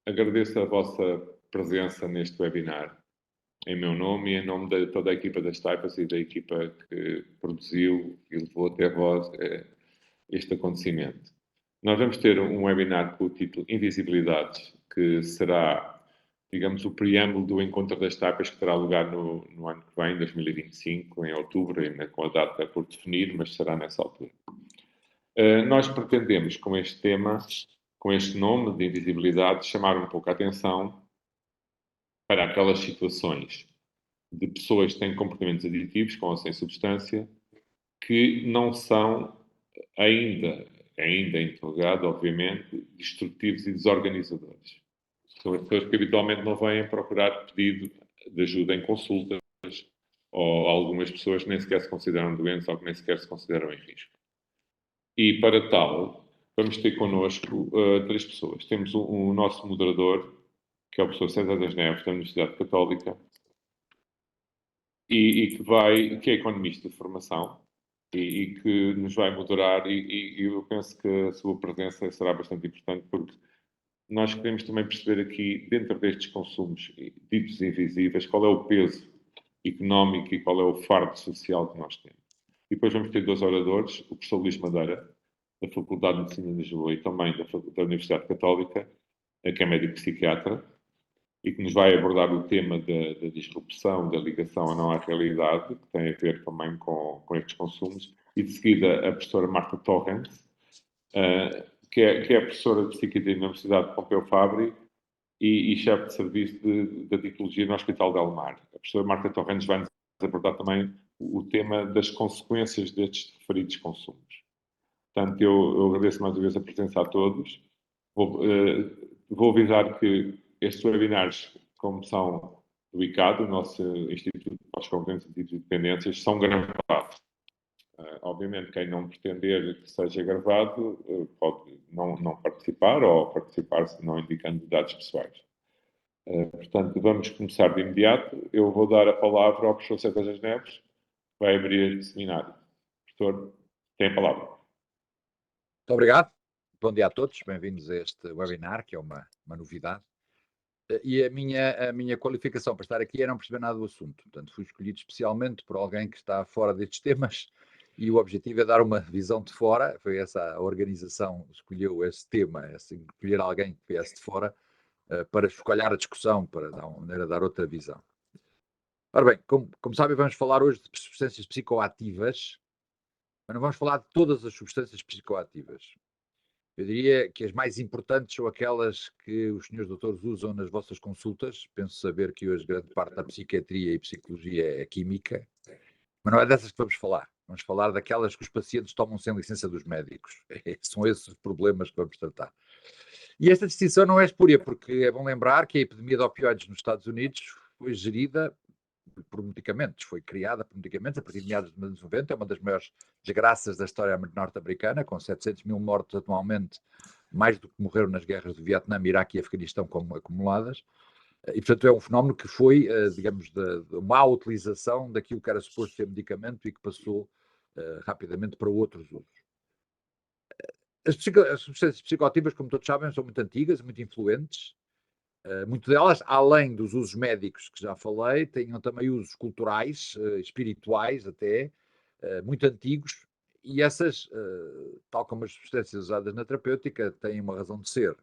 Agradeço a vossa presença neste webinar, em meu nome e em nome de toda a equipa das Taipas e da equipa que produziu e levou até vós este acontecimento. Nós vamos ter um webinar com o título Invisibilidades, que será, digamos, o preâmbulo do encontro das Taipas que terá lugar no ano que vem, 2025, em outubro, ainda com a data por definir, mas será nessa altura. Nós pretendemos, com este tema, com este nome de invisibilidade, chamar um pouco a atenção para aquelas situações de pessoas que têm comportamentos aditivos, com ou sem substância, que não são ainda interrogado, obviamente, destrutivos e desorganizadores. São as pessoas que habitualmente não vêm procurar pedido de ajuda em consultas, ou algumas pessoas que nem sequer se consideram doentes ou que nem sequer se consideram em risco. E para tal, vamos ter connosco 3 pessoas. Temos o nosso moderador, que é o professor César das Neves, da Universidade Católica, e que é economista de formação, e que nos vai moderar, e eu penso que a sua presença será bastante importante, porque nós queremos também perceber aqui, dentro destes consumos ditos invisíveis, qual é o peso económico e qual é o fardo social que nós temos. E depois vamos ter 2 oradores, o professor Luís Madeira, da Faculdade de Medicina de Lisboa e também da Universidade Católica, que é médico psiquiatra, e que nos vai abordar o tema da disrupção, da ligação à não à realidade, que tem a ver também com estes consumos, e de seguida a professora Marta Torrens, que é professora de Psiquiatria na Universidade de Pompeu Fabri e chefe de serviço de Dietologia no Hospital de Almar. A professora Marta Torrens vai nos abordar também o tema das consequências destes referidos consumos. Portanto, eu agradeço mais uma vez a presença a todos. Vou avisar que estes webinars, como são do ICAD, o nosso Instituto para as Competências e Dependências, são gravados. Obviamente, quem não pretender que seja gravado pode não participar ou participar se não indicando dados pessoais. Portanto, vamos começar de imediato. Eu vou dar a palavra ao professor César das Neves, que vai abrir este seminário. Professor, tem a palavra. Muito obrigado. Bom dia a todos. Bem-vindos a este webinar, que é uma novidade. E a minha qualificação para estar aqui é não perceber nada do assunto. Portanto, fui escolhido especialmente por alguém que está fora destes temas e o objetivo é dar uma visão de fora. Foi essa a organização que escolheu esse tema, escolher alguém que viesse de fora para escolher a discussão, para dar uma maneira de dar outra visão. Ora bem, como sabem, vamos falar hoje de substâncias psicoativas, mas não vamos falar de todas as substâncias psicoativas. Eu diria que as mais importantes são aquelas que os senhores doutores usam nas vossas consultas. Penso saber que hoje grande parte da psiquiatria e psicologia é química, mas não é dessas que vamos falar. Vamos falar daquelas que os pacientes tomam sem licença dos médicos. São esses os problemas que vamos tratar. E esta distinção não é espúria, porque é bom lembrar que a epidemia de opioides nos Estados Unidos foi gerida por medicamentos, foi criada por medicamentos a partir de meados dos anos 90, é uma das maiores desgraças da história norte-americana, com 700 mil mortos atualmente, mais do que morreram nas guerras do Vietnã, Iraque e Afeganistão como acumuladas, e portanto é um fenómeno que foi, digamos, de má utilização daquilo que era suposto ser medicamento e que passou rapidamente para outros usos. As substâncias psicoativas, como todos sabem, são muito antigas, muito influentes. Muito delas, além dos usos médicos que já falei, tenham também usos culturais, espirituais até, muito antigos, e essas, tal como as substâncias usadas na terapêutica, têm uma razão de ser.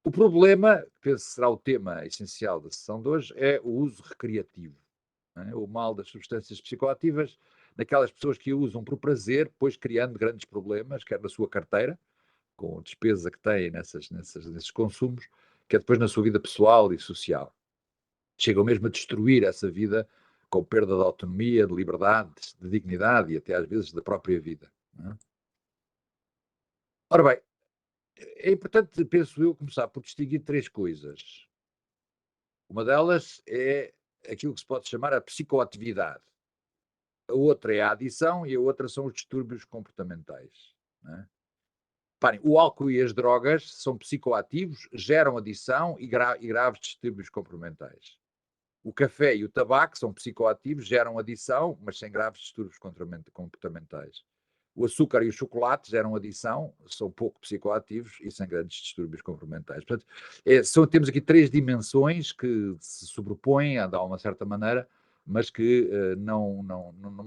O problema, que penso que será o tema essencial da sessão de hoje, é o uso recreativo. Não é? O mal das substâncias psicoativas, daquelas pessoas que a usam por prazer, depois criando grandes problemas, quer na sua carteira, com a despesa que têm nesses consumos, que é depois na sua vida pessoal e social. Chegam mesmo a destruir essa vida com perda de autonomia, de liberdade, de dignidade e até às vezes da própria vida. Não é? Ora bem, é importante, penso eu, começar por distinguir 3 coisas. Uma delas é aquilo que se pode chamar a psicoatividade. A outra é a adição e a outra são os distúrbios comportamentais. Não é? Reparem, o álcool e as drogas são psicoativos, geram adição e graves distúrbios comportamentais. O café e o tabaco são psicoativos, geram adição, mas sem graves distúrbios comportamentais. O açúcar e os chocolates eram adição, são pouco psicoativos e sem grandes distúrbios comportamentais. Portanto, temos aqui 3 dimensões que se sobrepõem, de uma certa maneira, mas que não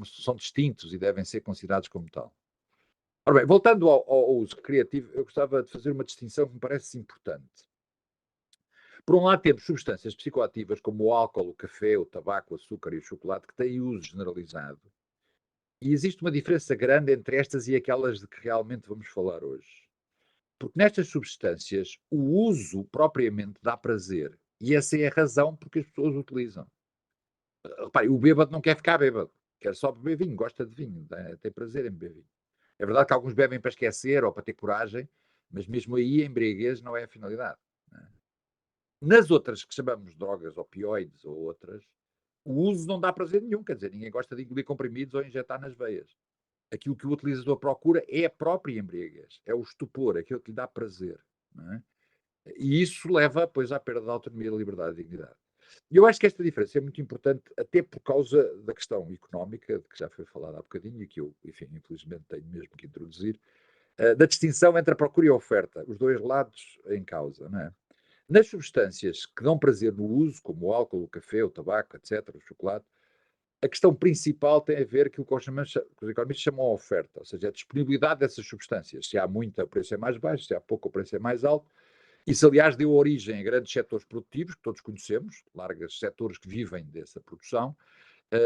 são distintos e devem ser considerados como tal. Ora bem, voltando ao uso recreativo, eu gostava de fazer uma distinção que me parece importante. Por um lado, temos substâncias psicoativas como o álcool, o café, o tabaco, o açúcar e o chocolate, que têm uso generalizado. E existe uma diferença grande entre estas e aquelas de que realmente vamos falar hoje. Porque nestas substâncias, o uso propriamente dá prazer. E essa é a razão porque as pessoas utilizam. Repare, o bêbado não quer ficar bêbado. Quer só beber vinho, gosta de vinho, tem prazer em beber vinho. É verdade que alguns bebem para esquecer ou para ter coragem, mas mesmo aí a embriaguez não é a finalidade. Não é? Nas outras que chamamos de drogas, opioides ou outras, o uso não dá prazer nenhum, quer dizer, ninguém gosta de engolir comprimidos ou injetar nas veias. Aquilo que o utilizador procura é a própria embriaguez, é o estupor, aquilo que lhe dá prazer. Não é? E isso leva, pois, à perda da autonomia, da liberdade e da dignidade. E eu acho que esta diferença é muito importante, até por causa da questão económica, de que já foi falada há bocadinho e que eu, enfim, infelizmente tenho mesmo que introduzir, da distinção entre a procura e a oferta, os dois lados em causa. Não é? Nas substâncias que dão prazer no uso, como o álcool, o café, o tabaco, etc., o chocolate, a questão principal tem a ver com o que os economistas chamam a oferta, ou seja, a disponibilidade dessas substâncias. Se há muita, o preço é mais baixo, se há pouco, o preço é mais alto. Isso, aliás, deu origem a grandes setores produtivos, que todos conhecemos, largos setores que vivem dessa produção,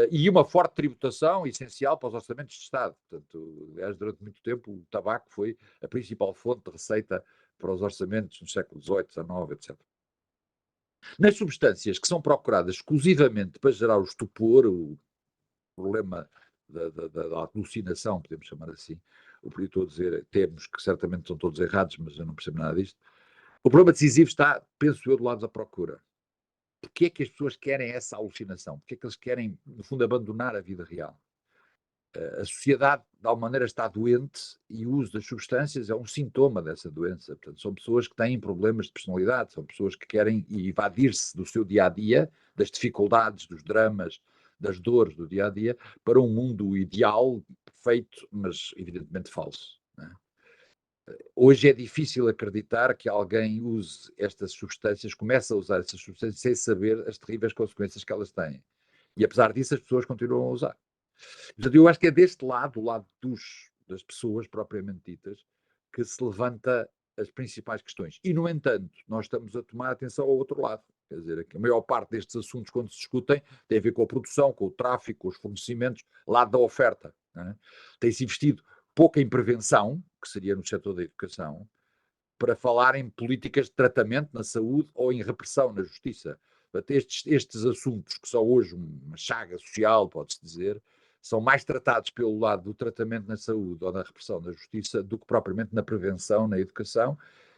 e uma forte tributação essencial para os orçamentos de Estado. Portanto, aliás, durante muito tempo, o tabaco foi a principal fonte de receita para os orçamentos no século XVIII, XIX, etc. Nas substâncias que são procuradas exclusivamente para gerar o estupor, o problema da alucinação, podemos chamar assim, o que estou a dizer, termos que certamente são todos errados, mas eu não percebo nada disto. O problema decisivo está, penso eu, do lado da procura. Porquê é que as pessoas querem essa alucinação? Porquê é que eles querem, no fundo, abandonar a vida real? A sociedade, de alguma maneira, está doente e o uso das substâncias é um sintoma dessa doença. Portanto, são pessoas que têm problemas de personalidade, são pessoas que querem evadir-se do seu dia-a-dia, das dificuldades, dos dramas, das dores do dia-a-dia, para um mundo ideal, perfeito, mas evidentemente falso. Não é? Hoje é difícil acreditar que alguém use estas substâncias, comece a usar essas substâncias sem saber as terríveis consequências que elas têm. E apesar disso, as pessoas continuam a usar. Portanto, eu acho que é deste lado, o lado das pessoas propriamente ditas, que se levanta as principais questões. E, no entanto, nós estamos a tomar atenção ao outro lado. Quer dizer, a maior parte destes assuntos, quando se discutem, tem a ver com a produção, com o tráfico, com os fornecimentos, lado da oferta. Não é? Tem-se investido pouco em prevenção, que seria no setor da educação, para falar em políticas de tratamento na saúde ou em repressão na justiça. Estes assuntos, que são hoje uma chaga social, pode-se dizer, são mais tratados pelo lado do tratamento na saúde ou da repressão na justiça do que propriamente na prevenção, na educação,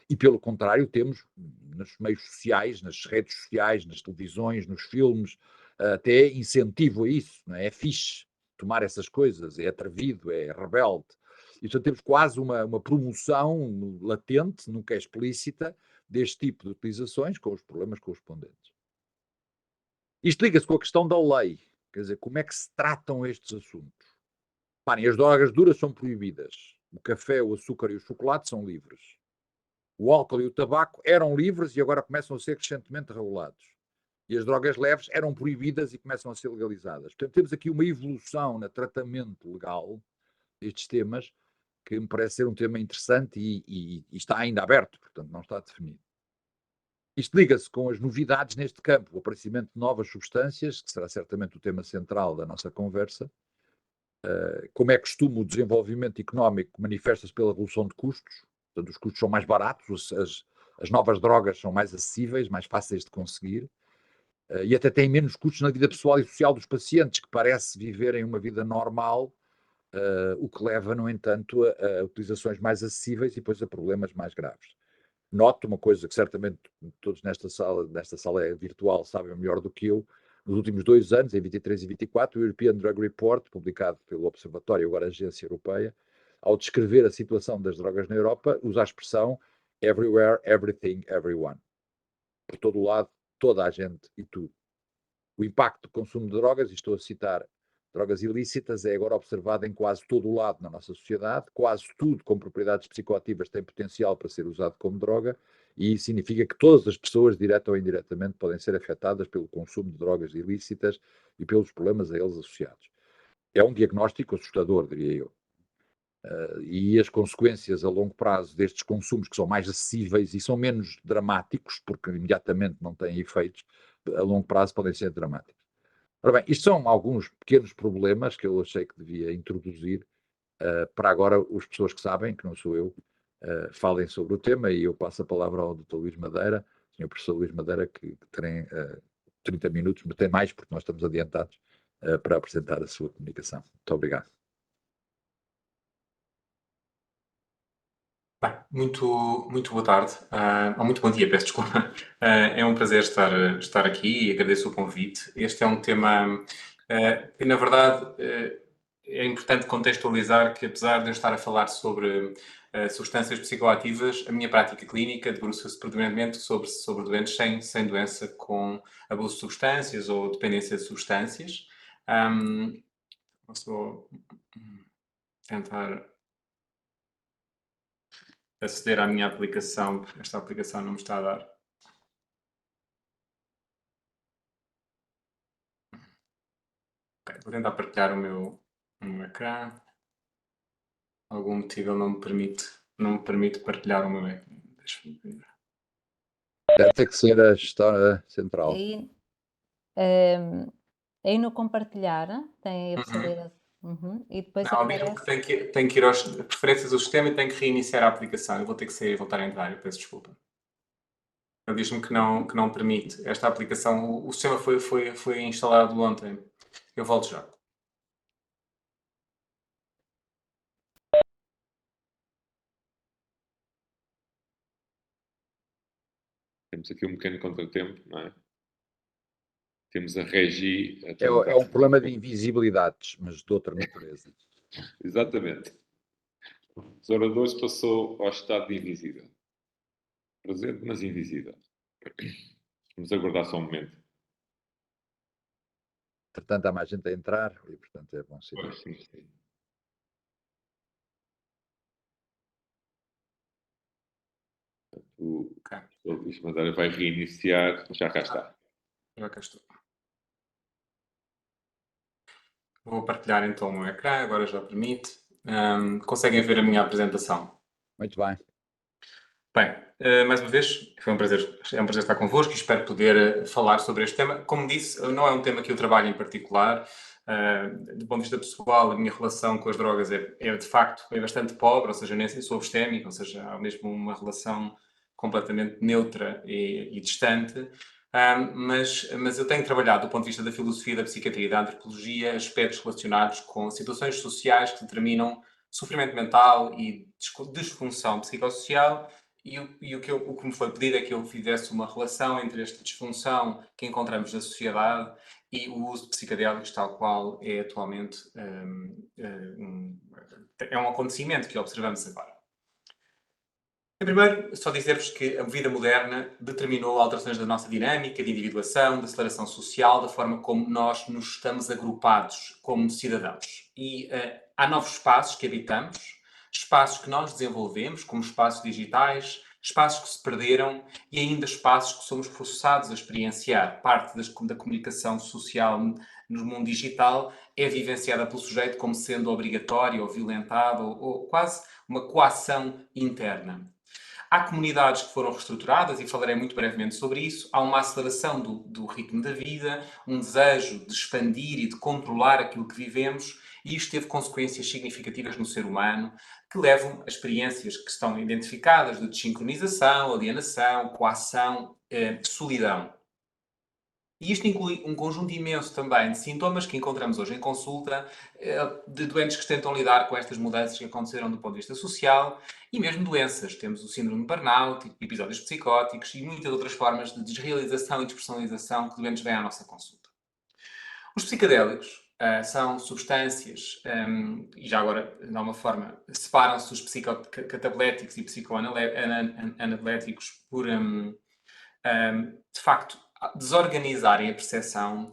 e pelo contrário temos nos meios sociais, nas redes sociais, nas televisões, nos filmes, até incentivo a isso, não é? É fixe tomar essas coisas, é atrevido, é rebelde. E, portanto, temos quase uma promoção latente, nunca é explícita, deste tipo de utilizações, com os problemas correspondentes. Isto liga-se com a questão da lei, quer dizer, como é que se tratam estes assuntos? Parem, as drogas duras são proibidas. O café, o açúcar e o chocolate são livres. O álcool e o tabaco eram livres e agora começam a ser crescentemente regulados. E as drogas leves eram proibidas e começam a ser legalizadas. Portanto, temos aqui uma evolução no tratamento legal destes temas que me parece ser um tema interessante e está ainda aberto, portanto não está definido. Isto liga-se com as novidades neste campo, o aparecimento de novas substâncias, que será certamente o tema central da nossa conversa. Como é costume, o desenvolvimento económico manifesta-se pela redução de custos, portanto os custos são mais baratos, as novas drogas são mais acessíveis, mais fáceis de conseguir, e até têm menos custos na vida pessoal e social dos pacientes, que parece viverem uma vida normal, o que leva, no entanto, a utilizações mais acessíveis e depois a problemas mais graves. Noto uma coisa que certamente todos nesta sala virtual sabem melhor do que eu. Nos últimos 2 anos, em 23 e 24, o European Drug Report, publicado pelo Observatório, agora a Agência Europeia, ao descrever a situação das drogas na Europa, usa a expressão everywhere, everything, everyone. Por todo o lado, toda a gente e tudo. O impacto do consumo de drogas, e estou a citar drogas ilícitas é agora observado em quase todo o lado na nossa sociedade, quase tudo com propriedades psicoativas tem potencial para ser usado como droga, e isso significa que todas as pessoas, direta ou indiretamente, podem ser afetadas pelo consumo de drogas ilícitas e pelos problemas a eles associados. É um diagnóstico assustador, diria eu. E as consequências a longo prazo destes consumos, que são mais acessíveis e são menos dramáticos, porque imediatamente não têm efeitos, a longo prazo podem ser dramáticos. Ora bem, isto são alguns pequenos problemas que eu achei que devia introduzir para agora as pessoas que sabem, que não sou eu, falem sobre o tema, e eu passo a palavra ao Dr. Luís Madeira, Sr. Professor Luís Madeira, que tem 30 minutos, mas tem mais porque nós estamos adiantados, para apresentar a sua comunicação. Muito obrigado. Bem, muito boa tarde, ou muito bom dia, peço desculpa. É um prazer estar aqui e agradeço o convite. Este é um tema que, na verdade, é importante contextualizar que, apesar de eu estar a falar sobre substâncias psicoativas, a minha prática clínica debruça-se predominantemente sobre doentes sem doença com abuso de substâncias ou dependência de substâncias. Vou tentar aceder à minha aplicação, porque esta aplicação não me está a dar. Okay, vou tentar partilhar o meu ecrã. Algum motivo ele não me permite partilhar o meu ecrã. Deixa-me ver. Deve ter que ser a história central. Aí no compartilhar tem a possibilidade. E depois Não, diz-me aparece. que tem que ir às preferências do sistema e tem que reiniciar a aplicação. Eu vou ter que sair e voltar a entrar, eu peço desculpa. Ele diz-me que não permite. Esta aplicação, o sistema foi instalado ontem. Eu volto já. Temos aqui um pequeno contratempo, não é? Temos a Regi a É tentar... um problema de invisibilidades, mas de outra natureza. Exatamente. Os oradores passou ao estado de invisível. Presente, mas invisível. Vamos aguardar só um momento. Portanto, há mais gente a entrar e, portanto, é bom sinal. Sim, sim. O Luís Madeira vai reiniciar. Já cá está. Já cá estou. Vou partilhar então o meu ecrã, agora já permite. Conseguem ver a minha apresentação? Muito bem. Bem, mais uma vez, é um prazer estar convosco e espero poder falar sobre este tema. Como disse, não é um tema que eu trabalho em particular. Do ponto de vista pessoal, a minha relação com as drogas é de facto bastante pobre, ou seja, nem sou abstémico, ou seja, há mesmo uma relação completamente neutra e distante. Mas eu tenho trabalhado, do ponto de vista da filosofia, da psiquiatria e da antropologia, aspectos relacionados com situações sociais que determinam sofrimento mental e disfunção psicossocial. E o que me foi pedido é que eu fizesse uma relação entre esta disfunção que encontramos na sociedade e o uso de psicodélicos, tal qual é atualmente é um acontecimento que observamos agora. Em primeiro, só dizer-vos que a vida moderna determinou alterações da nossa dinâmica de individuação, de aceleração social, da forma como nós nos estamos agrupados como cidadãos. E há novos espaços que habitamos, espaços que nós desenvolvemos, como espaços digitais, espaços que se perderam e ainda espaços que somos forçados a experienciar. Parte da comunicação social no mundo digital é vivenciada pelo sujeito como sendo obrigatória ou violentada ou quase uma coação interna. Há comunidades que foram reestruturadas e falarei muito brevemente sobre isso. Há uma aceleração do ritmo da vida, um desejo de expandir e de controlar aquilo que vivemos, e isto teve consequências significativas no ser humano, que levam a experiências que estão identificadas de desincronização, alienação, coação, solidão. E isto inclui um conjunto imenso também de sintomas que encontramos hoje em consulta, de doentes que tentam lidar com estas mudanças que aconteceram do ponto de vista social e mesmo doenças. Temos o síndrome de burnout, episódios psicóticos e muitas outras formas de desrealização e despersonalização que doentes vêm à nossa consulta. Os psicodélicos são substâncias, e já agora, de alguma forma, separam-se os psicocatabléticos e psicoanaléticos por, de facto, desorganizarem a percepção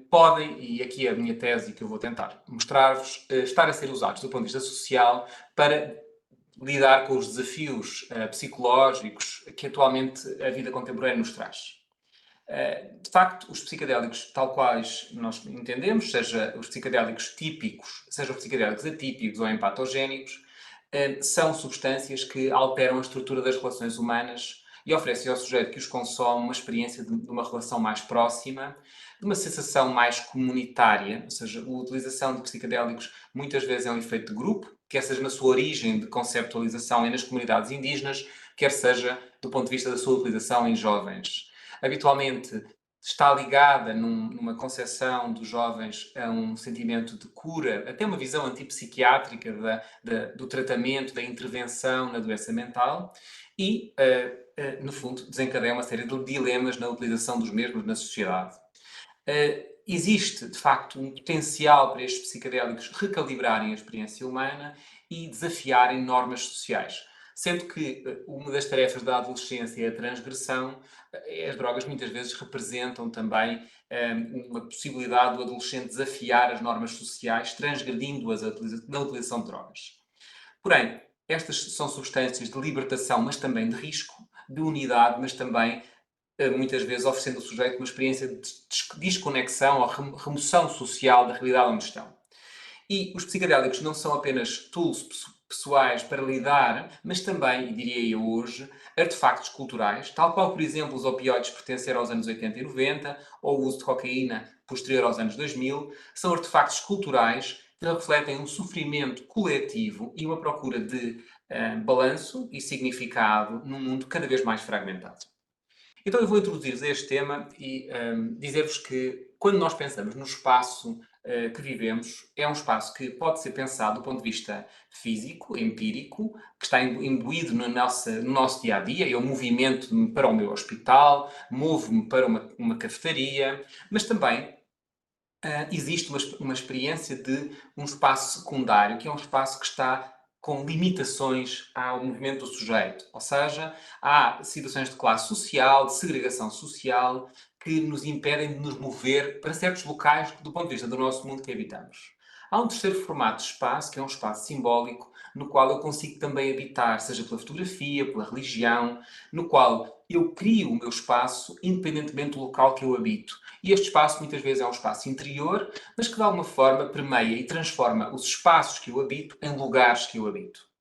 podem, e aqui é a minha tese que eu vou tentar mostrar-vos, estar a ser usados do ponto de vista social para lidar com os desafios psicológicos que atualmente a vida contemporânea nos traz. De facto, os psicodélicos, tal quais nós entendemos, seja os psicodélicos típicos, seja os psicodélicos atípicos ou empatogénicos, são substâncias que alteram a estrutura das relações humanas e oferecem ao sujeito que os consome uma experiência de uma relação mais próxima, de uma sensação mais comunitária, ou seja, a utilização de psicodélicos muitas vezes é um efeito de grupo, quer seja na sua origem de conceptualização e nas comunidades indígenas, quer seja do ponto de vista da sua utilização em jovens. Habitualmente está ligada numa concepção dos jovens a um sentimento de cura, até uma visão antipsiquiátrica do tratamento, da intervenção na doença mental e, no fundo, desencadeia uma série de dilemas na utilização dos mesmos na sociedade. Existe, de facto, um potencial para estes psicodélicos recalibrarem a experiência humana e desafiarem normas sociais. Sendo que uma das tarefas da adolescência é a transgressão, as drogas muitas vezes representam também uma possibilidade do adolescente desafiar as normas sociais, transgredindo-as na utilização de drogas. Porém, estas são substâncias de libertação, mas também de risco, de unidade, mas também muitas vezes oferecendo ao sujeito uma experiência de desconexão ou remoção social da realidade onde estão. E os psicodélicos não são apenas tools pessoais para lidar, mas também, e diria eu hoje, artefactos culturais, tal qual, por exemplo, os opioides pertenceram aos anos 80 e 90, ou o uso de cocaína posterior aos anos 2000, são artefactos culturais que refletem um sofrimento coletivo e uma procura de balanço e significado num mundo cada vez mais fragmentado. Então eu vou introduzir-vos a este tema e dizer-vos que quando nós pensamos no espaço que vivemos, é um espaço que pode ser pensado do ponto de vista físico, empírico, que está imbuído no nosso dia-a-dia. Eu movimento-me para o meu hospital, movo-me para uma cafetaria, mas também existe uma experiência de um espaço secundário, que é um espaço que está com limitações ao movimento do sujeito. Ou seja, há situações de classe social, de segregação social, que nos impedem de nos mover para certos locais do ponto de vista do nosso mundo que habitamos. Há um terceiro formato de espaço, que é um espaço simbólico, no qual eu consigo também habitar, seja pela fotografia, pela religião, no qual eu crio o meu espaço independentemente do local que eu habito. E este espaço muitas vezes é um espaço interior, mas que de alguma forma permeia e transforma os espaços que eu habito em lugares que eu habito.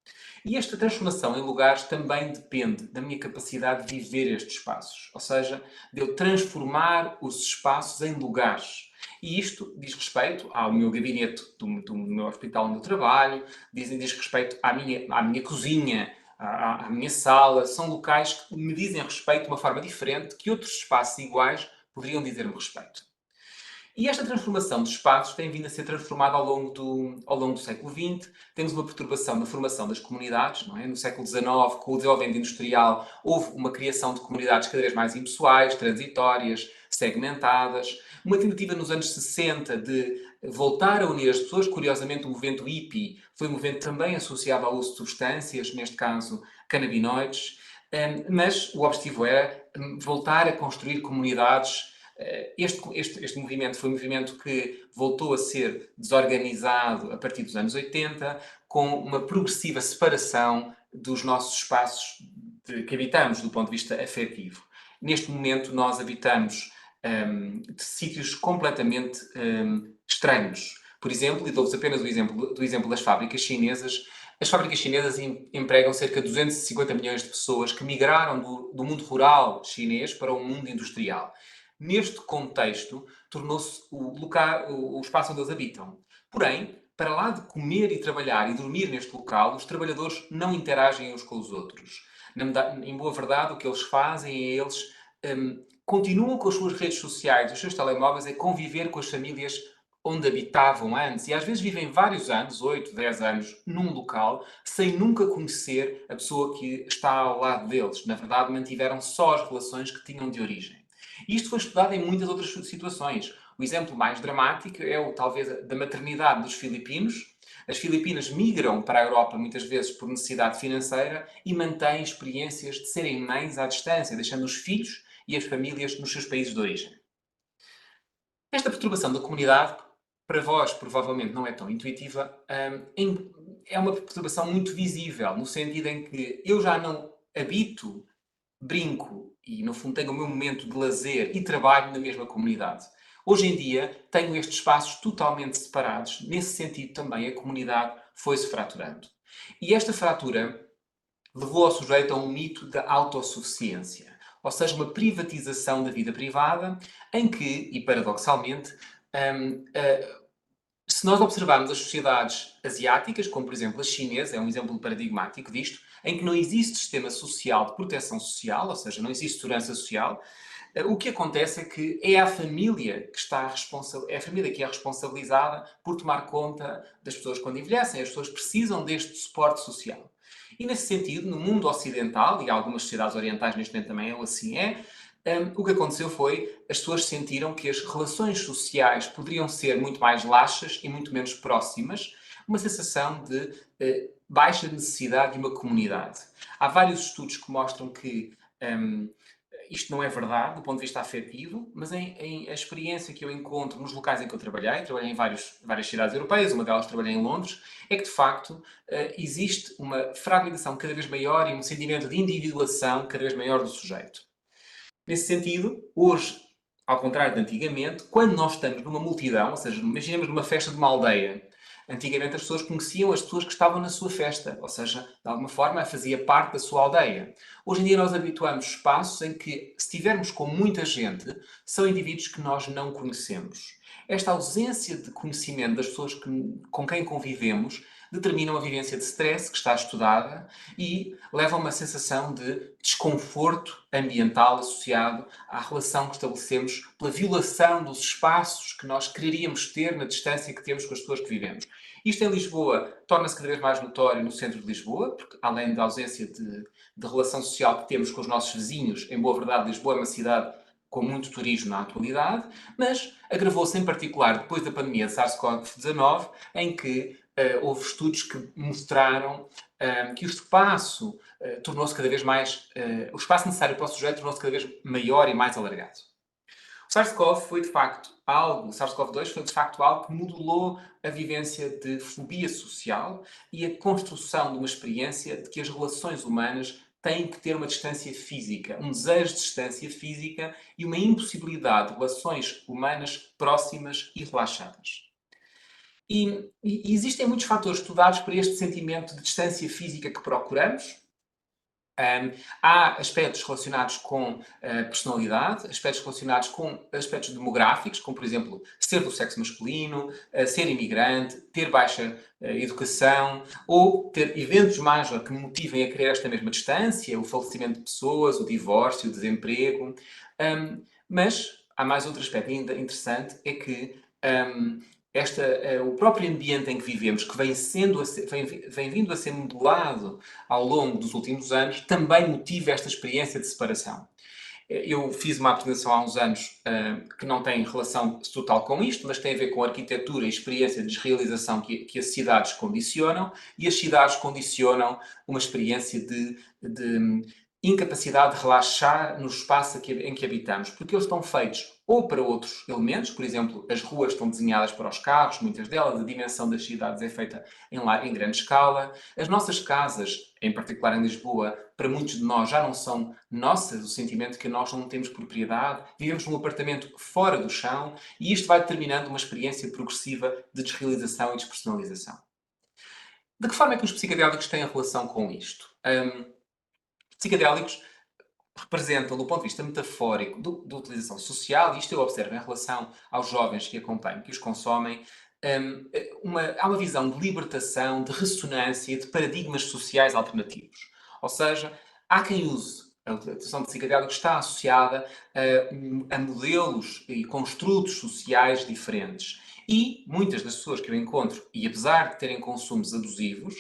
E esta transformação em lugares também depende da minha capacidade de viver estes espaços, ou seja, de eu transformar os espaços em lugares. E isto diz respeito ao meu gabinete do meu hospital onde eu trabalho, diz respeito à minha cozinha, à minha sala. São locais que me dizem respeito de uma forma diferente que outros espaços iguais poderiam dizer-me respeito. E esta transformação de espaços tem vindo a ser transformada ao longo do século XX. Temos uma perturbação na formação das comunidades, não é? No século XIX, com o desenvolvimento industrial, houve uma criação de comunidades cada vez mais impessoais, transitórias, segmentadas. Uma tentativa nos anos 60 de voltar a unir as pessoas. Curiosamente, o movimento hippie foi um movimento também associado ao uso de substâncias, neste caso canabinoides. Mas o objetivo era voltar a construir comunidades. Este movimento foi um movimento que voltou a ser desorganizado a partir dos anos 80, com uma progressiva separação dos nossos espaços que habitamos do ponto de vista afetivo. Neste momento, nós habitamos de sítios completamente estranhos. Por exemplo, e dou-vos apenas o exemplo das fábricas chinesas. As fábricas chinesas empregam cerca de 250 milhões de pessoas que migraram do mundo rural chinês para o mundo industrial. Neste contexto, tornou-se o espaço onde eles habitam. Porém, para lá de comer e trabalhar e dormir neste local, os trabalhadores não interagem uns com os outros. Em boa verdade, o que eles fazem é eles continuam com as suas redes sociais, os seus telemóveis, a conviver com as famílias onde habitavam antes. E às vezes vivem vários anos, 8, 10 anos, num local, sem nunca conhecer a pessoa que está ao lado deles. Na verdade, mantiveram só as relações que tinham de origem. Isto foi estudado em muitas outras situações. O exemplo mais dramático é talvez da maternidade dos filipinos. As Filipinas migram para a Europa muitas vezes por necessidade financeira e mantêm experiências de serem mães à distância, deixando os filhos e as famílias nos seus países de origem. Esta perturbação da comunidade, para vós, provavelmente não é tão intuitiva, é uma perturbação muito visível, no sentido em que eu já não habito, brinco e, no fundo, tenho o meu momento de lazer e trabalho na mesma comunidade. Hoje em dia, tenho estes espaços totalmente separados. Nesse sentido, também a comunidade foi-se fraturando. E esta fratura levou ao sujeito a um mito da autossuficiência, ou seja, uma privatização da vida privada, em que, e paradoxalmente, hum, uh, se nós observarmos as sociedades asiáticas, como por exemplo a chinesa, é um exemplo paradigmático disto, em que não existe sistema social de proteção social, ou seja, não existe segurança social, o que acontece é que é a família que está é a família que é responsabilizada por tomar conta das pessoas quando envelhecem. As pessoas precisam deste suporte social. E nesse sentido, no mundo ocidental, e algumas sociedades orientais neste momento também assim é, o que aconteceu foi as pessoas sentiram que as relações sociais poderiam ser muito mais laxas e muito menos próximas, uma sensação de baixa necessidade de uma comunidade. Há vários estudos que mostram que isto não é verdade do ponto de vista afetivo, mas a experiência que eu encontro nos locais em que eu trabalhei em várias cidades europeias, uma delas trabalhei em Londres, é que de facto existe uma fragmentação cada vez maior e um sentimento de individuação cada vez maior do sujeito. Nesse sentido, hoje, ao contrário de antigamente, quando nós estamos numa multidão, ou seja, imaginemos numa festa de uma aldeia, antigamente as pessoas conheciam as pessoas que estavam na sua festa, ou seja, de alguma forma fazia parte da sua aldeia. Hoje em dia nós habituamos espaços em que, se estivermos com muita gente, são indivíduos que nós não conhecemos. Esta ausência de conhecimento das pessoas com quem convivemos determina uma vivência de stress que está estudada e leva a uma sensação de desconforto ambiental associado à relação que estabelecemos pela violação dos espaços que nós quereríamos ter na distância que temos com as pessoas que vivemos. Isto em Lisboa torna-se cada vez mais notório no centro de Lisboa, porque além da ausência de relação social que temos com os nossos vizinhos, em boa verdade, Lisboa é uma cidade com muito turismo na atualidade, mas agravou-se em particular depois da pandemia de SARS-CoV-19, em que houve estudos que mostraram que o espaço tornou-se cada vez mais... o espaço necessário para o sujeito tornou-se cada vez maior e mais alargado. O SARS-CoV foi de facto algo, o SARS-CoV-2 foi de facto algo que modelou a vivência de fobia social e a construção de uma experiência de que as relações humanas têm que ter uma distância física, um desejo de distância física e uma impossibilidade de relações humanas próximas e relaxadas. E existem muitos fatores estudados para este sentimento de distância física que procuramos. Há aspectos relacionados com personalidade, aspectos relacionados com aspectos demográficos, como, por exemplo, ser do sexo masculino, ser imigrante, ter baixa educação, ou ter eventos mais que me motivem a querer esta mesma distância, o falecimento de pessoas, o divórcio, o desemprego. Mas há mais outro aspecto ainda interessante, é que o próprio ambiente em que vivemos, que vem vindo a ser modelado ao longo dos últimos anos, também motiva esta experiência de separação. Eu fiz uma apresentação há uns anos que não tem relação total com isto, mas tem a ver com a arquitetura e experiência de desrealização que as cidades condicionam, e as cidades condicionam uma experiência de incapacidade de relaxar no espaço em que habitamos, porque eles estão feitos ou para outros elementos, por exemplo, as ruas estão desenhadas para os carros, muitas delas, a dimensão das cidades é feita em grande escala. As nossas casas, em particular em Lisboa, para muitos de nós já não são nossas, o sentimento que nós não temos propriedade, vivemos num apartamento fora do chão, e isto vai determinando uma experiência progressiva de desrealização e despersonalização. De que forma é que os psicodélicos têm relação com isto? Psicodélicos representam, do ponto de vista metafórico, da utilização social, e isto eu observo em relação aos jovens que acompanho, que os consomem, há uma visão de libertação, de ressonância, de paradigmas sociais alternativos. Ou seja, há quem use a utilização de psicodélicos está associada a modelos e construtos sociais diferentes. E muitas das pessoas que eu encontro, e apesar de terem consumos abusivos,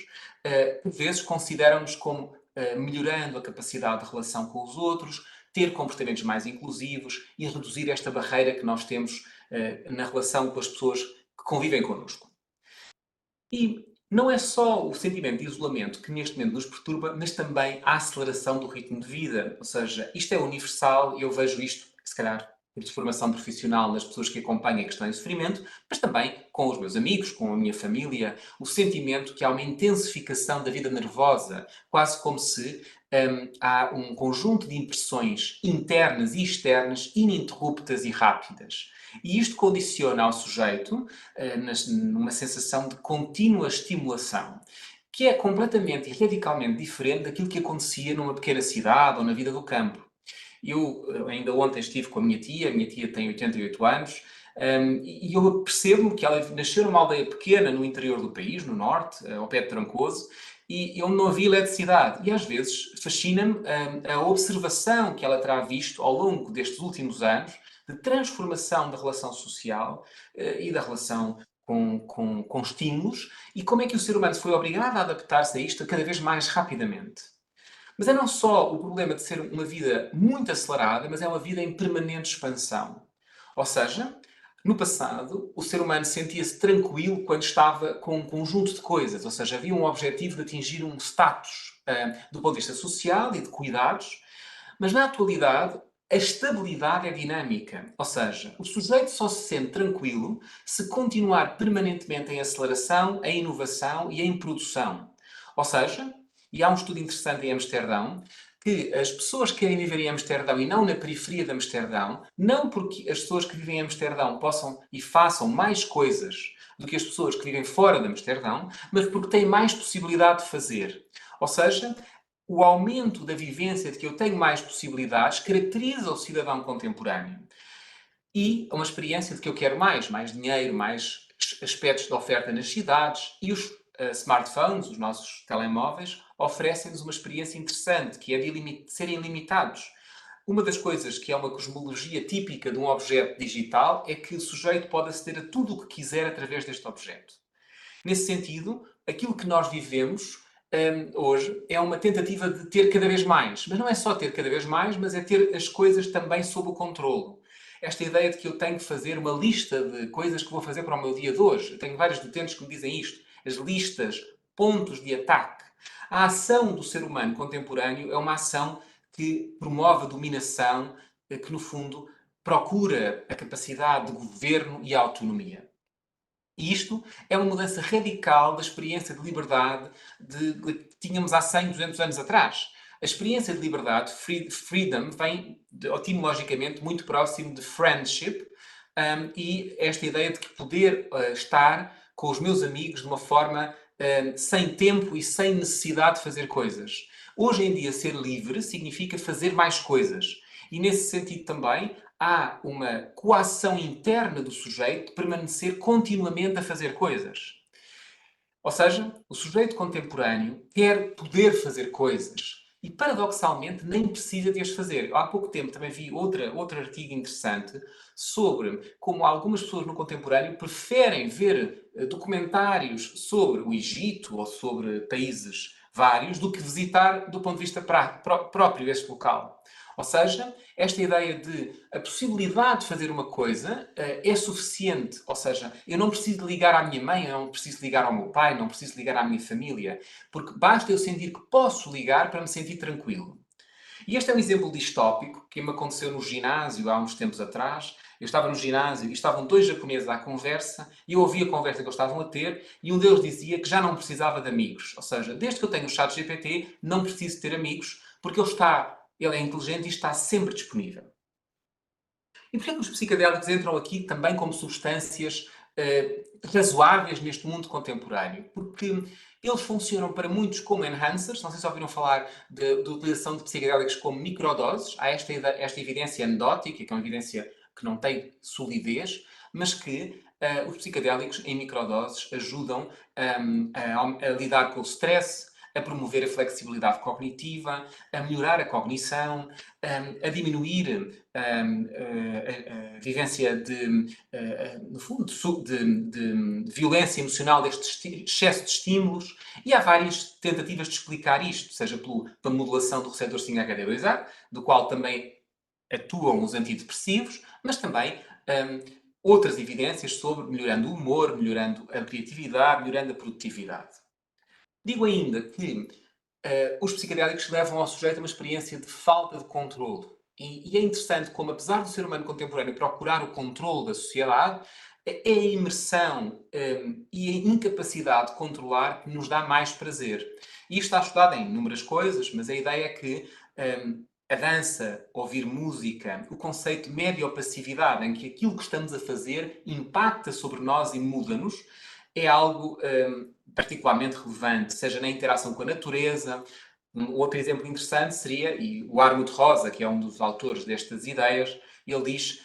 por vezes consideram-nos como melhorando a capacidade de relação com os outros, ter comportamentos mais inclusivos e reduzir esta barreira que nós temos na relação com as pessoas que convivem connosco. E não é só o sentimento de isolamento que neste momento nos perturba, mas também a aceleração do ritmo de vida. Ou seja, isto é universal e eu vejo isto, se calhar, de formação profissional nas pessoas que acompanham e que estão em sofrimento, mas também com os meus amigos, com a minha família, o sentimento que há uma intensificação da vida nervosa, quase como se há um conjunto de impressões internas e externas ininterruptas e rápidas. E isto condiciona ao sujeito numa sensação de contínua estimulação, que é completamente e radicalmente diferente daquilo que acontecia numa pequena cidade ou na vida do campo. Eu ainda ontem estive com a minha tia tem 88 anos, e eu percebo que ela nasceu numa aldeia pequena no interior do país, no norte, ao pé de Trancoso, e onde não havia eletricidade. E às vezes fascina-me a observação que ela terá visto ao longo destes últimos anos de transformação da relação social e da relação com estímulos, e como é que o ser humano foi obrigado a adaptar-se a isto cada vez mais rapidamente. Mas é não só o problema de ser uma vida muito acelerada, mas é uma vida em permanente expansão. Ou seja, no passado, o ser humano sentia-se tranquilo quando estava com um conjunto de coisas, ou seja, havia um objetivo de atingir um status do ponto de vista social e de cuidados, mas na atualidade a estabilidade é dinâmica, ou seja, o sujeito só se sente tranquilo se continuar permanentemente em aceleração, em inovação e em produção. Ou seja, e há um estudo interessante em Amsterdão, que as pessoas que querem viver em Amsterdão e não na periferia de Amsterdão, não porque as pessoas que vivem em Amsterdão possam e façam mais coisas do que as pessoas que vivem fora de Amsterdão, mas porque têm mais possibilidade de fazer. Ou seja, o aumento da vivência de que eu tenho mais possibilidades caracteriza o cidadão contemporâneo. E uma experiência de que eu quero mais dinheiro, mais aspectos de oferta nas cidades, e os smartphones, os nossos telemóveis, oferecem-nos uma experiência interessante, que é de serem limitados. Uma das coisas que é uma cosmologia típica de um objeto digital é que o sujeito pode aceder a tudo o que quiser através deste objeto. Nesse sentido, aquilo que nós vivemos hoje é uma tentativa de ter cada vez mais. Mas não é só ter cada vez mais, mas é ter as coisas também sob o controlo. Esta ideia de que eu tenho que fazer uma lista de coisas que vou fazer para o meu dia de hoje. Eu tenho vários utentes que me dizem isto. As listas, pontos de ataque. A ação do ser humano contemporâneo é uma ação que promove a dominação, que no fundo procura a capacidade de governo e a autonomia. E isto é uma mudança radical da experiência de liberdade que tínhamos há 100, 200 anos atrás. A experiência de liberdade, freedom, vem etimologicamente muito próximo de friendship, e esta ideia de que poder estar com os meus amigos de uma forma sem tempo e sem necessidade de fazer coisas. Hoje em dia, ser livre significa fazer mais coisas. E nesse sentido também, há uma coação interna do sujeito de permanecer continuamente a fazer coisas. Ou seja, o sujeito contemporâneo quer poder fazer coisas e, paradoxalmente, nem precisa de as fazer. Há pouco tempo também vi outro artigo interessante sobre como algumas pessoas no contemporâneo preferem ver documentários sobre o Egito ou sobre países vários do que visitar do ponto de vista próprio este local. Ou seja, esta ideia de a possibilidade de fazer uma coisa é suficiente. Ou seja, eu não preciso ligar à minha mãe, eu não preciso ligar ao meu pai, não preciso ligar à minha família, porque basta eu sentir que posso ligar para me sentir tranquilo. E este é um exemplo distópico que me aconteceu no ginásio há uns tempos atrás. Eu estava no ginásio e estavam dois japoneses à conversa e eu ouvi a conversa que eles estavam a ter e um deles dizia que já não precisava de amigos. Ou seja, desde que eu tenho o ChatGPT, não preciso ter amigos porque ele é inteligente e está sempre disponível. E porquê que os psicodélicos entram aqui também como substâncias razoáveis neste mundo contemporâneo? Porque eles funcionam para muitos como enhancers. Não sei se ouviram falar da utilização de psicodélicos como microdoses. Há esta evidência anedótica, que é uma evidência que não tem solidez, mas que os psicodélicos em microdoses ajudam a lidar com o stress, a promover a flexibilidade cognitiva, a melhorar a cognição, a diminuir a vivência no fundo, de violência emocional deste excesso de estímulos. E há várias tentativas de explicar isto, seja pela modulação do receptor 5-HT2A, do qual também atuam os antidepressivos, mas também outras evidências sobre melhorando o humor, melhorando a criatividade, melhorando a produtividade. Digo ainda que os psicodélicos levam ao sujeito a uma experiência de falta de controlo. E é interessante como, apesar do ser humano contemporâneo procurar o controle da sociedade, é a imersão e a incapacidade de controlar que nos dá mais prazer. E isto está estudado em inúmeras coisas, mas a ideia é que a dança, ouvir música, o conceito de mediopassividade, em que aquilo que estamos a fazer impacta sobre nós e muda-nos, é algo particularmente relevante, seja na interação com a natureza. Um outro exemplo interessante seria, e o Armud Rosa, que é um dos autores destas ideias, ele diz: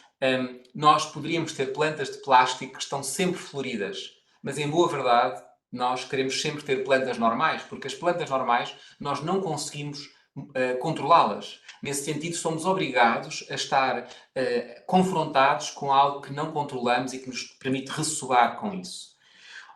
nós poderíamos ter plantas de plástico que estão sempre floridas, mas em boa verdade nós queremos sempre ter plantas normais, porque as plantas normais nós não conseguimos controlá-las. Nesse sentido, somos obrigados a estar confrontados com algo que não controlamos e que nos permite ressoar com isso.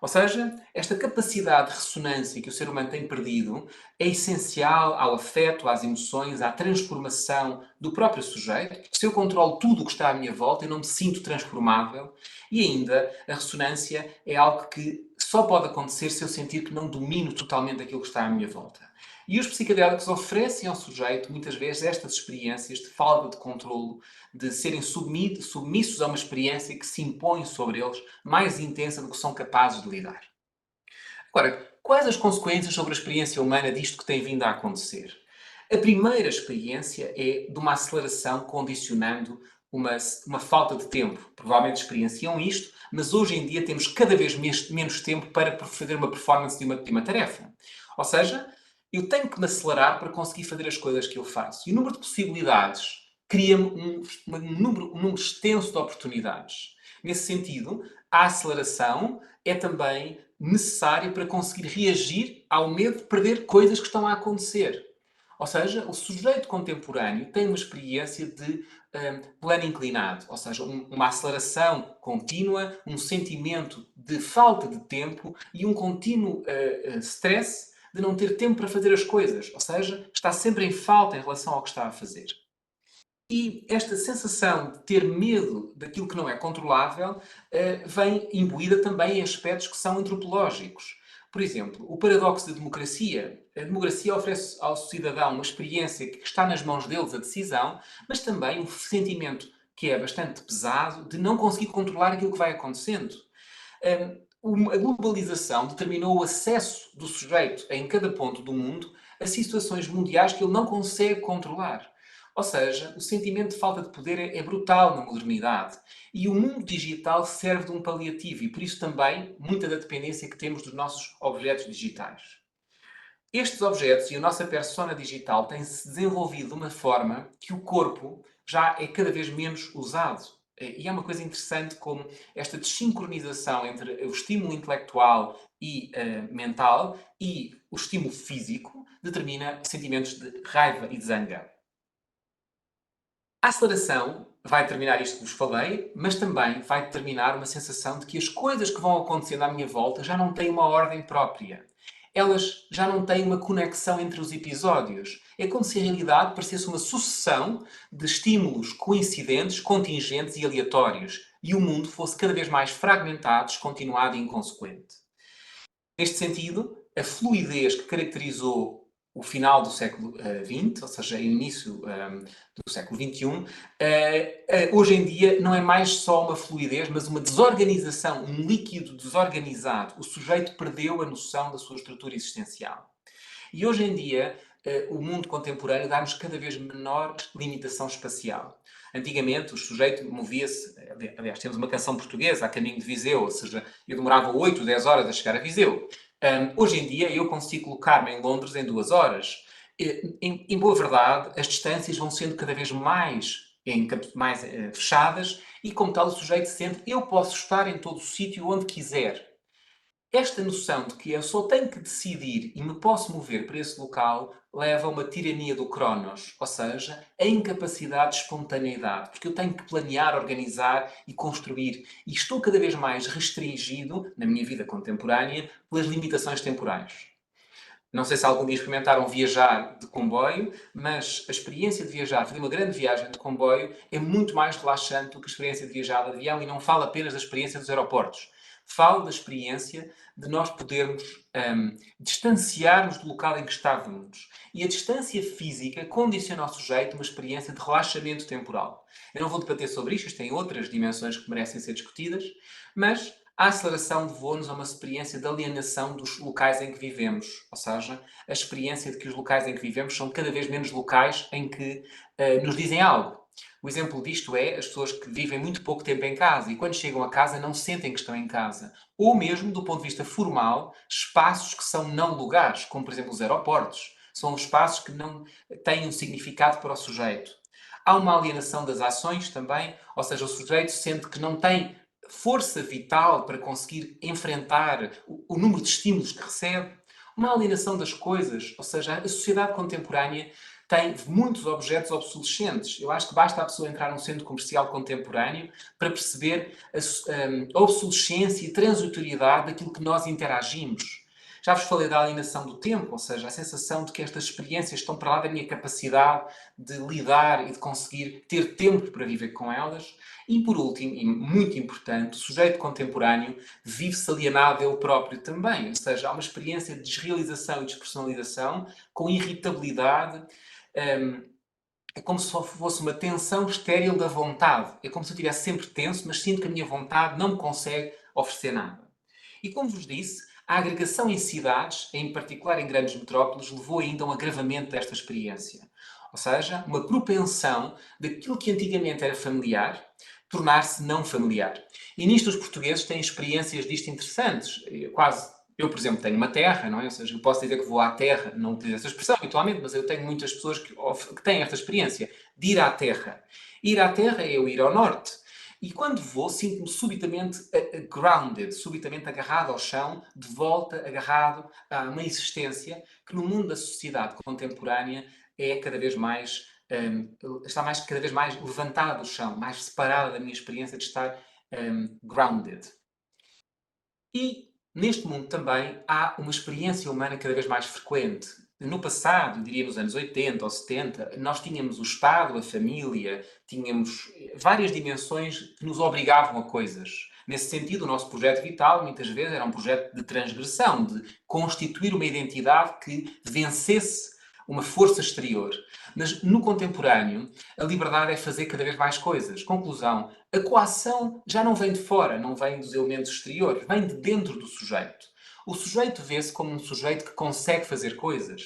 Ou seja, esta capacidade de ressonância que o ser humano tem perdido é essencial ao afeto, às emoções, à transformação do próprio sujeito. Se eu controlo tudo o que está à minha volta, eu não me sinto transformável. E ainda, a ressonância é algo que só pode acontecer se eu sentir que não domino totalmente aquilo que está à minha volta. E os psicodélicos oferecem ao sujeito, muitas vezes, estas experiências de falta de controlo, de serem submissos a uma experiência que se impõe sobre eles, mais intensa do que são capazes de lidar. Agora, quais as consequências sobre a experiência humana disto que tem vindo a acontecer? A primeira experiência é de uma aceleração condicionando uma falta de tempo. Provavelmente experienciam isto, mas hoje em dia temos cada vez menos tempo para fazer uma performance de uma tarefa. Ou seja, eu tenho que me acelerar para conseguir fazer as coisas que eu faço. E o número de possibilidades cria-me um número extenso de oportunidades. Nesse sentido, a aceleração é também necessária para conseguir reagir ao medo de perder coisas que estão a acontecer. Ou seja, o sujeito contemporâneo tem uma experiência de plano inclinado, ou seja, uma aceleração contínua, um sentimento de falta de tempo e um contínuo stress de não ter tempo para fazer as coisas, ou seja, está sempre em falta em relação ao que está a fazer. E esta sensação de ter medo daquilo que não é controlável vem imbuída também em aspectos que são antropológicos. Por exemplo, o paradoxo da democracia. A democracia oferece ao cidadão uma experiência que está nas mãos deles a decisão, mas também um sentimento que é bastante pesado de não conseguir controlar aquilo que vai acontecendo. A globalização determinou o acesso do sujeito em cada ponto do mundo a situações mundiais que ele não consegue controlar. Ou seja, o sentimento de falta de poder é brutal na modernidade. E o mundo digital serve de um paliativo e, por isso, também muita da dependência que temos dos nossos objetos digitais. Estes objetos e a nossa persona digital têm-se desenvolvido de uma forma que o corpo já é cada vez menos usado. E é uma coisa interessante como esta desincronização entre o estímulo intelectual e mental e o estímulo físico determina sentimentos de raiva e de zanga. A aceleração vai determinar isto que vos falei, mas também vai determinar uma sensação de que as coisas que vão acontecendo à minha volta já não têm uma ordem própria. Elas já não têm uma conexão entre os episódios. É como se a realidade parecesse uma sucessão de estímulos coincidentes, contingentes e aleatórios, e o mundo fosse cada vez mais fragmentado, descontinuado e inconsequente. Neste sentido, a fluidez que caracterizou o final do século XX, ou seja, o início do século XXI, hoje em dia não é mais só uma fluidez, mas uma desorganização, um líquido desorganizado. O sujeito perdeu a noção da sua estrutura existencial. E hoje em dia, o mundo contemporâneo dá-nos cada vez menor limitação espacial. Antigamente, o sujeito movia-se... Aliás, temos uma canção portuguesa, A Caminho de Viseu, ou seja, eu demorava 8, 10 horas a chegar a Viseu. Hoje em dia, eu consigo colocar-me em Londres em 2 horas. Em boa verdade, as distâncias vão sendo cada vez mais fechadas e, como tal, o sujeito sente eu posso estar em todo o sítio onde quiser. Esta noção de que eu só tenho que decidir e me posso mover para esse local leva a uma tirania do Cronos, ou seja, a incapacidade de espontaneidade, porque eu tenho que planear, organizar e construir. E estou cada vez mais restringido, na minha vida contemporânea, pelas limitações temporais. Não sei se algum dia experimentaram viajar de comboio, mas a experiência de viajar, fazer uma grande viagem de comboio, é muito mais relaxante do que a experiência de viajar de avião e não falo apenas da experiência dos aeroportos. falo da experiência de nós podermos distanciar-nos do local em que estávamos. E a distância física condiciona ao sujeito uma experiência de relaxamento temporal. Eu não vou debater sobre isto tem outras dimensões que merecem ser discutidas, mas a aceleração levou-nos a uma experiência de alienação dos locais em que vivemos. Ou seja, a experiência de que os locais em que vivemos são cada vez menos locais em que nos dizem algo. O exemplo disto é as pessoas que vivem muito pouco tempo em casa e quando chegam a casa não sentem que estão em casa. Ou mesmo, do ponto de vista formal, espaços que são não lugares, como por exemplo os aeroportos. São espaços que não têm um significado para o sujeito. Há uma alienação das ações também, ou seja, o sujeito sente que não tem força vital para conseguir enfrentar o número de estímulos que recebe. Uma alienação das coisas, ou seja, a sociedade contemporânea tem muitos objetos obsolescentes. Eu acho que basta a pessoa entrar num centro comercial contemporâneo para perceber a obsolescência e transitoriedade daquilo que nós interagimos. Já vos falei da alienação do tempo, ou seja, a sensação de que estas experiências estão para lá da minha capacidade de lidar e de conseguir ter tempo para viver com elas. E por último, e muito importante, o sujeito contemporâneo vive-se alienado dele próprio também, ou seja, há uma experiência de desrealização e despersonalização com irritabilidade. É como se fosse uma tensão estéril da vontade. É como se eu estivesse sempre tenso, mas sinto que a minha vontade não me consegue oferecer nada. E como vos disse, a agregação em cidades, em particular em grandes metrópoles, levou ainda a um agravamento desta experiência. Ou seja, uma propensão daquilo que antigamente era familiar tornar-se não familiar. E nisto os portugueses têm experiências disto interessantes. Eu, por exemplo, tenho uma terra, não é? Ou seja, eu posso dizer que vou à terra, não utilizo essa expressão habitualmente, mas eu tenho muitas pessoas que têm esta experiência de ir à terra. Ir à terra é eu ir ao norte. E quando vou, sinto-me subitamente grounded, subitamente agarrado ao chão, de volta, agarrado a uma existência que no mundo da sociedade contemporânea é cada vez mais, cada vez mais levantada do chão, mais separada da minha experiência de estar grounded. E neste mundo também há uma experiência humana cada vez mais frequente. No passado, eu diria nos anos 80 ou 70, nós tínhamos o Estado, a família, tínhamos várias dimensões que nos obrigavam a coisas. Nesse sentido, o nosso projeto vital, muitas vezes, era um projeto de transgressão, de constituir uma identidade que vencesse uma força exterior. Mas no contemporâneo, a liberdade é fazer cada vez mais coisas. Conclusão, a coação já não vem de fora, não vem dos elementos exteriores, vem de dentro do sujeito. O sujeito vê-se como um sujeito que consegue fazer coisas.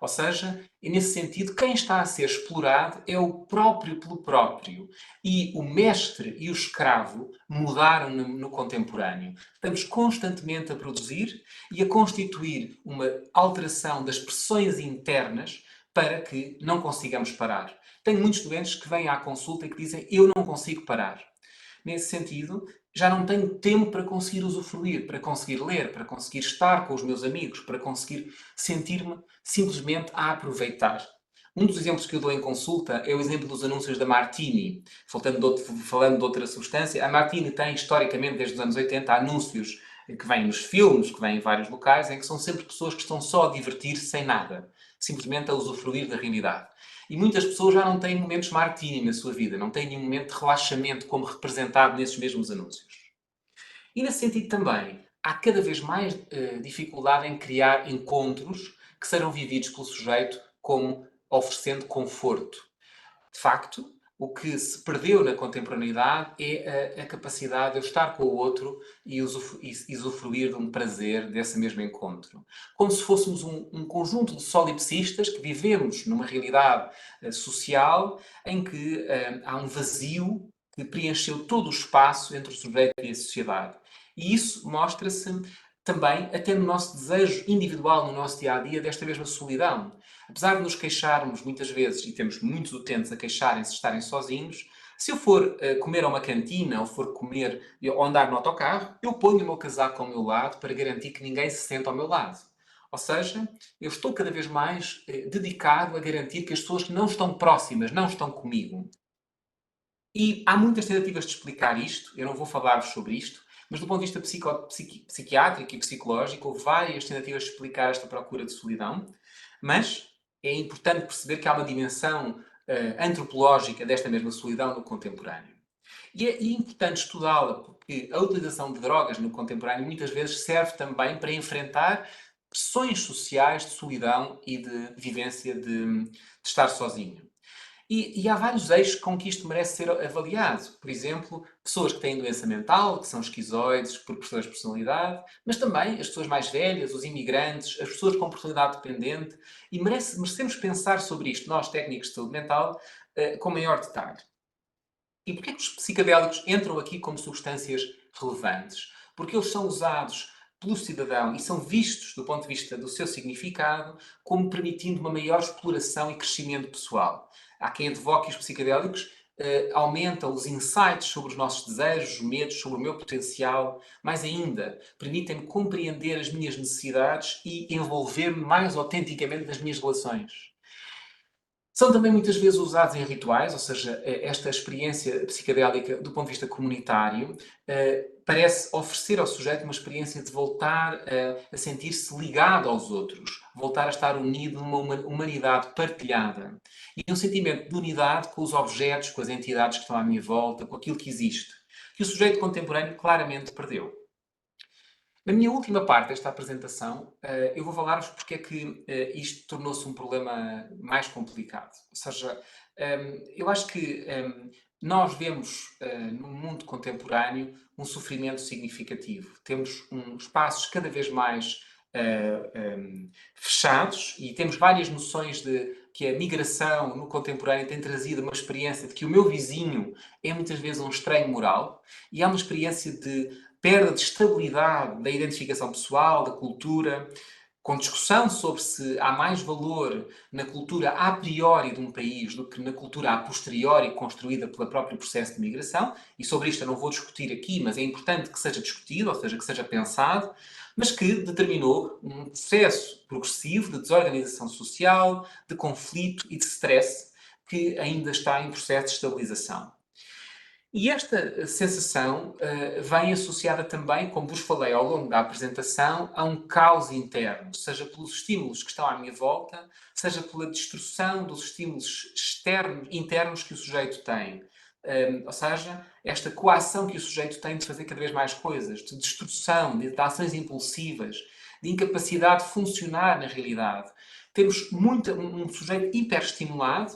Ou seja, e nesse sentido, quem está a ser explorado é o próprio pelo próprio. E o mestre e o escravo mudaram no contemporâneo. Estamos constantemente a produzir e a constituir uma alteração das pressões internas para que não consigamos parar. Tenho muitos doentes que vêm à consulta e que dizem eu não consigo parar. Nesse sentido, já não tenho tempo para conseguir usufruir, para conseguir ler, para conseguir estar com os meus amigos, para conseguir sentir-me simplesmente a aproveitar. Um dos exemplos que eu dou em consulta é o exemplo dos anúncios da Martini. Falando de outra substância, a Martini tem, historicamente, desde os anos 80, anúncios que vêm nos filmes, que vêm em vários locais, em que são sempre pessoas que estão só a divertir-se sem nada. Simplesmente a usufruir da realidade. E muitas pessoas já não têm momentos Martini na sua vida, não têm nenhum momento de relaxamento como representado nesses mesmos anúncios. E nesse sentido também, há cada vez mais dificuldade em criar encontros que serão vividos pelo sujeito como oferecendo conforto. De facto, o que se perdeu na contemporaneidade é a capacidade de eu estar com o outro e usufruir de um prazer desse mesmo encontro. Como se fôssemos um conjunto de solipsistas que vivemos numa realidade social em que há um vazio que preencheu todo o espaço entre o sujeito e a sociedade. E isso mostra-se também até no nosso desejo individual, no nosso dia-a-dia, desta mesma solidão. Apesar de nos queixarmos muitas vezes, e temos muitos utentes a queixarem-se de estarem sozinhos, se eu for comer a uma cantina, ou for comer ou andar no autocarro, eu ponho o meu casaco ao meu lado para garantir que ninguém se sente ao meu lado. Ou seja, eu estou cada vez mais dedicado a garantir que as pessoas que não estão próximas, não estão comigo. E há muitas tentativas de explicar isto, eu não vou falar-vos sobre isto, mas do ponto de vista psiquiátrico e psicológico, houve várias tentativas de explicar esta procura de solidão, mas é importante perceber que há uma dimensão antropológica desta mesma solidão no contemporâneo. E é importante estudá-la, porque a utilização de drogas no contemporâneo muitas vezes serve também para enfrentar pressões sociais de solidão e de vivência de estar sozinho. E há vários eixos com que isto merece ser avaliado. Por exemplo, pessoas que têm doença mental, que são esquizoides por questões de personalidade, mas também as pessoas mais velhas, os imigrantes, as pessoas com personalidade dependente. E merecemos pensar sobre isto, nós técnicos de saúde mental, com maior detalhe. E porquê que os psicodélicos entram aqui como substâncias relevantes? Porque eles são usados pelo cidadão e são vistos, do ponto de vista do seu significado, como permitindo uma maior exploração e crescimento pessoal. Há quem advoque que os psicodélicos aumentam os insights sobre os nossos desejos, medos, sobre o meu potencial, mais ainda, permitem-me compreender as minhas necessidades e envolver-me mais autenticamente nas minhas relações. São também muitas vezes usados em rituais, ou seja, esta experiência psicodélica, do ponto de vista comunitário, parece oferecer ao sujeito uma experiência de voltar a sentir-se ligado aos outros, voltar a estar unido numa humanidade partilhada. E um sentimento de unidade com os objetos, com as entidades que estão à minha volta, com aquilo que existe, que o sujeito contemporâneo claramente perdeu. Na minha última parte desta apresentação, eu vou falar-vos porque é que isto tornou-se um problema mais complicado. Ou seja, eu acho que nós vemos no mundo contemporâneo um sofrimento significativo. Temos espaços cada vez mais fechados e temos várias noções de que a migração no contemporâneo tem trazido uma experiência de que o meu vizinho é muitas vezes um estranho moral e há uma experiência de perda de estabilidade da identificação pessoal, da cultura, com discussão sobre se há mais valor na cultura a priori de um país do que na cultura a posteriori construída pelo próprio processo de migração, e sobre isto eu não vou discutir aqui, mas é importante que seja discutido, ou seja, que seja pensado, mas que determinou um processo progressivo de desorganização social, de conflito e de stress que ainda está em processo de estabilização. E esta sensação vem associada também, como vos falei ao longo da apresentação, a um caos interno, seja pelos estímulos que estão à minha volta, seja pela destruição dos estímulos internos que o sujeito tem. Ou seja, esta coação que o sujeito tem de fazer cada vez mais coisas, de destruição, de ações impulsivas, de incapacidade de funcionar na realidade. Temos um sujeito hiperestimulado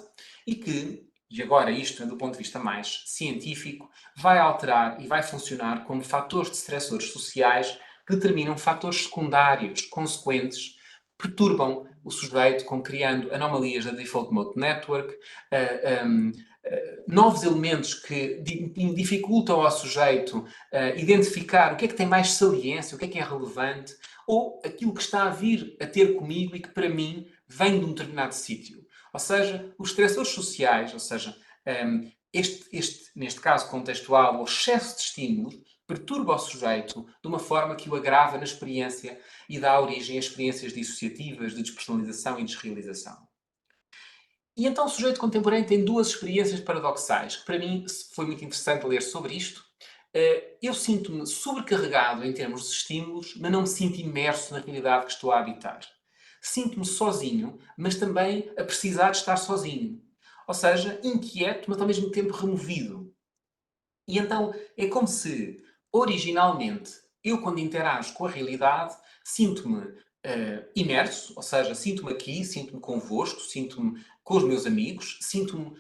e que, e agora isto do ponto de vista mais científico, vai alterar e vai funcionar como fatores de stressores sociais que determinam fatores secundários, consequentes, perturbam o sujeito, criando anomalias da Default Mode Network, novos elementos que dificultam ao sujeito identificar o que é que tem mais saliência, o que é relevante, ou aquilo que está a vir a ter comigo e que para mim vem de um determinado sítio. Ou seja, os estressores sociais, ou seja, neste caso contextual, o excesso de estímulos, perturba o sujeito de uma forma que o agrava na experiência e dá origem a experiências dissociativas, de despersonalização e desrealização. E então o sujeito contemporâneo tem duas experiências paradoxais, que para mim foi muito interessante ler sobre isto. Eu sinto-me sobrecarregado em termos de estímulos, mas não me sinto imerso na realidade que estou a habitar. Sinto-me sozinho, mas também a precisar de estar sozinho. Ou seja, inquieto, mas ao mesmo tempo removido. E então é como se, originalmente, eu quando interajo com a realidade, sinto-me imerso, ou seja, sinto-me aqui, sinto-me convosco, sinto-me com os meus amigos, sinto-me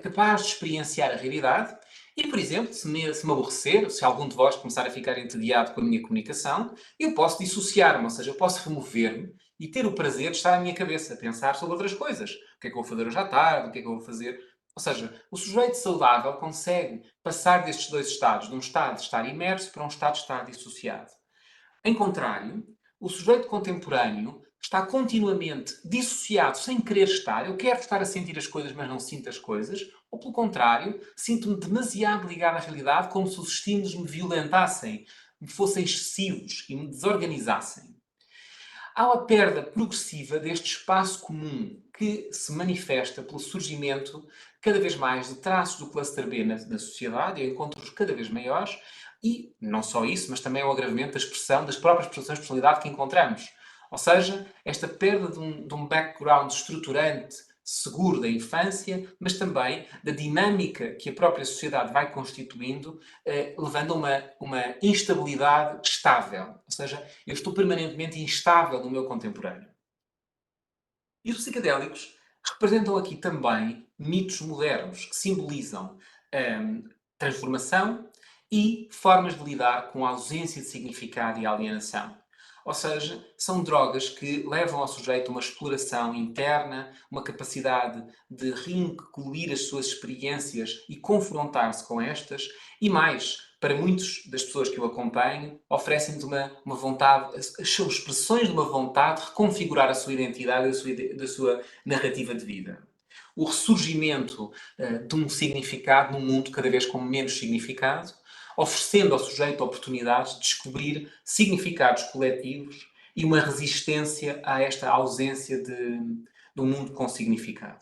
capaz de experienciar a realidade. E, por exemplo, se me aborrecer, se algum de vós começar a ficar entediado com a minha comunicação, eu posso dissociar-me, ou seja, eu posso remover-me e ter o prazer de estar na minha cabeça, a pensar sobre outras coisas. O que é que eu vou fazer hoje à tarde? O que é que eu vou fazer? Ou seja, o sujeito saudável consegue passar destes dois estados, de um estado de estar imerso para um estado de estar dissociado. Em contrário, o sujeito contemporâneo está continuamente dissociado, sem querer estar. Eu quero estar a sentir as coisas, mas não sinto as coisas. Ou, pelo contrário, sinto-me demasiado ligado à realidade, como se os estímulos me violentassem, me fossem excessivos e me desorganizassem. Há uma perda progressiva deste espaço comum que se manifesta pelo surgimento cada vez mais de traços do cluster B na sociedade, e encontros cada vez maiores, e não só isso, mas também o agravamento da expressão, das próprias expressões de personalidade que encontramos. Ou seja, esta perda de um background estruturante seguro da infância, mas também da dinâmica que a própria sociedade vai constituindo, levando a uma instabilidade estável. Ou seja, eu estou permanentemente instável no meu contemporâneo. E os psicadélicos representam aqui também mitos modernos que simbolizam transformação e formas de lidar com a ausência de significado e alienação. Ou seja, são drogas que levam ao sujeito a uma exploração interna, uma capacidade de reincluir as suas experiências e confrontar-se com estas, e mais, para muitas das pessoas que o acompanham, oferecem-nos uma vontade, são expressões de uma vontade de reconfigurar a sua identidade e da sua narrativa de vida. O ressurgimento de um significado num mundo cada vez com menos significado, oferecendo ao sujeito oportunidades de descobrir significados coletivos e uma resistência a esta ausência de um mundo com significado.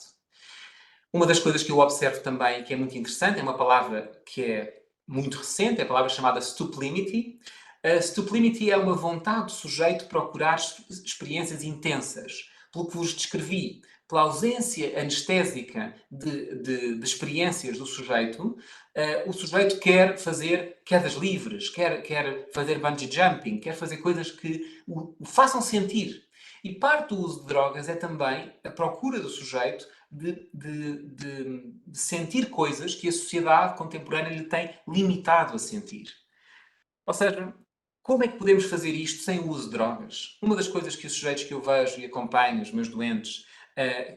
Uma das coisas que eu observo também, que é muito interessante, é uma palavra que é muito recente, é a palavra chamada stuplimity. A stuplimity é uma vontade do sujeito de procurar experiências intensas, pelo que vos descrevi, pela ausência anestésica de experiências do sujeito. O sujeito quer fazer quedas livres, quer fazer bungee jumping, quer fazer coisas que o façam sentir. E parte do uso de drogas é também a procura do sujeito de sentir coisas que a sociedade contemporânea lhe tem limitado a sentir. Ou seja, como é que podemos fazer isto sem o uso de drogas? Uma das coisas que os sujeitos que eu vejo e acompanho, os meus doentes,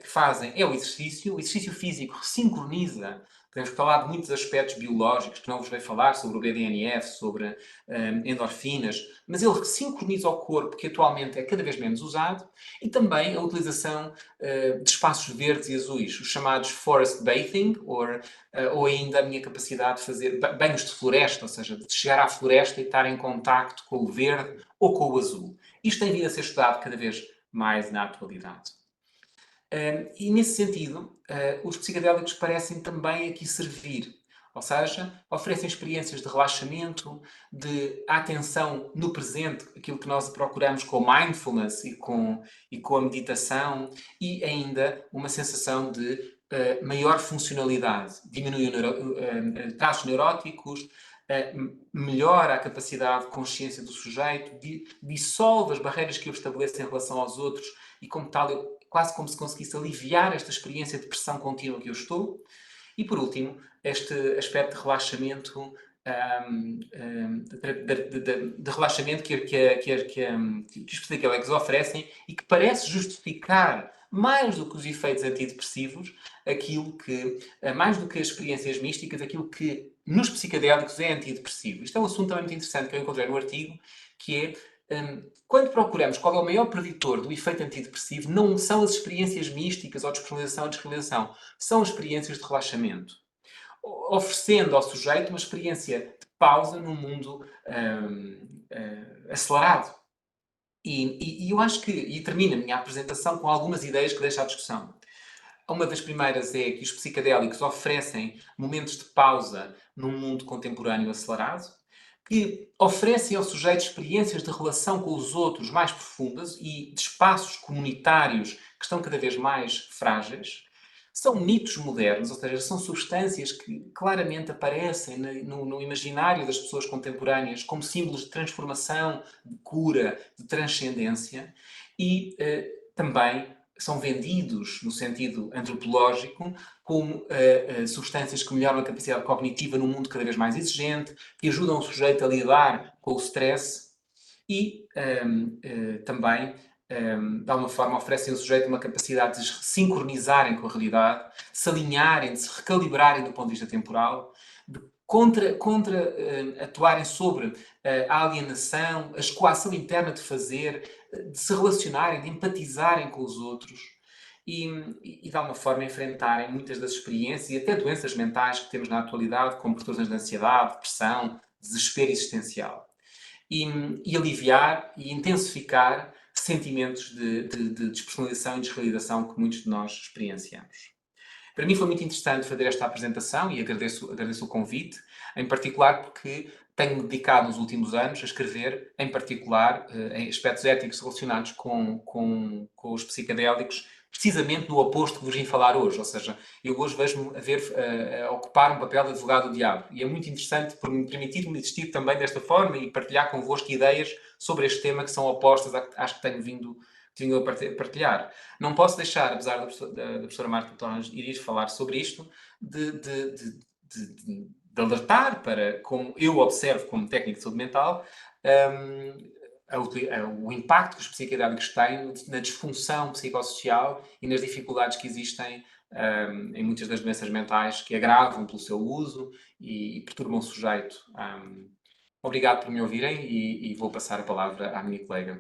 que fazem é o exercício. O exercício físico ressincroniza. Podemos falar de muitos aspectos biológicos, que não vos vou falar, sobre o BDNF, sobre endorfinas, mas ele sincroniza o corpo, que atualmente é cada vez menos usado, e também a utilização de espaços verdes e azuis, os chamados forest bathing, ou ainda a minha capacidade de fazer banhos de floresta, ou seja, de chegar à floresta e estar em contacto com o verde ou com o azul. Isto tem vindo a ser estudado cada vez mais na atualidade. E nesse sentido, os psicodélicos parecem também aqui servir, ou seja, oferecem experiências de relaxamento, de atenção no presente, aquilo que nós procuramos com o mindfulness e com a meditação, e ainda uma sensação de maior funcionalidade. Diminui traços neuróticos, melhora a capacidade de consciência do sujeito, dissolve as barreiras que eu estabeleço em relação aos outros e, como tal, quase como se conseguisse aliviar esta experiência de pressão contínua que eu estou. E, por último, este aspecto de relaxamento, de relaxamento que os psicodélicos oferecem e que parece justificar, mais do que os efeitos antidepressivos, aquilo que, mais do que as experiências místicas, aquilo que nos psicodélicos é antidepressivo. Isto é um assunto também muito interessante que eu encontrei no artigo, que é quando procuramos qual é o maior preditor do efeito antidepressivo, não são as experiências místicas ou de despersonalização ou descriminalização, são experiências de relaxamento, oferecendo ao sujeito uma experiência de pausa num mundo acelerado. E eu acho que, e termino a minha apresentação com algumas ideias que deixo à discussão. Uma das primeiras é que os psicodélicos oferecem momentos de pausa num mundo contemporâneo acelerado, que oferecem ao sujeito experiências de relação com os outros mais profundas e de espaços comunitários que estão cada vez mais frágeis. São mitos modernos, ou seja, são substâncias que claramente aparecem no imaginário das pessoas contemporâneas como símbolos de transformação, de cura, de transcendência, e também são vendidos, no sentido antropológico, como substâncias que melhoram a capacidade cognitiva num mundo cada vez mais exigente, que ajudam o sujeito a lidar com o stress e também, de alguma forma, oferecem ao sujeito uma capacidade de se sincronizarem com a realidade, de se alinharem, de se recalibrarem do ponto de vista temporal, de atuarem sobre a alienação, a escoação interna de fazer, de se relacionarem, de empatizarem com os outros e de alguma forma enfrentarem muitas das experiências e até doenças mentais que temos na atualidade, como perturbações de ansiedade, depressão, desespero existencial. E aliviar e intensificar sentimentos de despersonalização e desrealização que muitos de nós experienciamos. Para mim foi muito interessante fazer esta apresentação e agradeço o convite, em particular porque tenho-me dedicado nos últimos anos a escrever, em particular, em aspectos éticos relacionados com os psicodélicos precisamente no oposto que vos vim falar hoje. Ou seja, eu hoje vejo-me a ocupar um papel de advogado do diabo. E é muito interessante por me permitir-me existir também desta forma e partilhar convosco ideias sobre este tema que são opostas às que tenho vindo a partilhar. Não posso deixar, apesar da professora Marta Torres ir falar sobre isto, de alertar para, como eu observo como técnico de saúde mental, o impacto que os psiquiátricos têm na disfunção psicossocial e nas dificuldades que existem em muitas das doenças mentais que agravam pelo seu uso e perturbam o sujeito. Obrigado por me ouvirem e vou passar a palavra à minha colega.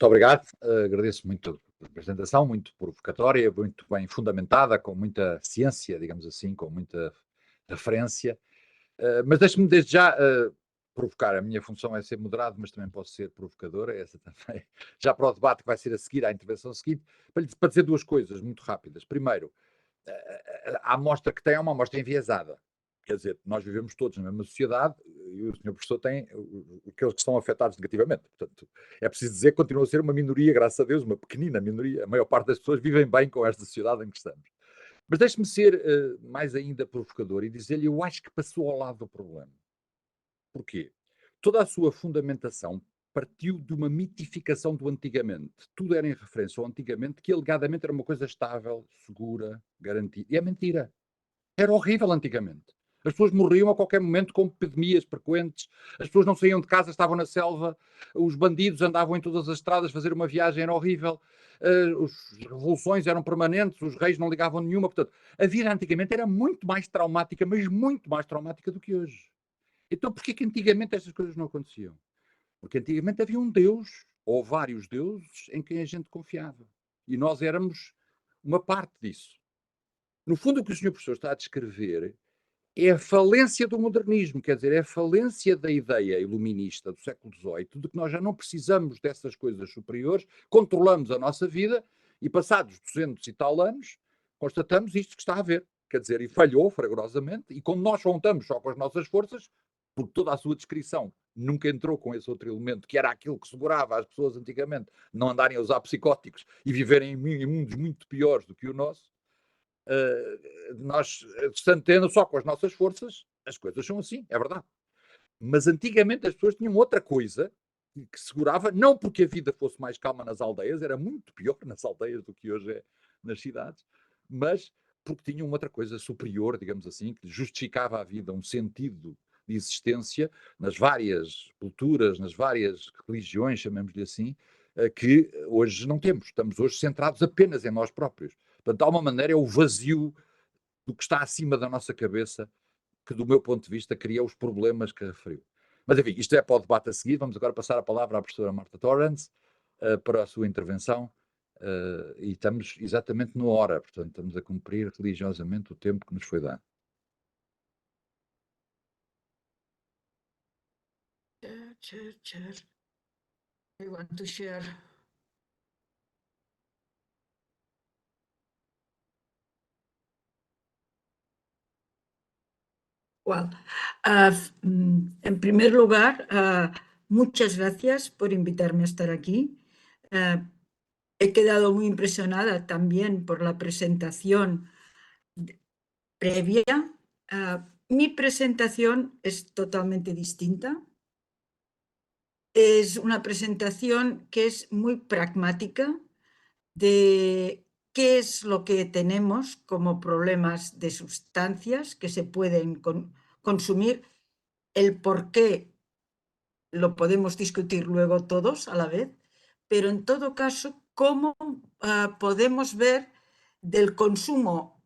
Muito obrigado, agradeço muito a apresentação, muito provocatória, muito bem fundamentada, com muita ciência, digamos assim, com muita referência. Mas deixe-me desde já provocar. A minha função é ser moderado, mas também posso ser provocadora, essa também. Já para o debate que vai ser a seguir, à intervenção seguinte, para dizer duas coisas muito rápidas. Primeiro, a amostra que tem é uma amostra enviesada. Quer dizer, nós vivemos todos na mesma sociedade e o senhor professor tem aqueles que estão afetados negativamente. Portanto, é preciso dizer que continua a ser uma minoria, graças a Deus, uma pequenina minoria. A maior parte das pessoas vivem bem com esta sociedade em que estamos. Mas deixe-me ser mais ainda provocador e dizer-lhe, eu acho que passou ao lado do problema. Porquê? Toda a sua fundamentação partiu de uma mitificação do antigamente. Tudo era em referência ao antigamente, que alegadamente era uma coisa estável, segura, garantida. E é mentira. Era horrível antigamente. As pessoas morriam a qualquer momento com epidemias frequentes, as pessoas não saíam de casa, estavam na selva, os bandidos andavam em todas as estradas, fazer uma viagem era horrível, as revoluções eram permanentes, os reis não ligavam nenhuma. Portanto, a vida antigamente era muito mais traumática, mas muito mais traumática do que hoje. Então, porquê que antigamente estas coisas não aconteciam? Porque antigamente havia um Deus, ou vários deuses, em quem a gente confiava. E nós éramos uma parte disso. No fundo, o que o senhor professor está a descrever é a falência do modernismo, quer dizer, é a falência da ideia iluminista do século XVIII, de que nós já não precisamos dessas coisas superiores, controlamos a nossa vida e passados 200 e tal anos, constatamos isto que está a ver. Quer dizer, e falhou fragorosamente, e quando nós contamos só com as nossas forças, porque toda a sua descrição nunca entrou com esse outro elemento, que era aquilo que segurava as pessoas antigamente não andarem a usar psicóticos e viverem em mundos muito piores do que o nosso, nós, tendo só com as nossas forças, as coisas são assim, é verdade. Mas antigamente as pessoas tinham outra coisa que segurava, não porque a vida fosse mais calma nas aldeias, era muito pior nas aldeias do que hoje é nas cidades, mas porque tinham outra coisa superior, digamos assim, que justificava a vida, um sentido de existência nas várias culturas, nas várias religiões, chamemos-lhe assim, que hoje não temos. Estamos hoje centrados apenas em nós próprios. Portanto, de alguma maneira é o vazio do que está acima da nossa cabeça que, do meu ponto de vista, cria os problemas que referiu. Mas, enfim, isto é para o debate a seguir. Vamos agora passar a palavra à professora Marta Torrance para a sua intervenção. E estamos exatamente na hora, portanto, estamos a cumprir religiosamente o tempo que nos foi dado. Chair. I want to share. Well, en primer lugar, muchas gracias por invitarme a estar aquí. He quedado muy impresionada también por la presentación previa. Mi presentación es totalmente distinta. Es una presentación que es muy pragmática de qué es lo que tenemos como problemas de sustancias que se pueden consumir, el por qué lo podemos discutir luego todos a la vez, pero en todo caso, cómo podemos ver del consumo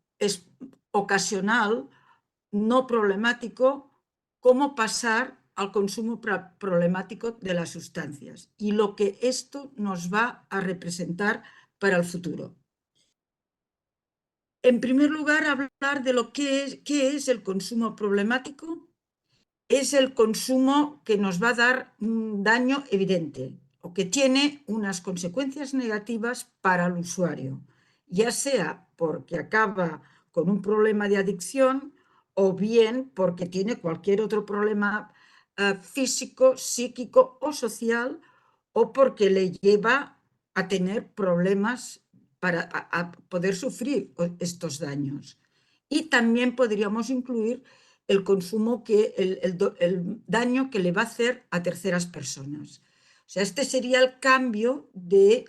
ocasional, no problemático, cómo pasar al consumo problemático de las sustancias y lo que esto nos va a representar para el futuro. En primer lugar, hablar de lo que es el consumo problemático. Es el consumo que nos va a dar un daño evidente o que tiene unas consecuencias negativas para el usuario, ya sea porque acaba con un problema de adicción o bien porque tiene cualquier otro problema físico, psíquico o social, o porque le lleva a tener problemas para a poder sufrir estos daños. Y también podríamos incluir el consumo el daño que le va a hacer a terceras personas. O sea, este sería el cambio de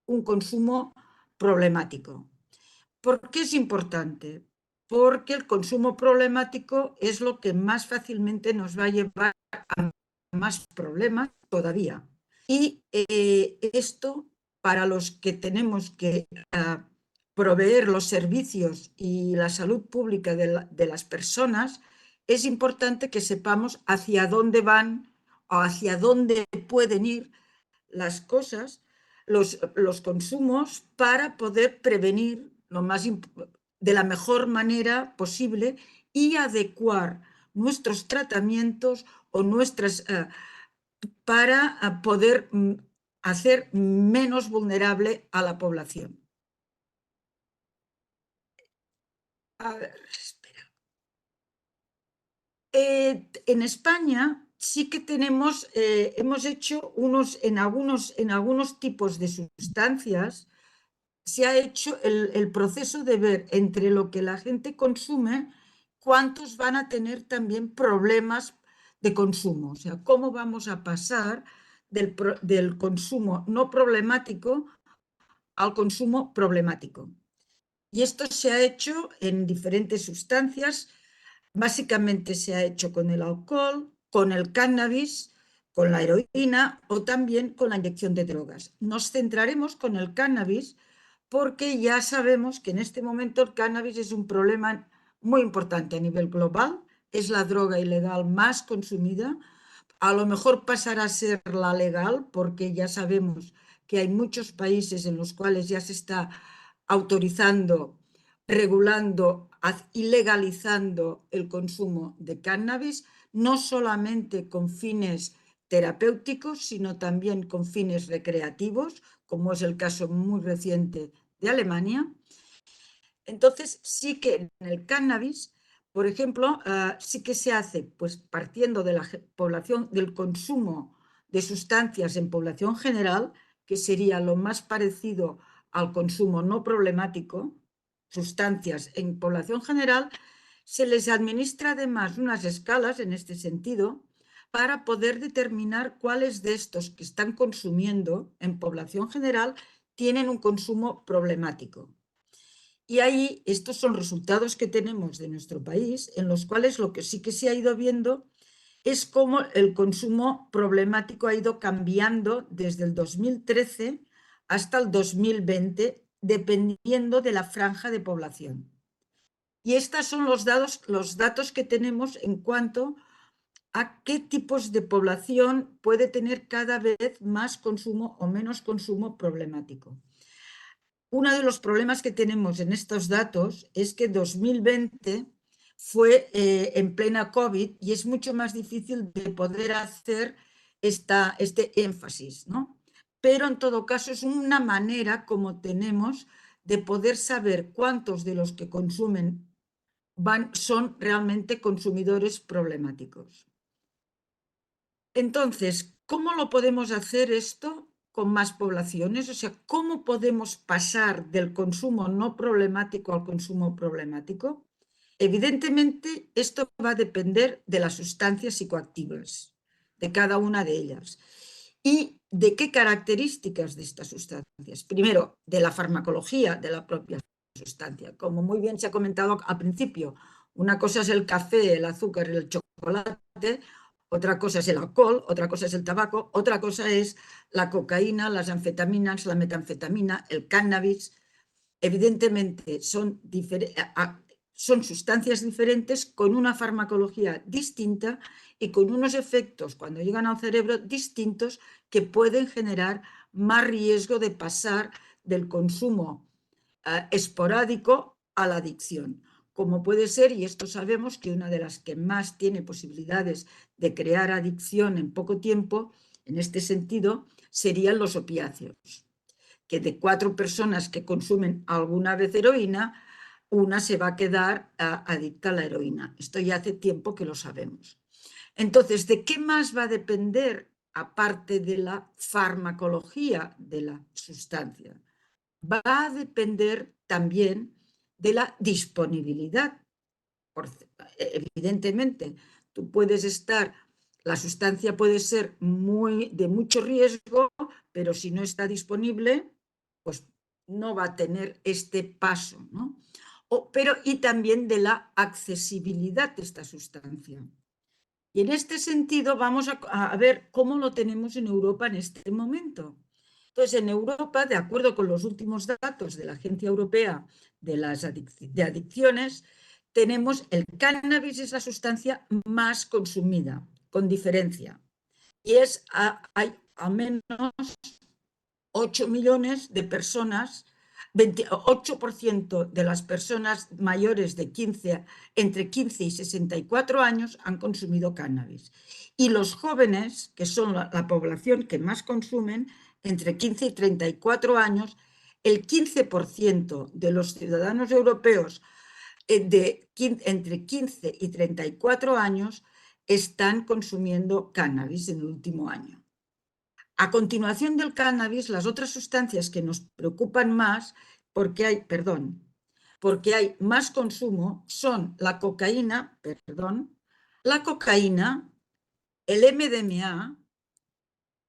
un consumo problemático. ¿Por qué es importante? Porque el consumo problemático es lo que más fácilmente nos va a llevar a más problemas todavía. Y esto, para los que tenemos que proveer los servicios y la salud pública de las personas, es importante que sepamos hacia dónde van o hacia dónde pueden ir las cosas, los consumos, para poder prevenir de la mejor manera posible y adecuar nuestros tratamientos o para poder hacer menos vulnerable a la población. A ver, espera. En España sí que tenemos, hemos hecho en algunos tipos de sustancias, se ha hecho el proceso de ver entre lo que la gente consume, cuántos van a tener también problemas de consumo. O sea, cómo vamos a pasar del consumo no problemático al consumo problemático. Y esto se ha hecho en diferentes sustancias. Básicamente se ha hecho con el alcohol, con el cannabis, con la heroína o también con la inyección de drogas. Nos centraremos con el cannabis porque ya sabemos que en este momento el cannabis es un problema muy importante a nivel global, es la droga ilegal más consumida, a lo mejor pasará a ser la legal porque ya sabemos que hay muchos países en los cuales ya se está autorizando, regulando y legalizando el consumo de cannabis, no solamente con fines terapéuticos, sino también con fines recreativos, como es el caso muy reciente de Alemania. Entonces, sí que en el cannabis, por ejemplo, sí que se hace, pues partiendo de la población, del consumo de sustancias en población general, que sería lo más parecido al consumo no problemático, sustancias en población general, se les administra además unas escalas en este sentido para poder determinar cuáles de estos que están consumiendo en población general tienen un consumo problemático. Y ahí estos son resultados que tenemos de nuestro país, en los cuales lo que sí que se ha ido viendo es cómo el consumo problemático ha ido cambiando desde el 2013 hasta el 2020, dependiendo de la franja de población. Y estos son los datos que tenemos en cuanto a qué tipos de población puede tener cada vez más consumo o menos consumo problemático. Uno de los problemas que tenemos en estos datos es que 2020 fue en plena COVID y es mucho más difícil de poder hacer este énfasis, ¿no? Pero en todo caso es una manera como tenemos de poder saber cuántos de los que consumen son realmente consumidores problemáticos. Entonces, ¿cómo lo podemos hacer esto con más poblaciones? O sea, ¿cómo podemos pasar del consumo no problemático al consumo problemático? Evidentemente, esto va a depender de las sustancias psicoactivas, de cada una de ellas. ¿Y de qué características de estas sustancias? Primero, de la farmacología de la propia sustancia. Como muy bien se ha comentado al principio, una cosa es el café, el azúcar y el chocolate, otra cosa es el alcohol, otra cosa es el tabaco, otra cosa es la cocaína, las anfetaminas, la metanfetamina, el cannabis. Evidentemente son sustancias diferentes con una farmacología distinta y con unos efectos cuando llegan al cerebro distintos que pueden generar más riesgo de pasar del consumo esporádico a la adicción, como puede ser, y esto sabemos que una de las que más tiene posibilidades de crear adicción en poco tiempo, en este sentido, serían los opiáceos, que de 4 personas que consumen alguna vez heroína, una se va a quedar adicta a la heroína. Esto ya hace tiempo que lo sabemos. Entonces, ¿de qué más va a depender aparte de la farmacología de la sustancia, va a depender también de la disponibilidad. Evidentemente, tú puedes estar, la sustancia puede ser de mucho riesgo, pero si no está disponible, pues no va a tener este paso, ¿no? Y también de la accesibilidad de esta sustancia. Y en este sentido vamos a ver cómo lo tenemos en Europa en este momento. Entonces, en Europa, de acuerdo con los últimos datos de la Agencia Europea de Adicciones, tenemos el cannabis es la sustancia más consumida, con diferencia. Y hay al menos 8 millones de personas, 28% de las personas mayores de entre 15 y 64 años han consumido cannabis. Y los jóvenes, que son la población que más consumen, entre 15 y 34 años, el 15% de los ciudadanos europeos entre 15 y 34 años están consumiendo cannabis en el último año. A continuación del cannabis, las otras sustancias que nos preocupan más, porque hay más consumo, son la cocaína, el MDMA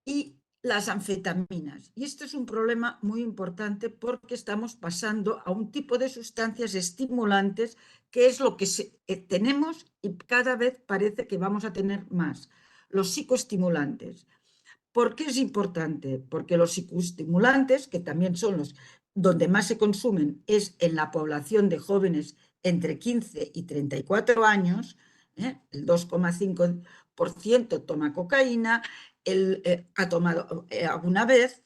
y las anfetaminas. Y esto es un problema muy importante porque estamos pasando a un tipo de sustancias estimulantes que es lo que tenemos y cada vez parece que vamos a tener más, los psicoestimulantes. ¿Por qué es importante? Porque los psicoestimulantes, que también son los donde más se consumen, es en la población de jóvenes entre 15 y 34 años, el 2,5% toma cocaína, ha tomado alguna vez,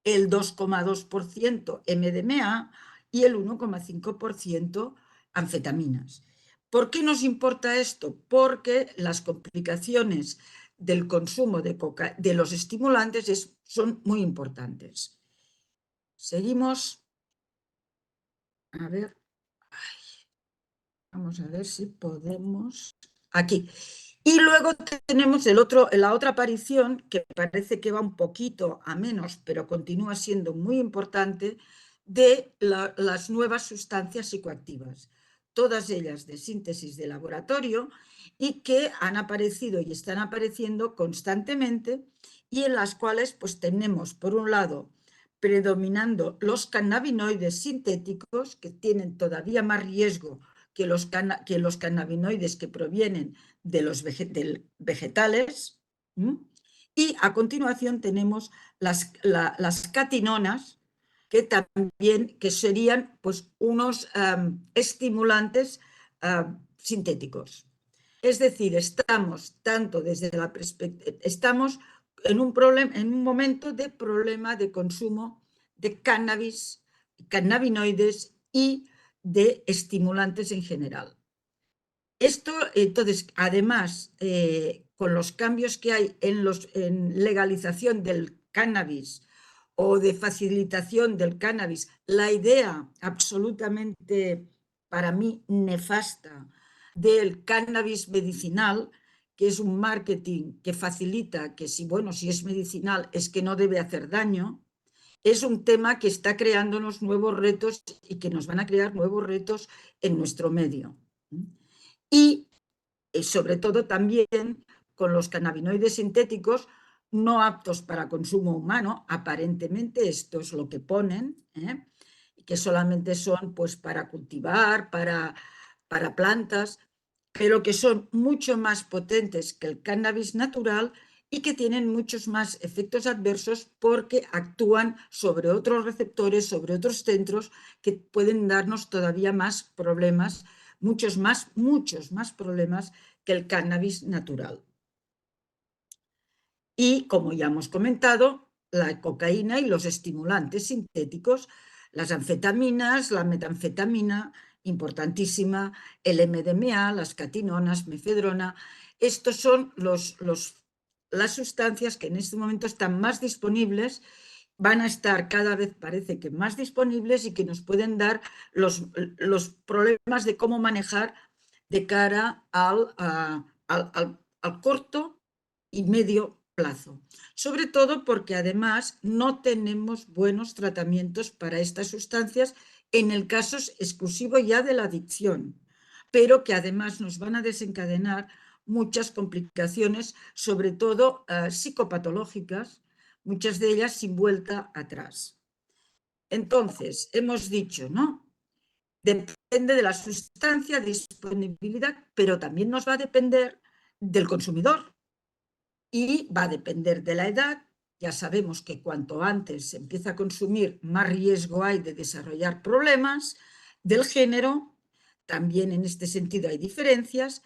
el 2,2% MDMA y el 1,5% anfetaminas. ¿Por qué nos importa esto? Porque las complicaciones del consumo de los estimulantes son muy importantes. Seguimos. A ver. Vamos a ver si podemos. Aquí. Y luego tenemos la otra aparición, que parece que va un poquito a menos, pero continúa siendo muy importante, de las nuevas sustancias psicoactivas. Todas ellas de síntesis de laboratorio y que han aparecido y están apareciendo constantemente y en las cuales pues tenemos, por un lado, predominando los cannabinoides sintéticos que tienen todavía más riesgo que los cannabinoides que provienen de los vegetales. Y a continuación tenemos las catinonas, que serían pues, unos estimulantes sintéticos. Es decir, estamos en un momento de problema de consumo de cannabinoides y de estimulantes en general. Esto, entonces, además, con los cambios que hay en legalización del cannabis o de facilitación del cannabis, la idea absolutamente, para mí, nefasta del cannabis medicinal, que es un marketing que facilita que si es medicinal es que no debe hacer daño, es un tema que está creándonos nuevos retos y que nos van a crear nuevos retos en nuestro medio. Y sobre todo también con los cannabinoides sintéticos no aptos para consumo humano, aparentemente esto es lo que ponen, que solamente son pues, para cultivar, para plantas, pero que son mucho más potentes que el cannabis natural y que tienen muchos más efectos adversos porque actúan sobre otros receptores, sobre otros centros que pueden darnos todavía más problemas, muchos más problemas que el cannabis natural. Y, como ya hemos comentado, la cocaína y los estimulantes sintéticos, las anfetaminas, la metanfetamina, importantísima, el MDMA, las catinonas, mefedrona. Estos son las sustancias que en este momento están más disponibles, van a estar cada vez, parece que más disponibles y que nos pueden dar los problemas de cómo manejar de cara al corto y medio plazo, sobre todo porque además no tenemos buenos tratamientos para estas sustancias en el caso exclusivo ya de la adicción, pero que además nos van a desencadenar muchas complicaciones, sobre todo psicopatológicas, muchas de ellas sin vuelta atrás. Entonces, hemos dicho, ¿no? Depende de la sustancia, disponibilidad, pero también nos va a depender del consumidor y va a depender de la edad. Ya sabemos que cuanto antes se empieza a consumir, más riesgo hay de desarrollar problemas, del género, también en este sentido hay diferencias,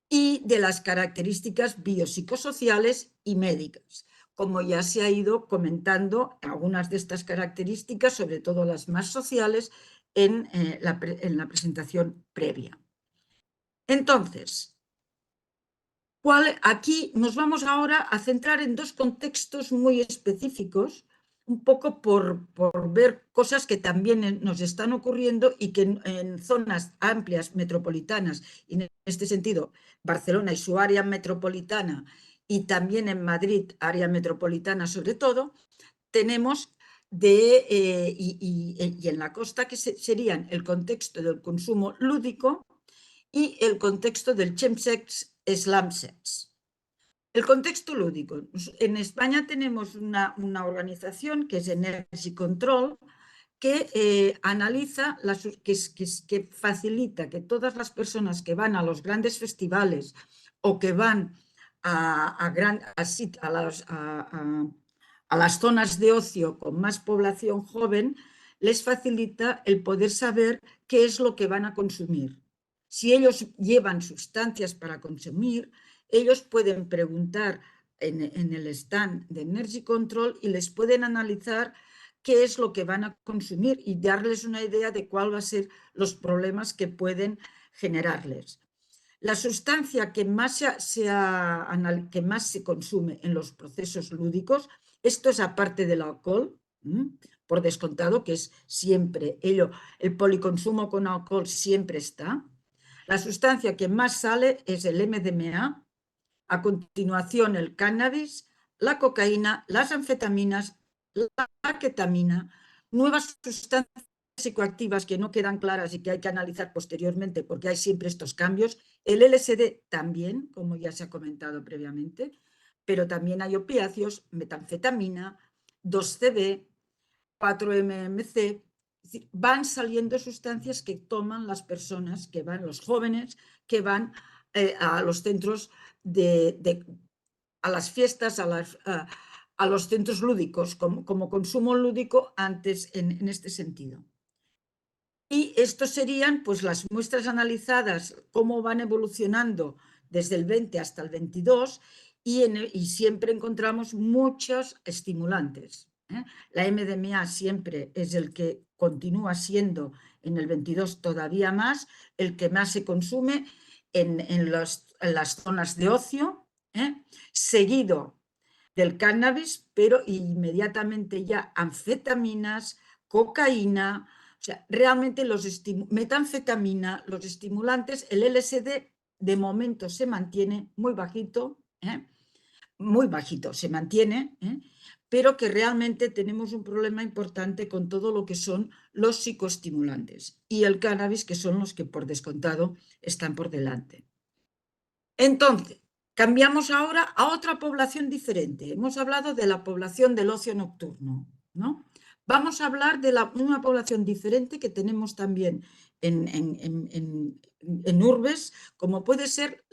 y de las características biopsicosociales y médicas. Como ya se ha ido comentando, algunas de estas características, sobre todo las más sociales, en la presentación previa. Entonces, aquí nos vamos ahora a centrar en dos contextos muy específicos, un poco por ver cosas que también nos están ocurriendo y que en zonas amplias metropolitanas, y en este sentido Barcelona y su área metropolitana, y también en Madrid, área metropolitana sobre todo, tenemos y en la costa, que serían el contexto del consumo lúdico y el contexto del chemsex, slamsex. El contexto lúdico. En España tenemos una organización que es Energy Control, que analiza, que facilita que todas las personas que van a los grandes festivales o que van a las zonas de ocio con más población joven, les facilita el poder saber qué es lo que van a consumir. Si ellos llevan sustancias para consumir, ellos pueden preguntar en el stand de Energy Control y les pueden analizar qué es lo que van a consumir y darles una idea de cuál va a ser los problemas que pueden generarles. La sustancia que más se consume en los procesos lúdicos, esto es aparte del alcohol, por descontado, que es siempre el policonsumo con alcohol siempre está. La sustancia que más sale es el MDMA, a continuación el cannabis, la cocaína, las anfetaminas, la ketamina, nuevas sustancias psicoactivas que no quedan claras y que hay que analizar posteriormente porque hay siempre estos cambios. El LSD también, como ya se ha comentado previamente, pero también hay opiáceos, metanfetamina, 2CB, 4-MMC. Es decir, van saliendo sustancias que toman las personas que van, los jóvenes que van a los centros a las fiestas, a los centros lúdicos, como consumo lúdico antes en este sentido. Y estos serían pues las muestras analizadas, cómo van evolucionando desde el 20 hasta el 22 y siempre encontramos muchos estimulantes. La MDMA siempre es el que continúa siendo en el 22 todavía más, el que más se consume en las zonas de ocio, seguido del cannabis, pero inmediatamente ya anfetaminas, cocaína, o sea, realmente metanfetamina, los estimulantes, el LSD de momento se mantiene muy bajito, se mantiene, pero que realmente tenemos un problema importante con todo lo que son los psicoestimulantes y el cannabis, que son los que por descontado están por delante. Entonces, cambiamos ahora a otra población diferente. Hemos hablado de la población del ocio nocturno, ¿no? Vamos a hablar de una población diferente que tenemos también en urbes, como puede ser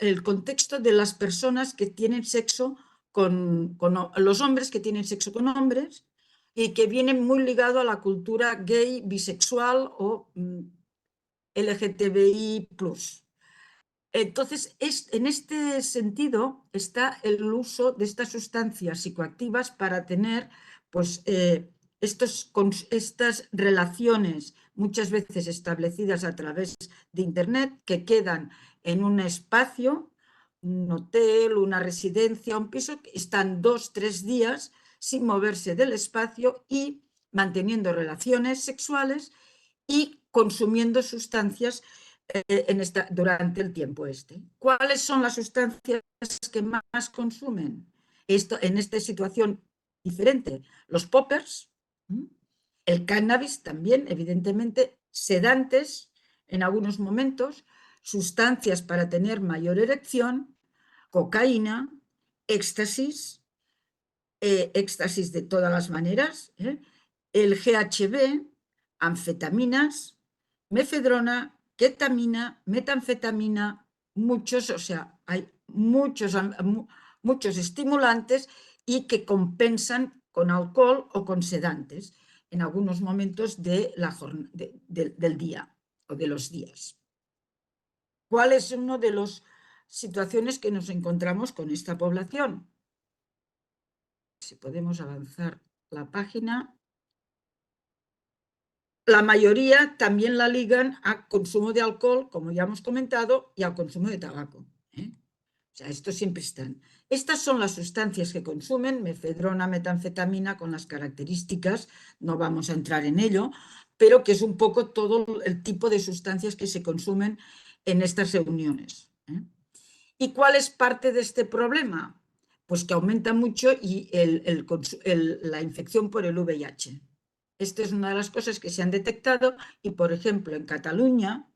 el contexto de las personas que tienen sexo con los hombres que tienen sexo con hombres y que vienen muy ligado a la cultura gay, bisexual o LGTBI+. Entonces, en este sentido está el uso de estas sustancias psicoactivas para tener pues, estas relaciones muchas veces establecidas a través de Internet que quedan en un espacio, un hotel, una residencia, un piso, que están 2-3 días sin moverse del espacio y manteniendo relaciones sexuales y consumiendo sustancias durante el tiempo este. ¿Cuáles son las sustancias que más consumen? En esta situación diferente, los poppers, el cannabis también, evidentemente, sedantes en algunos momentos, sustancias para tener mayor erección, cocaína, éxtasis, éxtasis de todas las maneras, el GHB, anfetaminas, mefedrona, ketamina, metanfetamina, muchos, o sea, hay muchos estimulantes y que compensan con alcohol o con sedantes en algunos momentos del día o de los días. ¿Cuál es una de las situaciones que nos encontramos con esta población? Si podemos avanzar la página. La mayoría también la ligan al consumo de alcohol, como ya hemos comentado, y al consumo de tabaco. O sea, estos siempre están. Estas son las sustancias que consumen, mefedrona, metanfetamina, con las características, no vamos a entrar en ello, pero que es un poco todo el tipo de sustancias que se consumen en estas reuniones. ¿Y cuál es parte de este problema? Pues que aumenta mucho y la infección por el VIH. Esta es una de las cosas que se han detectado y, por ejemplo, en Cataluña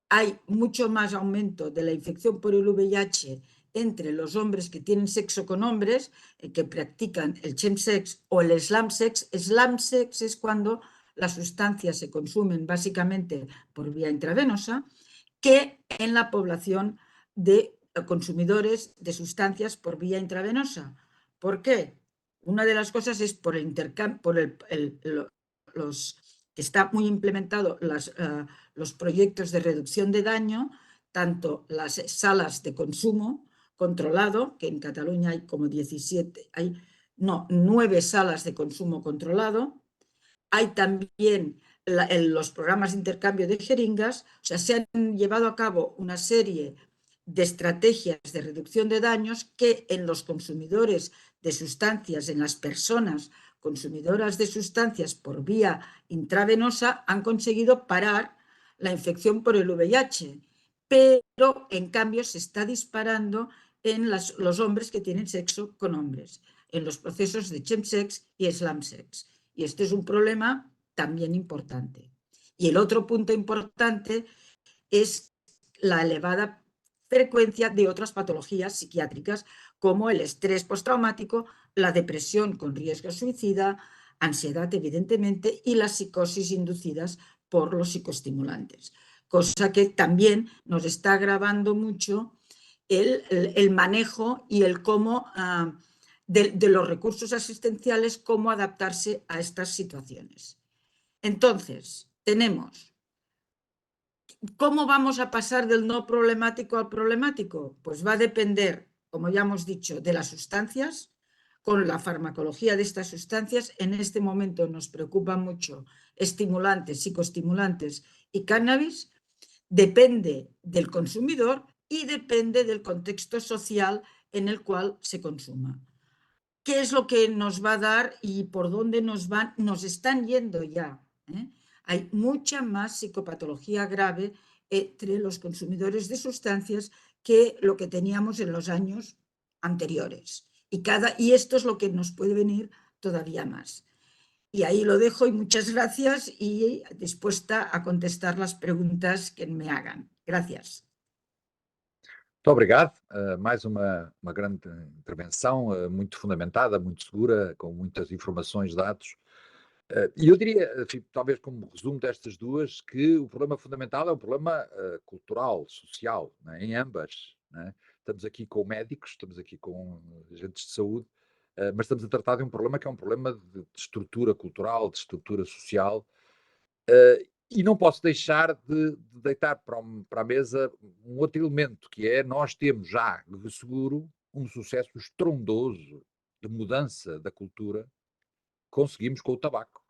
hay mucho más aumento de la infección por el VIH entre los hombres que tienen sexo con hombres, que practican el chemsex o el slamsex. Slamsex es cuando las sustancias se consumen básicamente por vía intravenosa, que en la población de consumidores de sustancias por vía intravenosa. ¿Por qué? Una de las cosas es por el intercambio, por que está muy implementado los proyectos de reducción de daño, tanto las salas de consumo controlado, que en Cataluña hay como 9 salas de consumo controlado. Hay también los programas de intercambio de jeringas. O sea, se han llevado a cabo una serie de estrategias de reducción de daños que en los consumidores de sustancias, en las personas consumidoras de sustancias por vía intravenosa, han conseguido parar la infección por el VIH, pero en cambio se está disparando en los hombres que tienen sexo con hombres, en los procesos de chemsex y slamsex. Y este es un problema también importante. Y el otro punto importante es la elevada frecuencia de otras patologías psiquiátricas como el estrés postraumático, la depresión con riesgo suicida, ansiedad evidentemente y las psicosis inducidas por los psicoestimulantes, cosa que también nos está agravando mucho el manejo y el cómo de los recursos asistenciales, cómo adaptarse a estas situaciones. Entonces, tenemos ¿cómo vamos a pasar del no problemático al problemático? Pues va a depender, como ya hemos dicho, de las sustancias. Con la farmacología de estas sustancias, en este momento nos preocupan mucho estimulantes, psicoestimulantes y cannabis. Depende del consumidor y depende del contexto social en el cual se consuma. ¿Qué es lo que nos va a dar y por dónde nos están yendo ya? Hay mucha más psicopatología grave entre los consumidores de sustancias que lo que teníamos en los años anteriores. Y esto es lo que nos puede venir todavía más. Y ahí lo dejo y muchas gracias y dispuesta a contestar las preguntas que me hagan. Gracias. Muito obrigado. Mais uma grande intervenção, muito fundamentada, muito segura, com muitas informações, dados. E eu diria, enfim, talvez como resumo destas duas, que o problema fundamental é um problema cultural, social, né, em ambas. Né? Estamos aqui com médicos, estamos aqui com agentes de saúde, mas estamos a tratar de um problema que é um problema de estrutura cultural, de estrutura social. E não posso deixar de deitar para a mesa um outro elemento, que é nós temos já, de seguro, um sucesso estrondoso de mudança da cultura, conseguimos com o tabaco.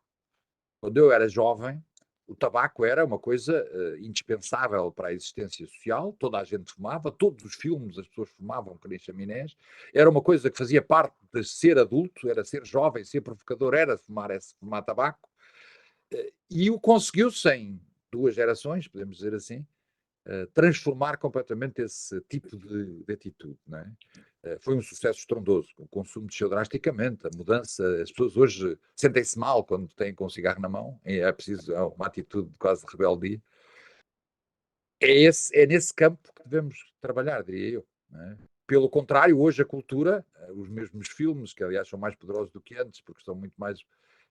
Quando eu era jovem, o tabaco era uma coisa indispensável para a existência social, toda a gente fumava, todos os filmes as pessoas fumavam que nem chaminés, era uma coisa que fazia parte de ser adulto, era ser jovem, ser provocador, era fumar tabaco. E o conseguiu-se em 2 gerações, podemos dizer assim, transformar completamente esse tipo de atitude, não é? Foi um sucesso estrondoso, o consumo desceu drasticamente, a mudança, as pessoas hoje sentem-se mal quando têm com um cigarro na mão, é preciso uma atitude quase de rebeldia. É nesse campo que devemos trabalhar, diria eu, não é? Pelo contrário, hoje a cultura, os mesmos filmes, que aliás são mais poderosos do que antes, porque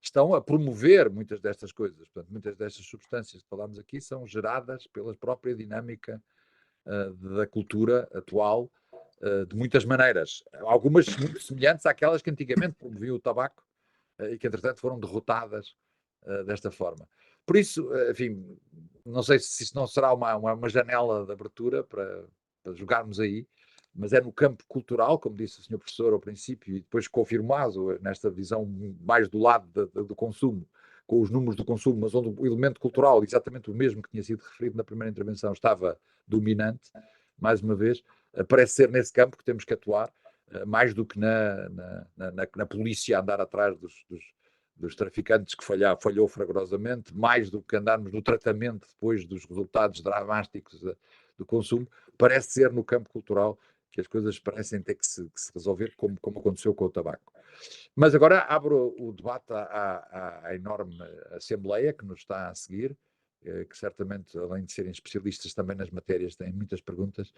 estão a promover muitas destas coisas. Portanto, muitas destas substâncias que falámos aqui são geradas pela própria dinâmica da cultura atual, de muitas maneiras. Algumas muito semelhantes àquelas que antigamente promoviam o tabaco e que, entretanto, foram derrotadas desta forma. Por isso, enfim, não sei se isso não será uma janela de abertura para jogarmos aí, mas é no campo cultural, como disse o senhor professor ao princípio, e depois confirmado nesta visão mais do lado do consumo, com os números do consumo, mas onde o elemento cultural, exatamente o mesmo que tinha sido referido na primeira intervenção, estava dominante, mais uma vez, parece ser nesse campo que temos que atuar, mais do que na polícia andar atrás dos traficantes que falhou fragorosamente, mais do que andarmos no tratamento depois dos resultados dramáticos do consumo, parece ser no campo cultural que as coisas parecem ter que se resolver, como aconteceu com o tabaco. Mas agora abro o debate à enorme Assembleia que nos está a seguir, que certamente, além de serem especialistas também nas matérias, têm muitas perguntas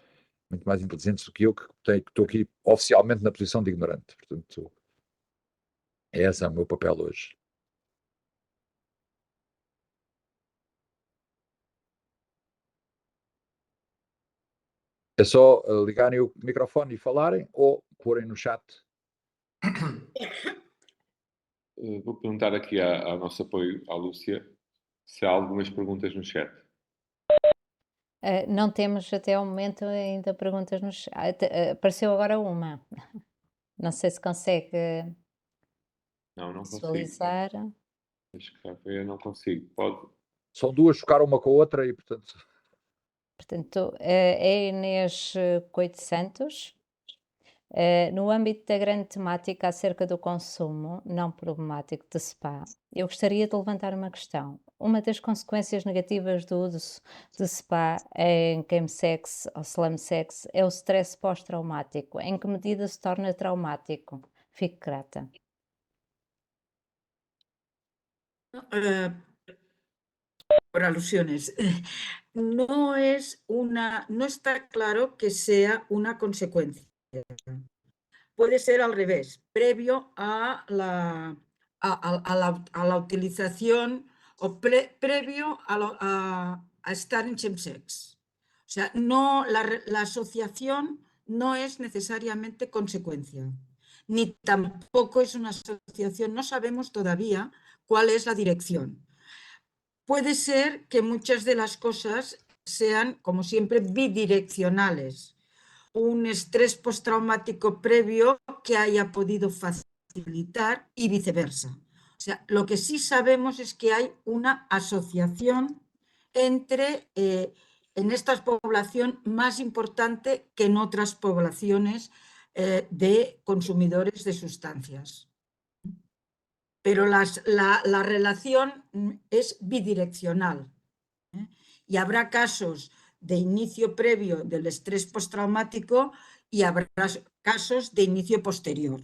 muito mais inteligentes do que eu, que estou aqui oficialmente na posição de ignorante. Portanto, esse é o meu papel hoje. É só ligarem o microfone e falarem ou porem no chat. Vou perguntar aqui ao nosso apoio, à Lúcia, se há algumas perguntas no chat. Não temos até ao momento ainda perguntas nos apareceu agora uma. Não sei se consegue Não consigo. visualizar. Acho que eu não consigo. Pode. São duas, chocaram uma com a outra e, portanto... Portanto, é Inês Coito Santos. No âmbito da grande temática acerca do consumo não problemático de spa, eu gostaria de levantar uma questão. Uma das consequências negativas do uso de spa em chemsex ou slamsex é o stress pós-traumático. Em que medida se torna traumático? Fico grata. Por alusiones. No está claro que sea una consecuencia. Puede ser al revés, previo a la utilización o previo a estar en chemsex. O sea, no, la asociación no es necesariamente consecuencia, ni tampoco es una asociación, no sabemos todavía cuál es la dirección. Puede ser que muchas de las cosas sean, como siempre, bidireccionales. Un estrés postraumático previo que haya podido facilitar y viceversa. O sea, lo que sí sabemos es que hay una asociación entre, en esta población más importante que en otras poblaciones de consumidores de sustancias. Pero la relación es bidireccional. Y habrá casos de inicio previo del estrés postraumático y habrá casos de inicio posterior.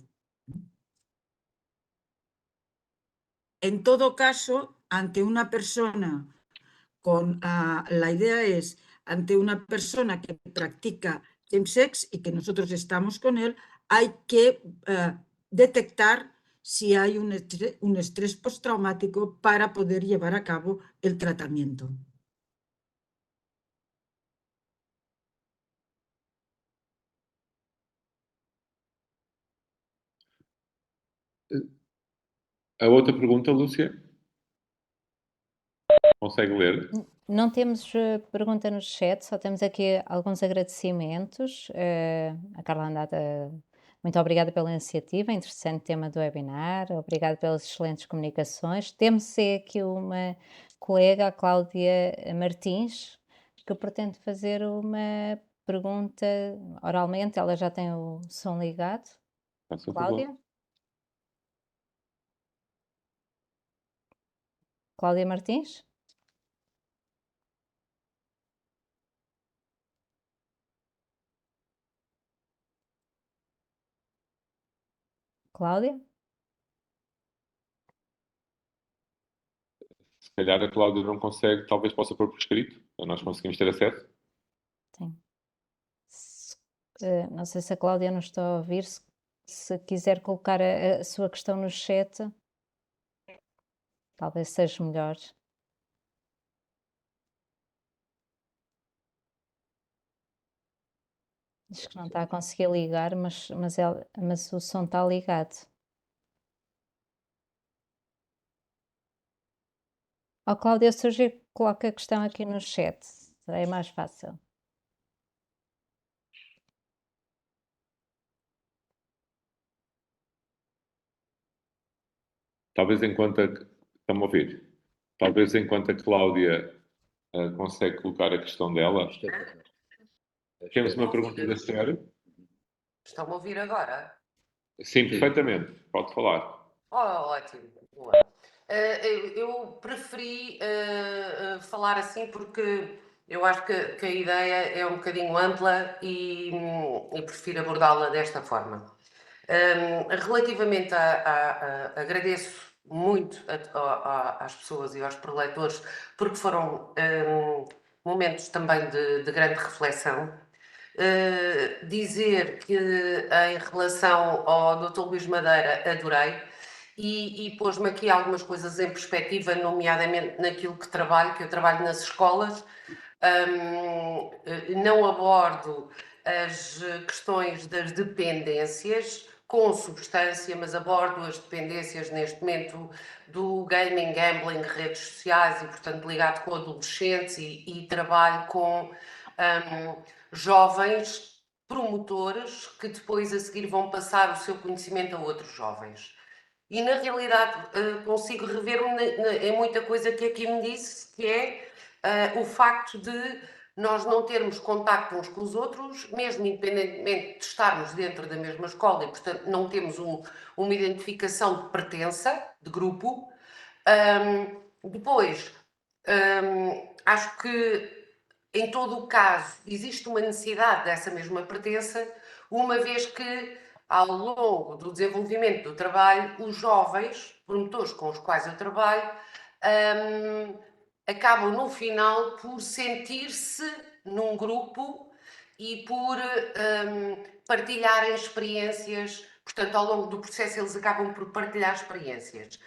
En todo caso, ante una persona la idea es, ante una persona que practica chemsex y que nosotros estamos con él, hay que detectar si hay un estrés postraumático para poder llevar a cabo el tratamiento. A outra pergunta, Lúcia? Consegue ler? Não temos pergunta no chat, só temos aqui alguns agradecimentos. A Carla Andada, muito obrigada pela iniciativa, interessante tema do webinar, obrigada pelas excelentes comunicações. Temos aqui uma colega, a Cláudia Martins, que pretende fazer uma pergunta oralmente, ela já tem o som ligado. Faça favor. Cláudia? Cláudia Martins? Cláudia? Se calhar a Cláudia não consegue, talvez possa pôr por escrito, para nós conseguimos ter acesso. Sim. Não sei se a Cláudia nos está a ouvir, se quiser colocar a sua questão no chat, talvez seja melhor. Diz que não está a conseguir ligar, mas o som está ligado. Ó Cláudia, eu sugiro que coloque a questão aqui no chat, é mais fácil. Talvez enquanto estão a ouvir, talvez enquanto a Cláudia consegue colocar a questão dela, temos uma pergunta da senhora? Estão-me a ouvir agora? Sim, perfeitamente, pode falar. Oh, ótimo. Boa. Eu preferi falar assim porque eu acho que a ideia é um bocadinho ampla e prefiro abordá-la desta forma. Relativamente agradeço muito às pessoas e aos preletores porque foram momentos também de grande reflexão. Dizer que em relação ao Dr. Luís Madeira adorei e pôs-me aqui algumas coisas em perspectiva, nomeadamente naquilo que eu trabalho nas escolas. Não abordo as questões das dependências com substância, mas abordo as dependências neste momento do gaming, gambling, redes sociais e, portanto, ligado com adolescentes e trabalho com jovens promotores que depois a seguir vão passar o seu conhecimento a outros jovens. E na realidade consigo rever-me em muita coisa que aqui me disse, que é o facto de nós não termos contacto uns com os outros, mesmo independentemente de estarmos dentro da mesma escola e, portanto, não temos uma identificação de pertença, de grupo. Depois, acho que em todo o caso existe uma necessidade dessa mesma pertença, uma vez que ao longo do desenvolvimento do trabalho, os jovens promotores com os quais eu trabalho acabam no final por sentir-se num grupo e por partilharem experiências. Portanto, ao longo do processo eles acabam por partilhar experiências.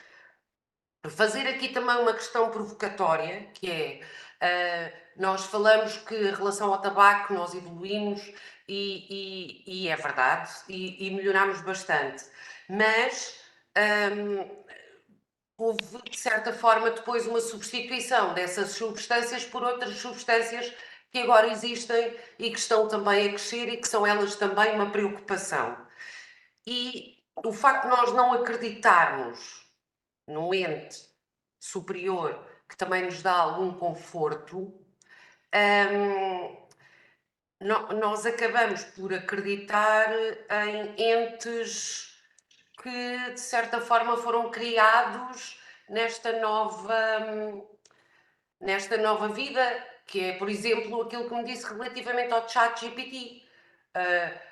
Fazer aqui também uma questão provocatória, que é, nós falamos que em relação ao tabaco nós evoluímos e é verdade, e melhoramos bastante, mas houve, de certa forma, depois uma substituição dessas substâncias por outras substâncias que agora existem e que estão também a crescer e que são elas também uma preocupação. E o facto de nós não acreditarmos num ente superior que também nos dá algum conforto, nós acabamos por acreditar em entes que, de certa forma, foram criados nesta nova vida, que é, por exemplo, aquilo que me disse relativamente ao ChatGPT.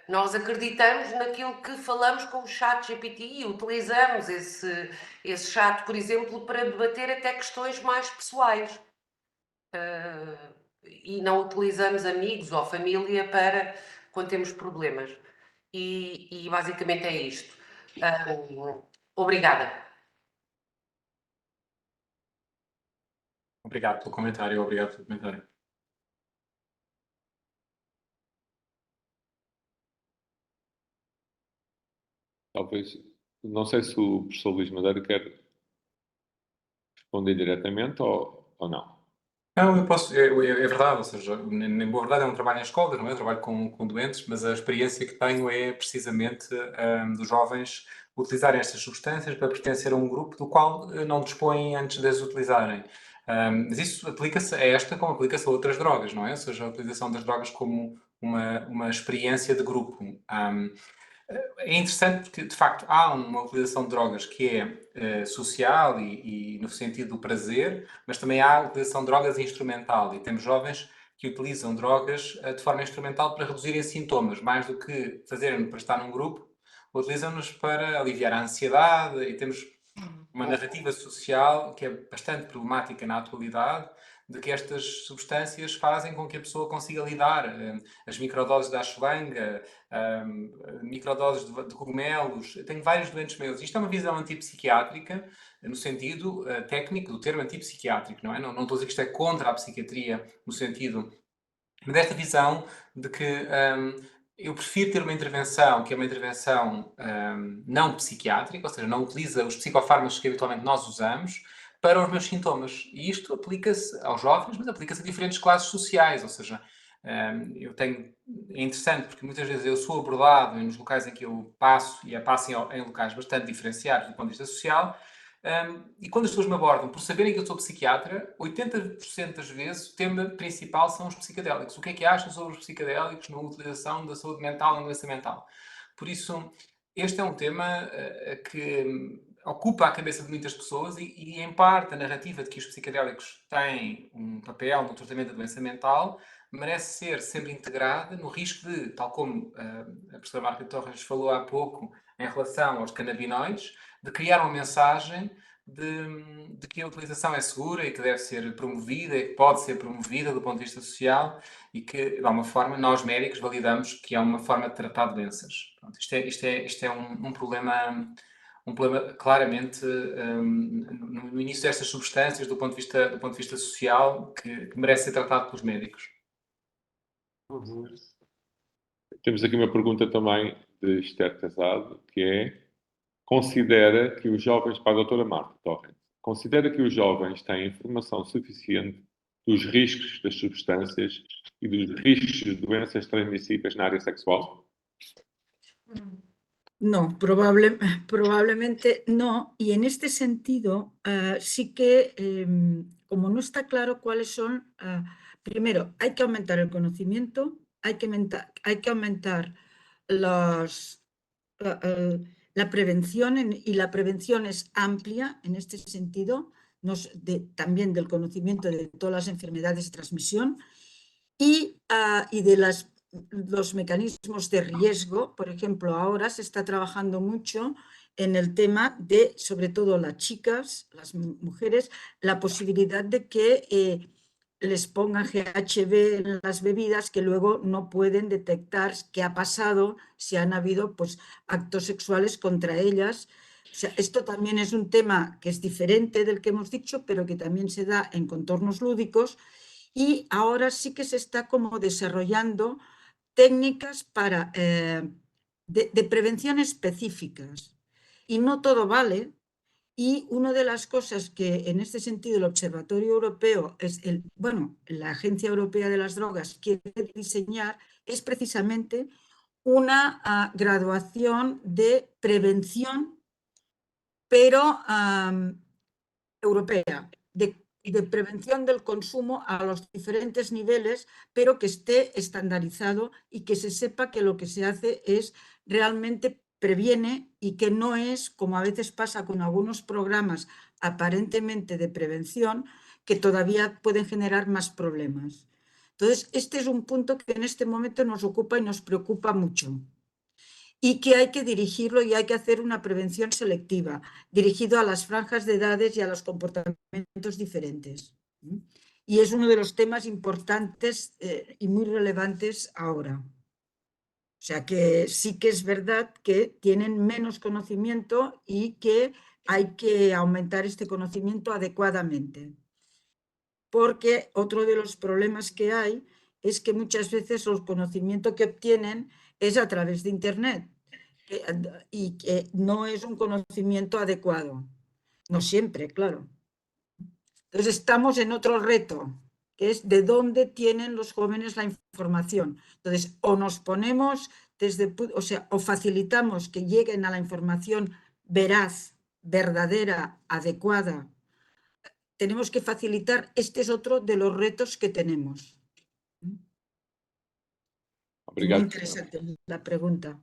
Nós acreditamos naquilo que falamos com o ChatGPT e utilizamos esse chat, por exemplo, para debater até questões mais pessoais. E não utilizamos amigos ou família para quando temos problemas. E basicamente é isto. Obrigada. Obrigado pelo comentário, obrigado pelo comentário. Talvez, não sei se o professor Luís Madeira quer responder diretamente ou não. Não, eu posso, é verdade, ou seja, na boa verdade é um trabalho em escolas, não é? Eu trabalho com doentes, mas a experiência que tenho é precisamente dos jovens utilizarem estas substâncias para pertencer a um grupo do qual não dispõem antes de as utilizarem. Mas isso aplica-se a esta como aplica-se a outras drogas, não é? Ou seja, a utilização das drogas como uma experiência de grupo. É interessante porque, de facto, há uma utilização de drogas que é social e no sentido do prazer, mas também há a utilização de drogas instrumental. E temos jovens que utilizam drogas de forma instrumental para reduzirem sintomas, mais do que fazerem para estar num grupo, utilizam-nos para aliviar a ansiedade e temos uma narrativa social que é bastante problemática na atualidade, de que estas substâncias fazem com que a pessoa consiga lidar. As microdoses da ashwagandha, microdoses de cogumelos, tem vários doentes meus. Isto é uma visão antipsiquiátrica, no sentido técnico do termo antipsiquiátrico, não é? Não estou a dizer que isto é contra a psiquiatria, no sentido desta visão de que eu prefiro ter uma intervenção que é uma intervenção não psiquiátrica, ou seja, não utiliza os psicofármacos que habitualmente nós usamos para os meus sintomas. E isto aplica-se aos jovens, mas aplica-se a diferentes classes sociais, ou seja, é interessante porque muitas vezes eu sou abordado nos locais em que eu passo, e passo em locais bastante diferenciados do ponto de vista social, e quando as pessoas me abordam por saberem que eu sou psiquiatra, 80% das vezes o tema principal são os psicadélicos. O que é que acham sobre os psicadélicos na utilização da saúde mental na doença mental? Por isso, este é um tema que ocupa a cabeça de muitas pessoas e, em parte, a narrativa de que os psicadélicos têm um papel no tratamento da doença mental merece ser sempre integrada no risco de, tal como a professora Marta Torres falou há pouco em relação aos canabinoides, de criar uma mensagem de que a utilização é segura e que deve ser promovida e que pode ser promovida do ponto de vista social e que, de alguma forma, nós médicos validamos que é uma forma de tratar doenças. Pronto, isto é um problema claramente no início destas substâncias do ponto de vista social que merece ser tratado pelos médicos. Temos aqui uma pergunta também de Esther Casado, que é: considera que os jovens, para a doutora Marta Torres, considera que os jovens têm informação suficiente dos riscos das substâncias e dos riscos de doenças transmissíveis na área sexual? No, probablemente no. Y en este sentido, sí que, como no está claro cuáles son, primero, hay que aumentar el conocimiento, hay que aumentar la prevención, y la prevención es amplia en este sentido, también del conocimiento de todas las enfermedades de transmisión y de los mecanismos de riesgo. Por ejemplo, ahora se está trabajando mucho en el tema de, sobre todo las chicas, las mujeres, la posibilidad de que les pongan GHB en las bebidas, que luego no pueden detectar qué ha pasado, si han habido pues, actos sexuales contra ellas. O sea, esto también es un tema que es diferente del que hemos dicho, pero que también se da en contornos lúdicos. Y ahora sí que se está como desarrollando técnicas para, de prevención específicas. Y no todo vale. Y una de las cosas que en este sentido el Observatorio Europeo, la Agencia Europea de las Drogas quiere diseñar es precisamente una graduación de prevención, pero europea, de prevención del consumo a los diferentes niveles, pero que esté estandarizado y que se sepa que lo que se hace es realmente previene y que no es, como a veces pasa con algunos programas aparentemente de prevención, que todavía pueden generar más problemas. Entonces, este es un punto que en este momento nos ocupa y nos preocupa mucho. Y que hay que dirigirlo y hay que hacer una prevención selectiva, dirigido a las franjas de edades y a los comportamientos diferentes. Y es uno de los temas importantes y muy relevantes ahora. O sea que sí que es verdad que tienen menos conocimiento y que hay que aumentar este conocimiento adecuadamente. Porque otro de los problemas que hay es que muchas veces el conocimiento que obtienen es a través de Internet y que no es un conocimiento adecuado. No siempre, claro. Entonces estamos en otro reto, que es de dónde tienen los jóvenes la información. Entonces, o nos ponemos o facilitamos que lleguen a la información veraz, verdadera, adecuada. Tenemos que facilitar, este es otro de los retos que tenemos. Obrigado. Muy interesante la pregunta.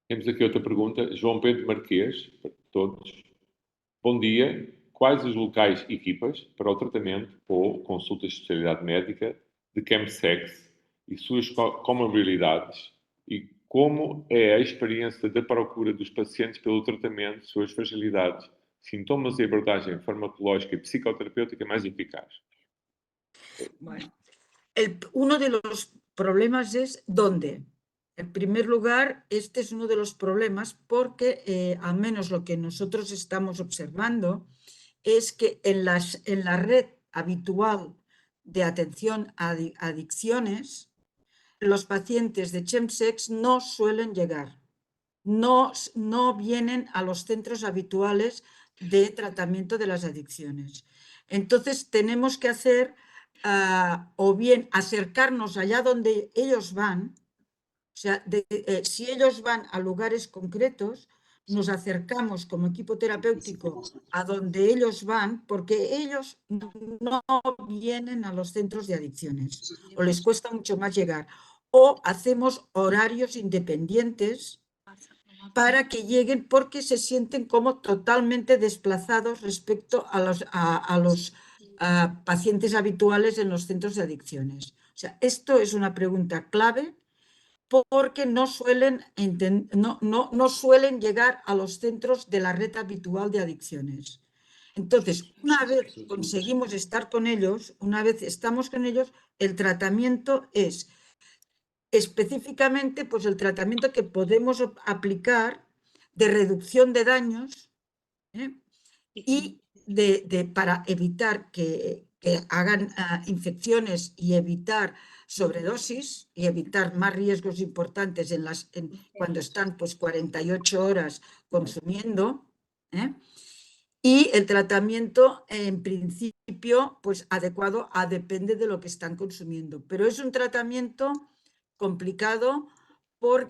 Temos aqui outra pergunta. João Pedro Marquês, para todos. Bom dia. Quais os locais e equipas para o tratamento ou consultas de especialidade médica de chemsex e suas comorbilidades, e como é a experiência da procura dos pacientes pelo tratamento, suas fragilidades, sintomas e abordagem farmacológica y psicoterapéutica más eficaz? Bueno, uno de los problemas es dónde. En primer lugar, este es uno de los problemas porque, al menos lo que nosotros estamos observando, es que en la red habitual de atención a adicciones, los pacientes de chemsex no suelen llegar, no vienen a los centros habituales de tratamiento de las adicciones. Entonces tenemos que hacer o bien acercarnos allá donde ellos van, o sea, si ellos van a lugares concretos, nos acercamos como equipo terapéutico a donde ellos van, porque ellos no vienen a los centros de adicciones o les cuesta mucho más llegar. O hacemos horarios independientes para que lleguen porque se sienten como totalmente desplazados respecto a los pacientes habituales en los centros de adicciones. O sea, esto es una pregunta clave porque no suelen llegar a los centros de la red habitual de adicciones. Entonces, una vez conseguimos estar con ellos, una vez estamos con ellos, el tratamiento es específicamente pues, el tratamiento que podemos aplicar de reducción de daños y para evitar que hagan infecciones y evitar sobredosis y evitar más riesgos importantes cuando están pues 48 horas consumiendo. Y el tratamiento, en principio, pues adecuado depende de lo que están consumiendo. Pero es un tratamiento complicado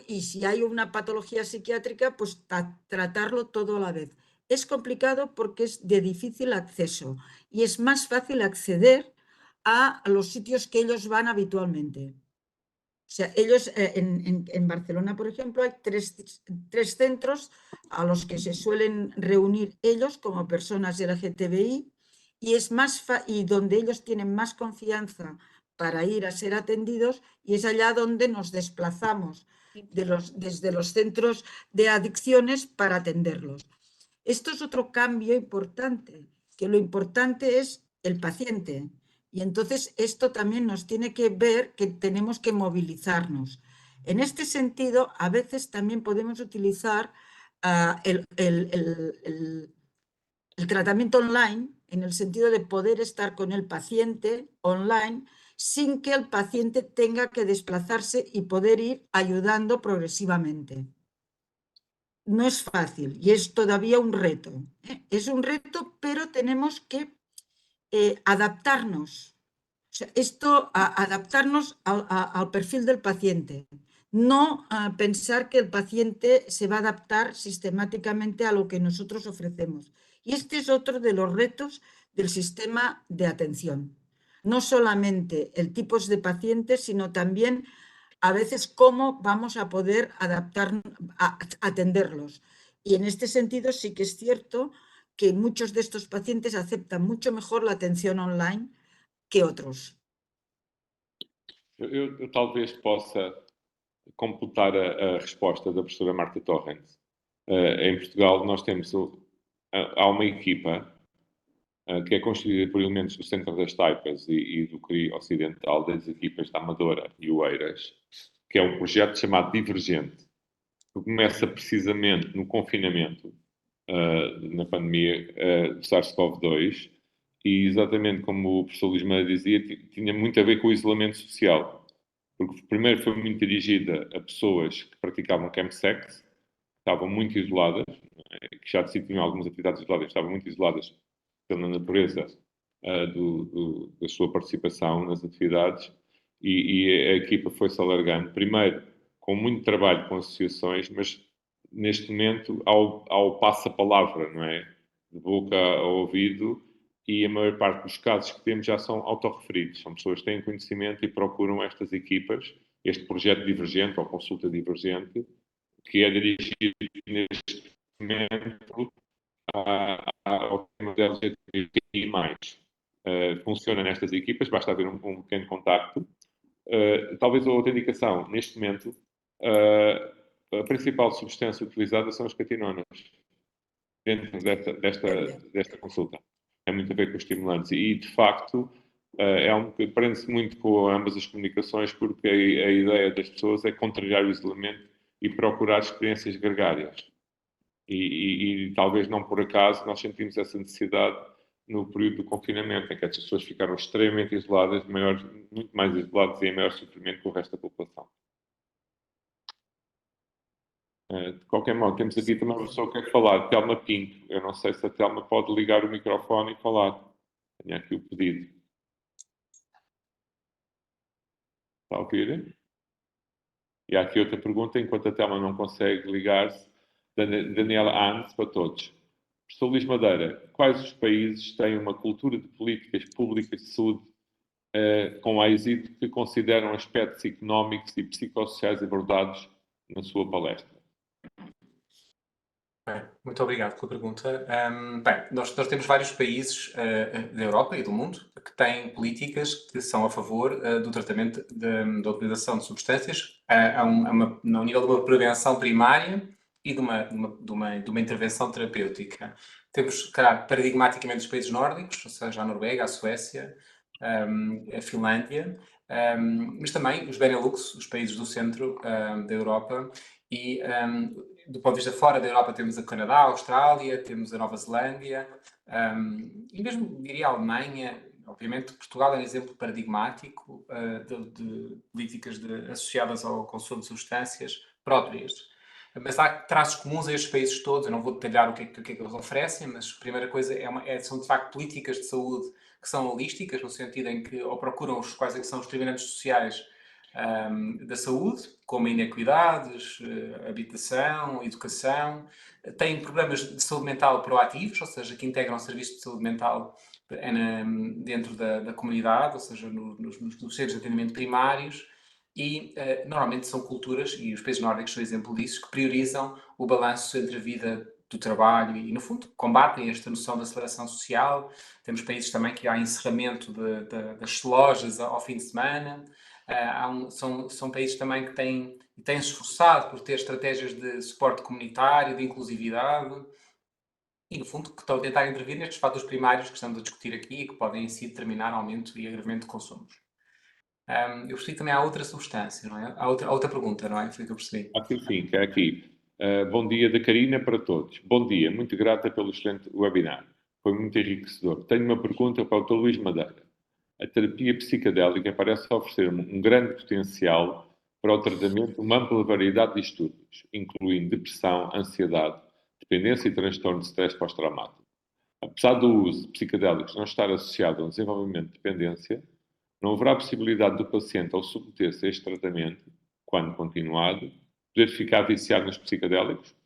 y si hay una patología psiquiátrica, pues tratarlo todo a la vez. Es complicado porque es de difícil acceso y es más fácil acceder a los sitios que ellos van habitualmente. O sea, ellos en Barcelona, por ejemplo, hay tres centros a los que se suelen reunir ellos como personas LGTBI y donde ellos tienen más confianza para ir a ser atendidos y es allá donde nos desplazamos desde los centros de adicciones para atenderlos. Esto es otro cambio importante, que lo importante es el paciente. Y entonces esto también nos tiene que ver que tenemos que movilizarnos. En este sentido, a veces también podemos utilizar el tratamiento online, en el sentido de poder estar con el paciente online sin que el paciente tenga que desplazarse y poder ir ayudando progresivamente. No es fácil y es todavía un reto. Es un reto, pero tenemos que adaptarnos. O sea, adaptarnos al perfil del paciente. No pensar que el paciente se va a adaptar sistemáticamente a lo que nosotros ofrecemos. Y este es otro de los retos del sistema de atención. No solamente el tipo de pacientes, sino también a veces cómo vamos a poder atenderlos. Y en este sentido sí que es cierto que muchos de estos pacientes aceptan mucho mejor la atención online que otros. Eu talvez possa completar a resposta da professora Marta Torrent. Em Portugal nós temos há uma equipa que é constituída por elementos do Centro das Taipas e do CRI Ocidental, das equipas da Amadora e Oeiras, que é um projeto chamado Divergente, que começa precisamente no confinamento, na pandemia do SARS-CoV-2, e exatamente como o professor Luís Meira dizia, tinha muito a ver com o isolamento social, porque primeiro foi muito dirigida a pessoas que praticavam chemsex, que estavam muito isoladas, que já tinham algumas atividades isoladas, estavam muito isoladas pela natureza da sua participação nas atividades, e a equipa foi-se alargando, primeiro com muito trabalho com associações, mas neste momento ao passa-palavra, não é? De boca ao ouvido, e a maior parte dos casos que temos já são autorreferidos. São pessoas que têm conhecimento e procuram estas equipas, este projeto divergente ou consulta divergente, que é dirigido neste momento ao tema da LGBTI+. Funciona nestas equipas, basta haver um pequeno contacto. Talvez a outra indicação, neste momento, a principal substância utilizada são as catinonas dentro desta consulta. Tem muito a ver com os estimulantes e, de facto, prende-se muito com ambas as comunicações, porque a ideia das pessoas é contrariar o isolamento e procurar experiências gregárias. E talvez não por acaso nós sentimos essa necessidade no período do confinamento, em que as pessoas ficaram extremamente isoladas, muito mais isoladas e em maior sofrimento que o resto da população. De qualquer modo, temos aqui também uma pessoa que quer falar, Telma Pinto. Eu não sei se a Telma pode ligar o microfone e falar. Tenho aqui o pedido. Está a ouvir? E há aqui outra pergunta, enquanto a Telma não consegue ligar-se. Daniela Hans, para todos. Professor Luís Madeira, quais os países têm uma cultura de políticas públicas de saúde com êxito que consideram aspectos económicos e psicossociais abordados na sua palestra? Bem, muito obrigado pela pergunta. Nós temos vários países da Europa e do mundo que têm políticas que são a favor do tratamento da utilização de substâncias no nível de uma prevenção primária e de uma intervenção terapêutica. Temos, claro, paradigmaticamente os países nórdicos, ou seja, a Noruega, a Suécia, a Finlândia, mas também os Benelux, os países do centro da Europa e do ponto de vista fora da Europa temos a Canadá, a Austrália, temos a Nova Zelândia e mesmo, diria, a Alemanha. Obviamente, Portugal é um exemplo paradigmático de políticas associadas ao consumo de substâncias próprias. Mas há traços comuns a estes países todos. Eu não vou detalhar o que é que eles oferecem, mas a primeira coisa são, de facto, políticas de saúde que são holísticas, no sentido em que ou procuram quais é que são os determinantes sociais da saúde, como inequidades, habitação, educação. Têm programas de saúde mental proativos, ou seja, que integram serviços de saúde mental dentro da comunidade, ou seja, nos centros de atendimento primários. E normalmente são culturas, e os países nórdicos são exemplo disso, que priorizam o balanço entre a vida do trabalho e, no fundo, combatem esta noção de aceleração social. Temos países também que há encerramento das lojas ao fim de semana. São países também que têm se esforçado por ter estratégias de suporte comunitário, de inclusividade e, no fundo, que estão a tentar intervir nestes fatores primários que estamos a discutir aqui e que podem, em si, determinar aumento e agravamento de consumos. Eu percebi também há outra substância, não é? Há outra pergunta, não é? Foi o que eu percebi. Sim, que é aqui. Bom dia da Karina para todos. Bom dia, muito grata pelo excelente webinar. Foi muito enriquecedor. Tenho uma pergunta para o Dr. Luís Madeira. A terapia psicadélica parece oferecer um grande potencial para o tratamento de uma ampla variedade de distúrbios, incluindo depressão, ansiedade, dependência e transtorno de stress pós-traumático. Apesar do uso de psicadélicos não estar associado a um desenvolvimento de dependência, não haverá possibilidade do paciente, ao submeter-se a este tratamento, quando continuado, poder ficar viciado nos psicadélicos?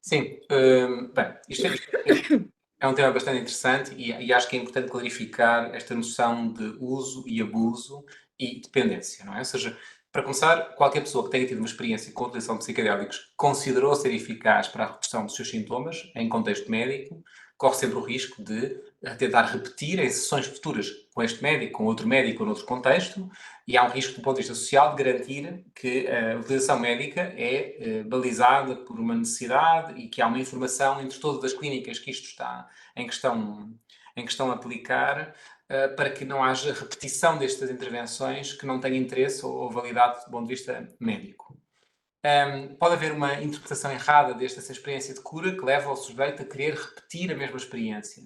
Sim. Bem, isto é um tema bastante interessante e acho que é importante clarificar esta noção de uso e abuso e dependência, não é? Ou seja, para começar, qualquer pessoa que tenha tido uma experiência com a utilização de psicodélicos considerou ser eficaz para a redução dos seus sintomas, em contexto médico, corre sempre o risco de tentar repetir em sessões futuras com este médico, com outro médico ou noutro contexto, e há um risco do ponto de vista social de garantir que a utilização médica é balizada por uma necessidade e que há uma informação entre todas as clínicas que isto está em questão a aplicar, para que não haja repetição destas intervenções que não tenham interesse ou validade do ponto de vista médico. Pode haver uma interpretação errada desta experiência de cura que leva o sujeito a querer repetir a mesma experiência.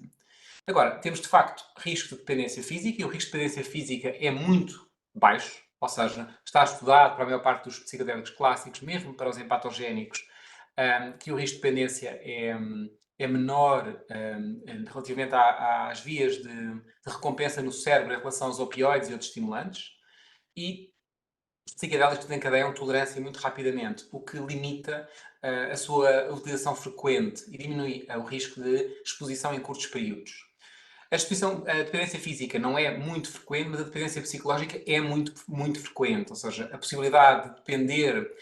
Agora, temos de facto risco de dependência física e o risco de dependência física é muito baixo, ou seja, está estudado para a maior parte dos psicodélicos clássicos, mesmo para os empatogénicos, que o risco de dependência é menor relativamente às vias de recompensa no cérebro em relação aos opioides e outros estimulantes. E os psicodélicos desencadeiam tolerância muito rapidamente, o que limita a sua utilização frequente e diminui o risco de exposição em curtos períodos. A dependência física não é muito frequente, mas a dependência psicológica é muito, muito frequente. Ou seja, a possibilidade de depender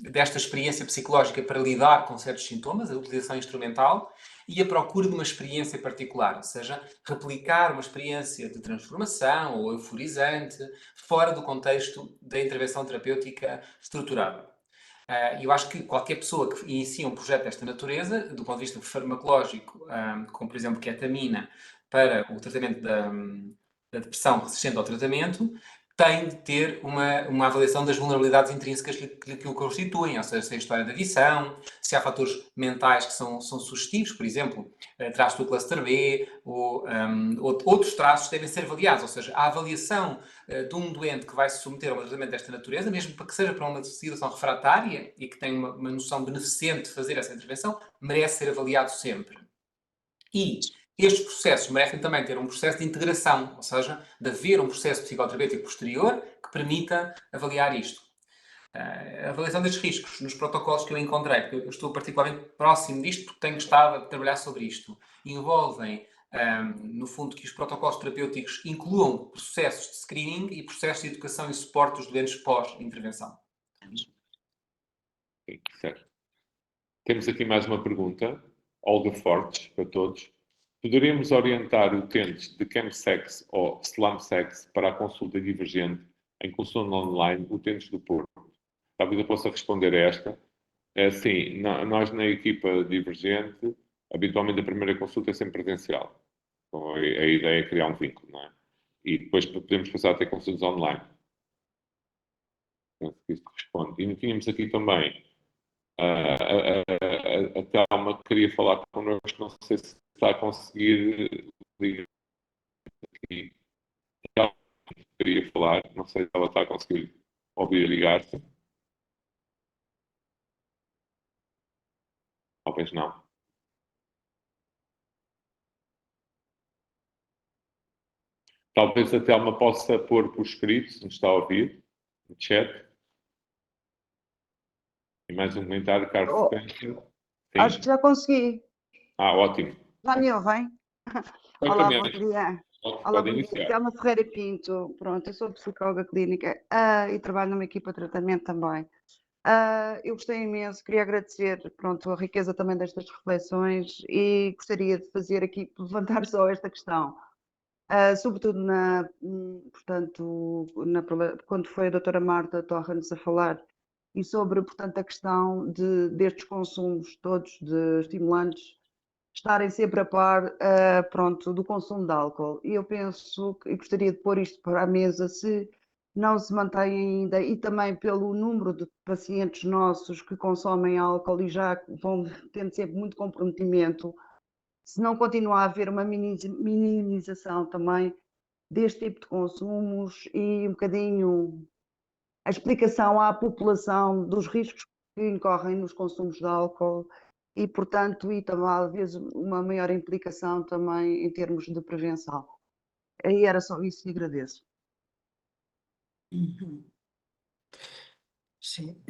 desta experiência psicológica para lidar com certos sintomas, a utilização instrumental, e a procura de uma experiência particular, ou seja, replicar uma experiência de transformação ou euforizante fora do contexto da intervenção terapêutica estruturada. Eu acho que qualquer pessoa que inicia um projeto desta natureza, do ponto de vista farmacológico, como por exemplo ketamina, para o tratamento da depressão resistente ao tratamento, tem de ter uma avaliação das vulnerabilidades intrínsecas que o constituem, ou seja, se é a história da adição, se há fatores mentais que são sugestivos, por exemplo, traços do cluster B, ou outros traços devem ser avaliados, ou seja, a avaliação de um doente que vai se submeter a um tratamento desta natureza, mesmo para que seja para uma situação refratária e que tenha uma noção beneficente de fazer essa intervenção, merece ser avaliado sempre. E estes processos merecem também ter um processo de integração, ou seja, de haver um processo psicoterapêutico posterior que permita avaliar isto. A avaliação destes riscos nos protocolos que eu encontrei, porque eu estou particularmente próximo disto, porque tenho estado a trabalhar sobre isto, envolvem, no fundo, que os protocolos terapêuticos incluam processos de screening e processos de educação e suporte dos doentes pós-intervenção. Sim, certo. Temos aqui mais uma pergunta, Olga Fortes, para todos. Poderíamos orientar utentes de chemsex ou slumsex para a consulta divergente em consulta online, utentes do Porto? Talvez eu possa responder a esta. Sim, nós na equipa divergente, habitualmente a primeira consulta é sempre presencial. Então, a ideia é criar um vínculo, não é? E depois podemos passar a ter consultas online. Penso que isso responde. E tínhamos aqui também a Thelma que queria falar connosco, não sei se está a conseguir ligar aqui. Ela queria falar, não sei se ela está a conseguir ouvir e ligar-se. Talvez não. Talvez a Thelma possa pôr por escrito, se nos está a ouvir, no chat. E mais um comentário, Carlos Spencer. Acho que já consegui. Ótimo. Já me ouvem? Olá, bom Perfeitamente. dia. Olá, Pode bom dia. iniciar. Thelma Ferreira Pinto. Pronto, eu sou psicóloga clínica e trabalho numa equipa de tratamento também. Eu gostei imenso, queria agradecer, pronto, a riqueza também destas reflexões e gostaria de fazer aqui, levantar só esta questão. Sobretudo quando foi a doutora Marta Torrens a falar e sobre, portanto, a questão destes consumos todos de estimulantes estarem sempre a par, pronto, do consumo de álcool. E eu penso, e gostaria de pôr isto para a mesa, se não se mantém ainda, e também pelo número de pacientes nossos que consomem álcool e já vão tendo sempre muito comprometimento, se não continua a haver uma minimização também deste tipo de consumos e um bocadinho a explicação à população dos riscos que incorrem nos consumos de álcool e, portanto, e também às vezes uma maior implicação também em termos de prevenção. Aí era só isso e agradeço. Sí.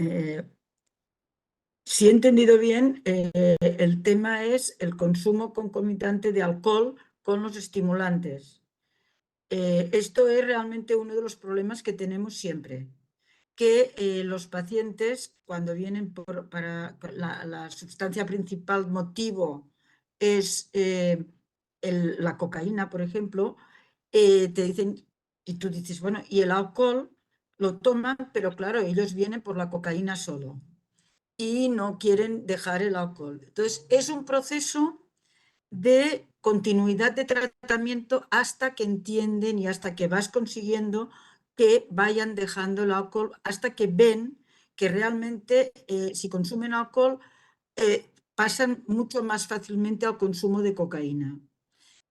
Si he entendido bien, el tema es el consumo concomitante de alcohol con los estimulantes. Esto es realmente uno de los problemas que tenemos siempre, que los pacientes cuando vienen para la sustancia principal motivo es la cocaína, por ejemplo, te dicen, y tú dices, bueno, y el alcohol lo toman, pero claro, ellos vienen por la cocaína solo y no quieren dejar el alcohol. Entonces, es un proceso de continuidad de tratamiento hasta que entienden y hasta que vas consiguiendo que vayan dejando el alcohol, hasta que ven que realmente si consumen alcohol pasan mucho más fácilmente al consumo de cocaína.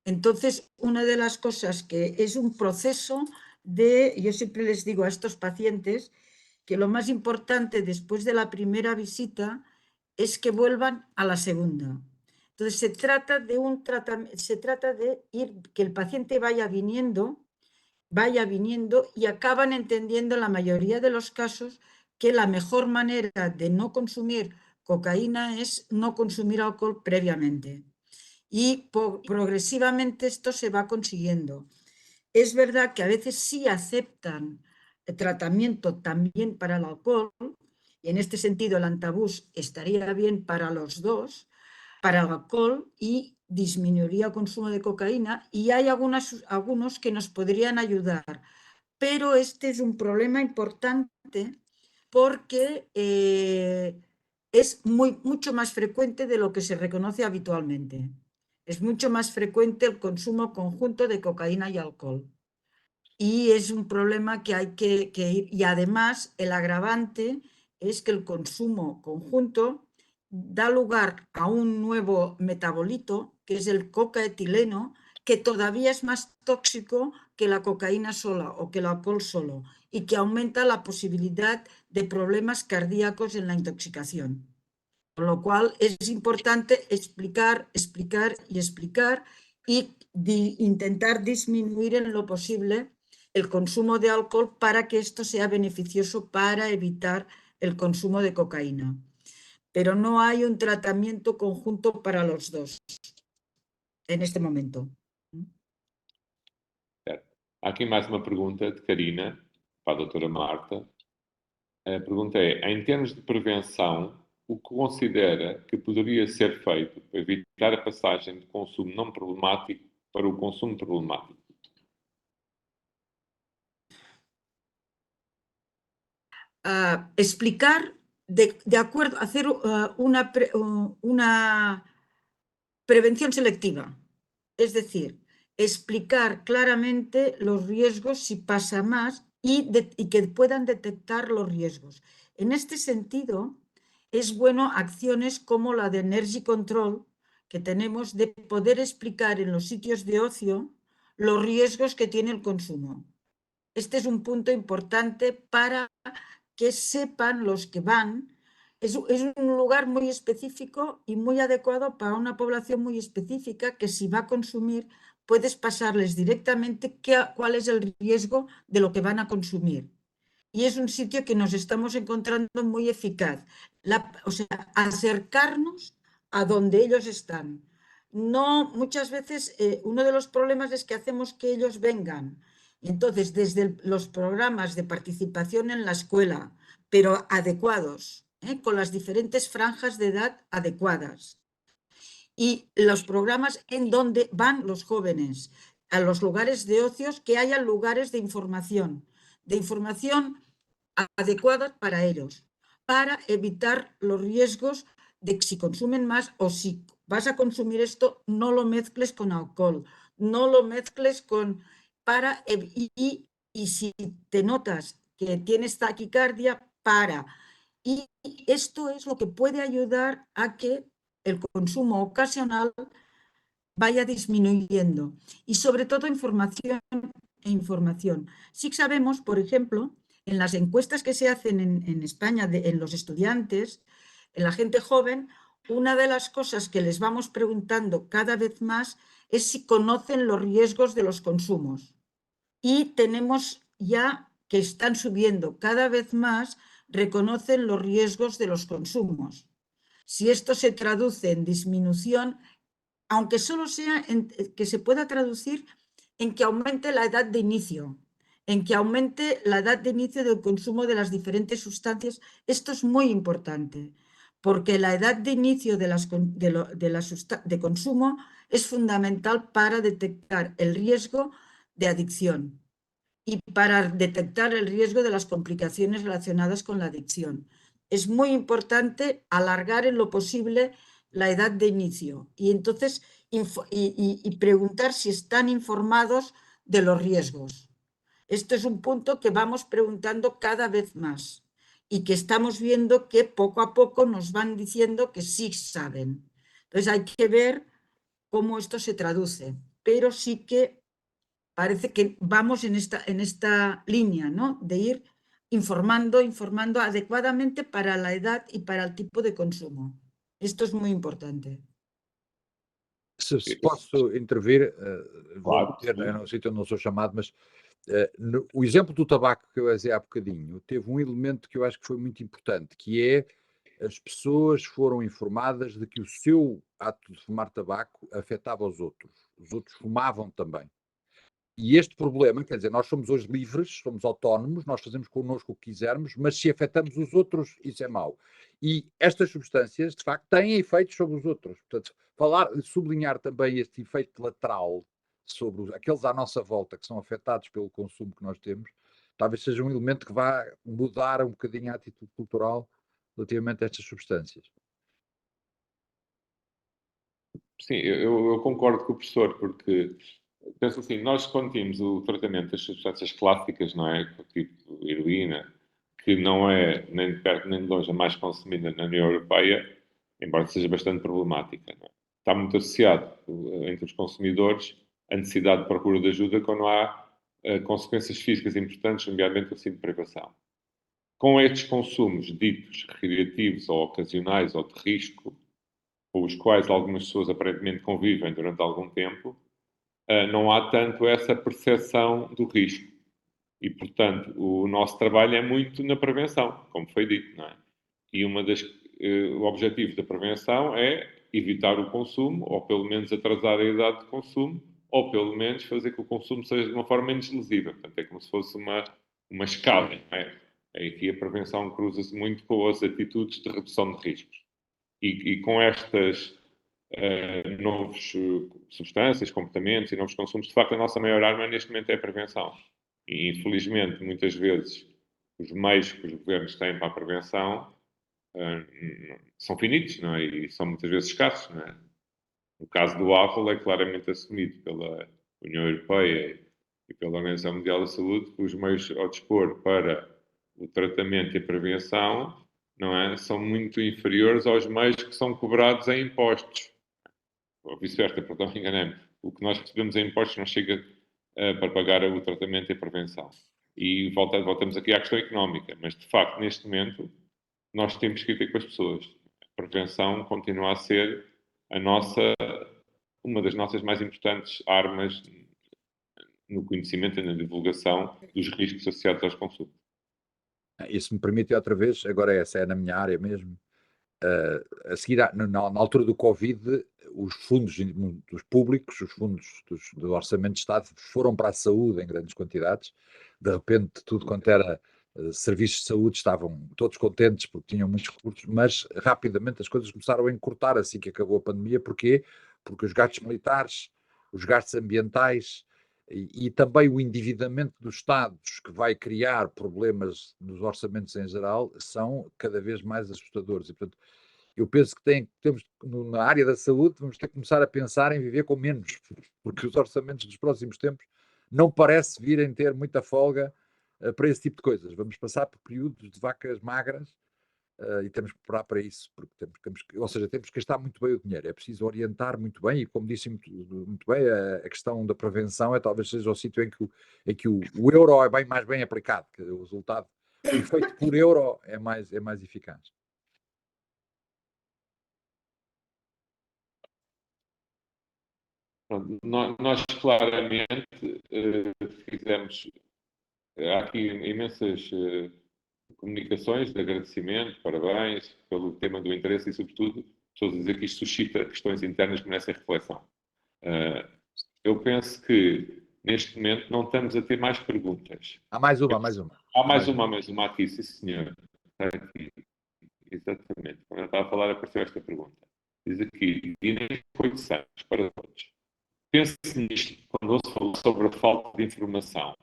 Entonces, una de las cosas que es un proceso yo siempre les digo a estos pacientes que lo más importante después de la primera visita es que vuelvan a la segunda. Entonces, se trata de que el paciente vaya viniendo y acaban entendiendo en la mayoría de los casos que la mejor manera de no consumir cocaína es no consumir alcohol previamente. Y progresivamente esto se va consiguiendo. Es verdad que a veces sí aceptan el tratamiento también para el alcohol, y en este sentido el antabús estaría bien para los dos, para el alcohol y disminuiría el consumo de cocaína, y hay algunos que nos podrían ayudar. Pero este es un problema importante porque es mucho más frecuente de lo que se reconoce habitualmente. Es mucho más frecuente el consumo conjunto de cocaína y alcohol. Y es un problema que hay que ir. Y además el agravante es que el consumo conjunto da lugar a un nuevo metabolito, que es el cocaetileno, que todavía es más tóxico que la cocaína sola o que el alcohol solo, y que aumenta la posibilidad de problemas cardíacos en la intoxicación. Con lo cual es importante explicar y intentar disminuir en lo posible el consumo de alcohol para que esto sea beneficioso para evitar el consumo de cocaína. Pero no hay un tratamiento conjunto para los dos en este momento. Certo. Há aqui mais uma pergunta de Karina, para a doutora Marta. A pergunta é, em termos de prevenção, o que considera que poderia ser feito para evitar a passagem de consumo não problemático para o consumo problemático? Explicar, de acuerdo, hacer una prevención selectiva. Es decir, explicar claramente los riesgos si pasa más y que puedan detectar los riesgos. En este sentido, es bueno acciones como la de Energy Control que tenemos, de poder explicar en los sitios de ocio los riesgos que tiene el consumo. Este es un punto importante para que sepan los que van. Es un lugar muy específico y muy adecuado para una población muy específica, que si va a consumir puedes pasarles directamente cuál es el riesgo de lo que van a consumir. Y es un sitio que nos estamos encontrando muy eficaz. O sea, acercarnos a donde ellos están. No, muchas veces uno de los problemas es que hacemos que ellos vengan. Entonces, desde los programas de participación en la escuela, pero adecuados, con las diferentes franjas de edad adecuadas. Y los programas en donde van los jóvenes, a los lugares de ocios, que haya lugares de información adecuadas para ellos, para evitar los riesgos de que si consumen más o si vas a consumir esto, no lo mezcles con alcohol, no lo mezcles con... Y si te notas que tienes taquicardia, para. Y esto es lo que puede ayudar a que el consumo ocasional vaya disminuyendo. Y sobre todo información e información. Sí sabemos, por ejemplo, en las encuestas que se hacen en España en los estudiantes, en la gente joven, una de las cosas que les vamos preguntando cada vez más es si conocen los riesgos de los consumos. Y tenemos ya que están subiendo cada vez más, reconocen los riesgos de los consumos. Si esto se traduce en disminución, aunque solo sea que se pueda traducir en que aumente la edad de inicio, en que aumente la edad de inicio del consumo de las diferentes sustancias, esto es muy importante, porque la edad de inicio de consumo es fundamental para detectar el riesgo de adicción y para detectar el riesgo de las complicaciones relacionadas con la adicción. Es muy importante alargar en lo posible la edad de inicio y entonces preguntar si están informados de los riesgos. Esto es un punto que vamos preguntando cada vez más y que estamos viendo que poco a poco nos van diciendo que sí saben. Entonces hay que ver cómo esto se traduce, pero sí que parece que vamos en esta línea, ¿no? De ir informando adecuadamente para la edad y para el tipo de consumo. Esto es muy importante. Se posso intervir, vou Claro, meter sim. num sítio onde não sou chamado, mas o exemplo do tabaco que eu dizia há bocadinho teve um elemento que eu acho que foi muito importante, que é as pessoas foram informadas de que o seu ato de fumar tabaco afetava os outros fumavam também. E este problema, quer dizer, nós somos hoje livres, somos autónomos, nós fazemos connosco o que quisermos, mas se afetamos os outros, isso é mau. E estas substâncias, de facto, têm efeitos sobre os outros. Portanto, sublinhar também este efeito colateral sobre aqueles à nossa volta que são afetados pelo consumo que nós temos, talvez seja um elemento que vá mudar um bocadinho a atitude cultural relativamente a estas substâncias. Sim, eu concordo com o professor, porque penso assim, nós quando tínhamos o tratamento das substâncias clássicas, não é? Tipo heroína, que não é nem de perto nem de longe a mais consumida na União Europeia, embora seja bastante problemática, não é? Está muito associado entre os consumidores a necessidade de procura de ajuda quando há consequências físicas importantes, nomeadamente assim de privação. Com estes consumos ditos recreativos ou ocasionais ou de risco, com os quais algumas pessoas aparentemente convivem durante algum tempo, não há tanto essa percepção do risco. E, portanto, o nosso trabalho é muito na prevenção, como foi dito, não é? E o objetivo da prevenção é evitar o consumo, ou pelo menos atrasar a idade de consumo, ou pelo menos fazer que o consumo seja de uma forma menos lesiva. Portanto, é como se fosse uma escala, não é? Aqui a prevenção cruza-se muito com as atitudes de redução de riscos. E com estas novas substâncias, comportamentos e novos consumos, de facto, a nossa maior arma neste momento é a prevenção. E, infelizmente, muitas vezes, os meios que os governos têm para a prevenção são finitos, não é? E são muitas vezes escassos, não é? No caso do álcool, é claramente assumido pela União Europeia e pela Organização Mundial da Saúde que os meios ao dispor para o tratamento e a prevenção, não é? São muito inferiores aos meios que são cobrados em impostos. Ou vice-versa, perdão, enganei-me. O que nós recebemos em impostos não chega para pagar o tratamento e a prevenção. E voltamos aqui à questão económica, mas de facto, neste momento, nós temos que ir ter com as pessoas. A prevenção continua a ser uma das nossas mais importantes armas no conhecimento e na divulgação dos riscos associados aos consumos. Isso me permite outra vez, agora essa é na minha área mesmo, a seguir, na altura do Covid, os fundos dos públicos, os fundos do Orçamento de Estado foram para a saúde em grandes quantidades. De repente, tudo quanto era serviços de saúde estavam todos contentes porque tinham muitos recursos, mas rapidamente as coisas começaram a encurtar assim que acabou a pandemia. Porquê? Porque os gastos militares, os gastos ambientais e também o endividamento dos Estados, que vai criar problemas nos orçamentos em geral, são cada vez mais assustadores. E, portanto, eu penso que temos, na área da saúde, vamos ter que começar a pensar em viver com menos, porque os orçamentos dos próximos tempos não parece virem ter muita folga para esse tipo de coisas. Vamos passar por períodos de vacas magras e temos que preparar para isso, porque temos que gastar muito bem o dinheiro. É preciso orientar muito bem e, como disse muito bem, a questão da prevenção talvez seja o sítio em que o euro é mais bem aplicado, que o resultado, o efeito por euro é mais eficaz. Nós claramente fizemos, há aqui imensas comunicações de agradecimento, parabéns pelo tema do interesse e, sobretudo, estou a dizer que isto suscita questões internas que merecem reflexão. Eu penso que, neste momento, não estamos a ter mais perguntas. Há mais uma. Há mais uma aqui, sim senhor. Está aqui. Exatamente. Quando eu estava a falar, apareceu esta pergunta. Diz aqui, Inês Coito Santos, para todos. Pense nisto quando ouço falar sobre a falta de informação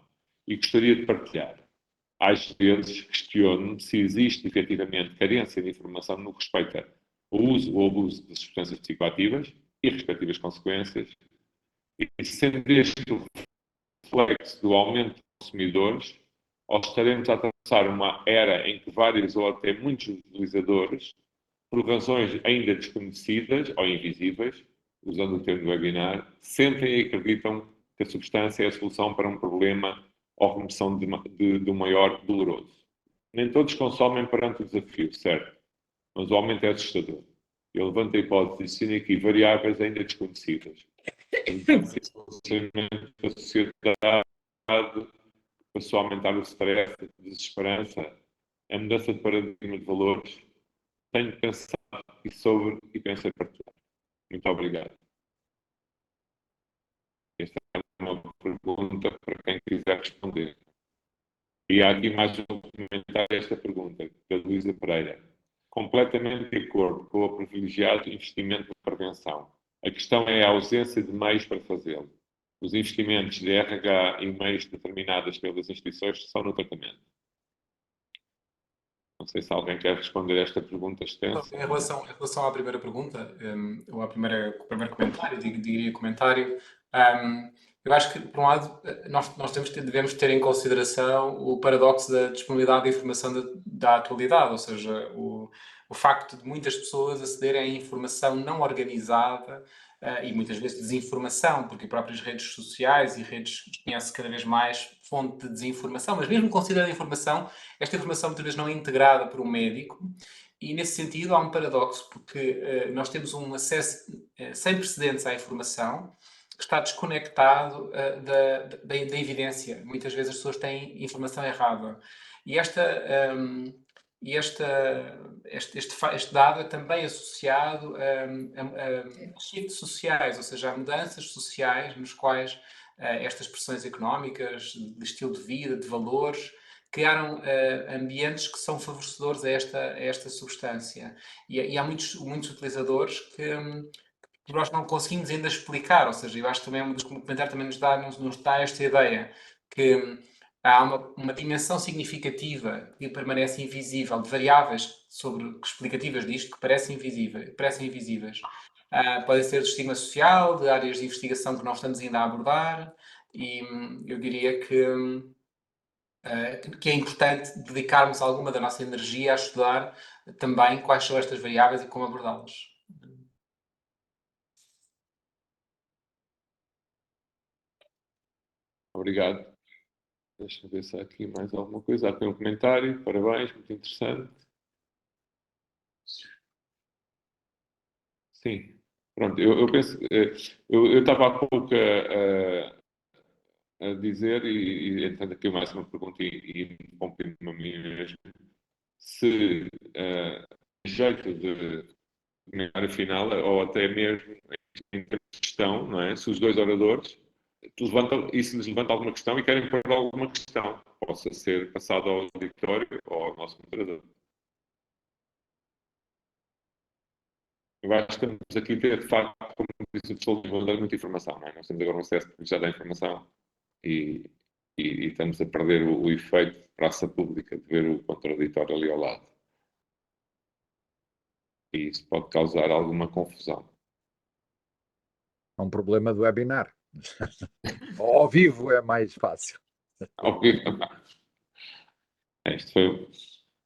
e gostaria de partilhar. Às vezes questiono-me se existe efetivamente carência de informação no que respeita ao uso ou abuso de substâncias psicoativas e respectivas consequências, e sendo este o reflexo do aumento de consumidores, ou estaremos a atravessar uma era em que vários ou até muitos utilizadores, por razões ainda desconhecidas ou invisíveis, usando o termo do webinar, sentem e acreditam que a substância é a solução para um problema ou remoção de um maior doloroso. Nem todos consomem perante o desafio, certo? Mas o aumento é assustador. Eu levanto a hipótese de existirem aqui variáveis ainda desconhecidas. A sociedade passou a aumentar o stress, a desesperança, a mudança de paradigma de valores. Tenho pensado sobre e penso em partilhar. Muito obrigado. Esta é uma pergunta para quem quiser responder. E há aqui mais um comentário a esta pergunta, da Luísa Pereira. Completamente de acordo com o privilegiado investimento de prevenção. A questão é a ausência de meios para fazê-lo. Os investimentos de RH e meios determinados pelas instituições são no tratamento. Não sei se alguém quer responder a esta pergunta extensa. Em relação à primeira pergunta, ou ao primeiro comentário, diria comentário, eu acho que, por um lado, nós devemos ter em consideração o paradoxo da disponibilidade de informação da atualidade, ou seja, o facto de muitas pessoas acederem a informação não organizada e muitas vezes desinformação, porque as próprias redes sociais e redes conhecem cada vez mais fonte de desinformação, mas mesmo considerando a informação, esta informação muitas vezes não é integrada por um médico. E, nesse sentido, há um paradoxo, porque nós temos um acesso sem precedentes à informação que está desconectado da evidência. Muitas vezes as pessoas têm informação errada. E este dado é também associado a shifts sociais, ou seja, a mudanças sociais nos quais estas pressões económicas, de estilo de vida, de valores, criaram ambientes que são favorecedores a esta substância. E há muitos utilizadores que nós não conseguimos ainda explicar, ou seja, eu acho que também um dos comentários também nos dá esta ideia que há uma dimensão significativa que permanece invisível, de variáveis explicativas disto que parecem invisíveis. Podem ser do estigma social, de áreas de investigação que nós estamos ainda a abordar, e eu diria que é importante dedicarmos alguma da nossa energia a estudar também quais são estas variáveis e como abordá-las. Obrigado. Deixa-me ver se há aqui mais alguma coisa. Há aqui um comentário. Parabéns, muito interessante. Sim. Pronto, eu penso... Eu estava há pouco a dizer, e entrando aqui mais uma pergunta e confirmo a mim mesmo, se jeito de comentário final, ou até mesmo em questão, não é? Se os dois oradores se lhes levanta alguma questão e querem pôr alguma questão, possa ser passado ao auditório ou ao nosso moderador. Eu acho que estamos aqui a ter, de facto, como disse o pessoal, dar muita informação, não é? Nós temos agora um excesso de já da informação e estamos a perder o efeito de praça pública, de ver o contraditório ali ao lado. E isso pode causar alguma confusão. É um problema do webinar. Ao vivo é mais fácil. Ao vivo. Isto foi...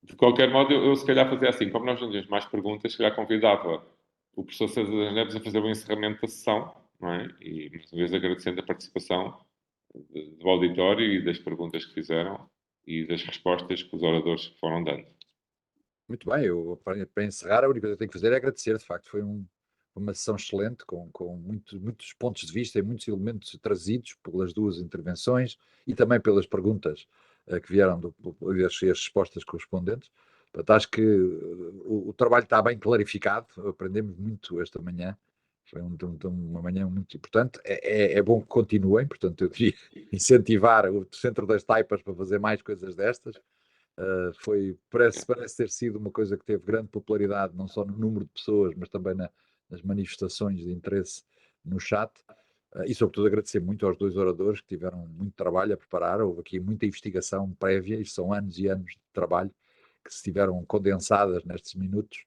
De qualquer modo, eu se calhar fazia assim, como nós não temos mais perguntas, se calhar convidava o professor César das Neves a fazer o encerramento da sessão, não é? E, mais uma vez, agradecendo a participação do auditório e das perguntas que fizeram e das respostas que os oradores foram dando. Muito bem, para encerrar, a única coisa que tenho que fazer é agradecer, de facto, foi uma sessão excelente, com muitos pontos de vista e muitos elementos trazidos pelas duas intervenções e também pelas perguntas que vieram e as respostas correspondentes. Portanto, acho que o trabalho está bem clarificado, aprendemos muito esta manhã, foi uma manhã muito importante, é bom que continuem, portanto eu queria incentivar o Centro das Taipas para fazer mais coisas destas. Parece ter sido uma coisa que teve grande popularidade, não só no número de pessoas, mas também nas manifestações de interesse no chat. E, sobretudo, agradecer muito aos dois oradores que tiveram muito trabalho a preparar. Houve aqui muita investigação prévia, isto são anos e anos de trabalho que se tiveram condensadas nestes minutos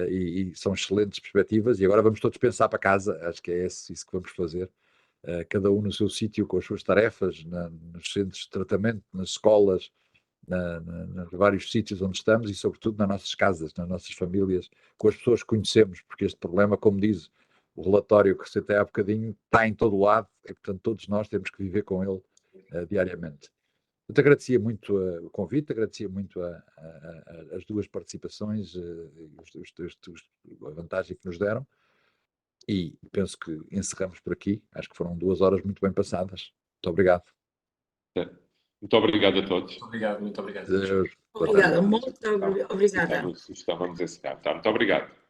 e são excelentes perspectivas. E agora vamos todos pensar para casa, acho que é isso que vamos fazer. Cada um no seu sítio, com as suas tarefas, nos centros de tratamento, nas escolas, nos vários sítios onde estamos e, sobretudo, nas nossas casas, nas nossas famílias, com as pessoas que conhecemos, porque este problema, como diz o relatório que citei há bocadinho, está em todo o lado e, portanto, todos nós temos que viver com ele diariamente. Portanto, agradecia muito o convite, agradecia muito as duas participações, a vantagem que nos deram, e penso que encerramos por aqui. Acho que foram 2 horas muito bem passadas. Muito obrigado. Muito obrigado a todos. Muito obrigado. Obrigada, muito obrigada. Estávamos a encerrar. Muito obrigado.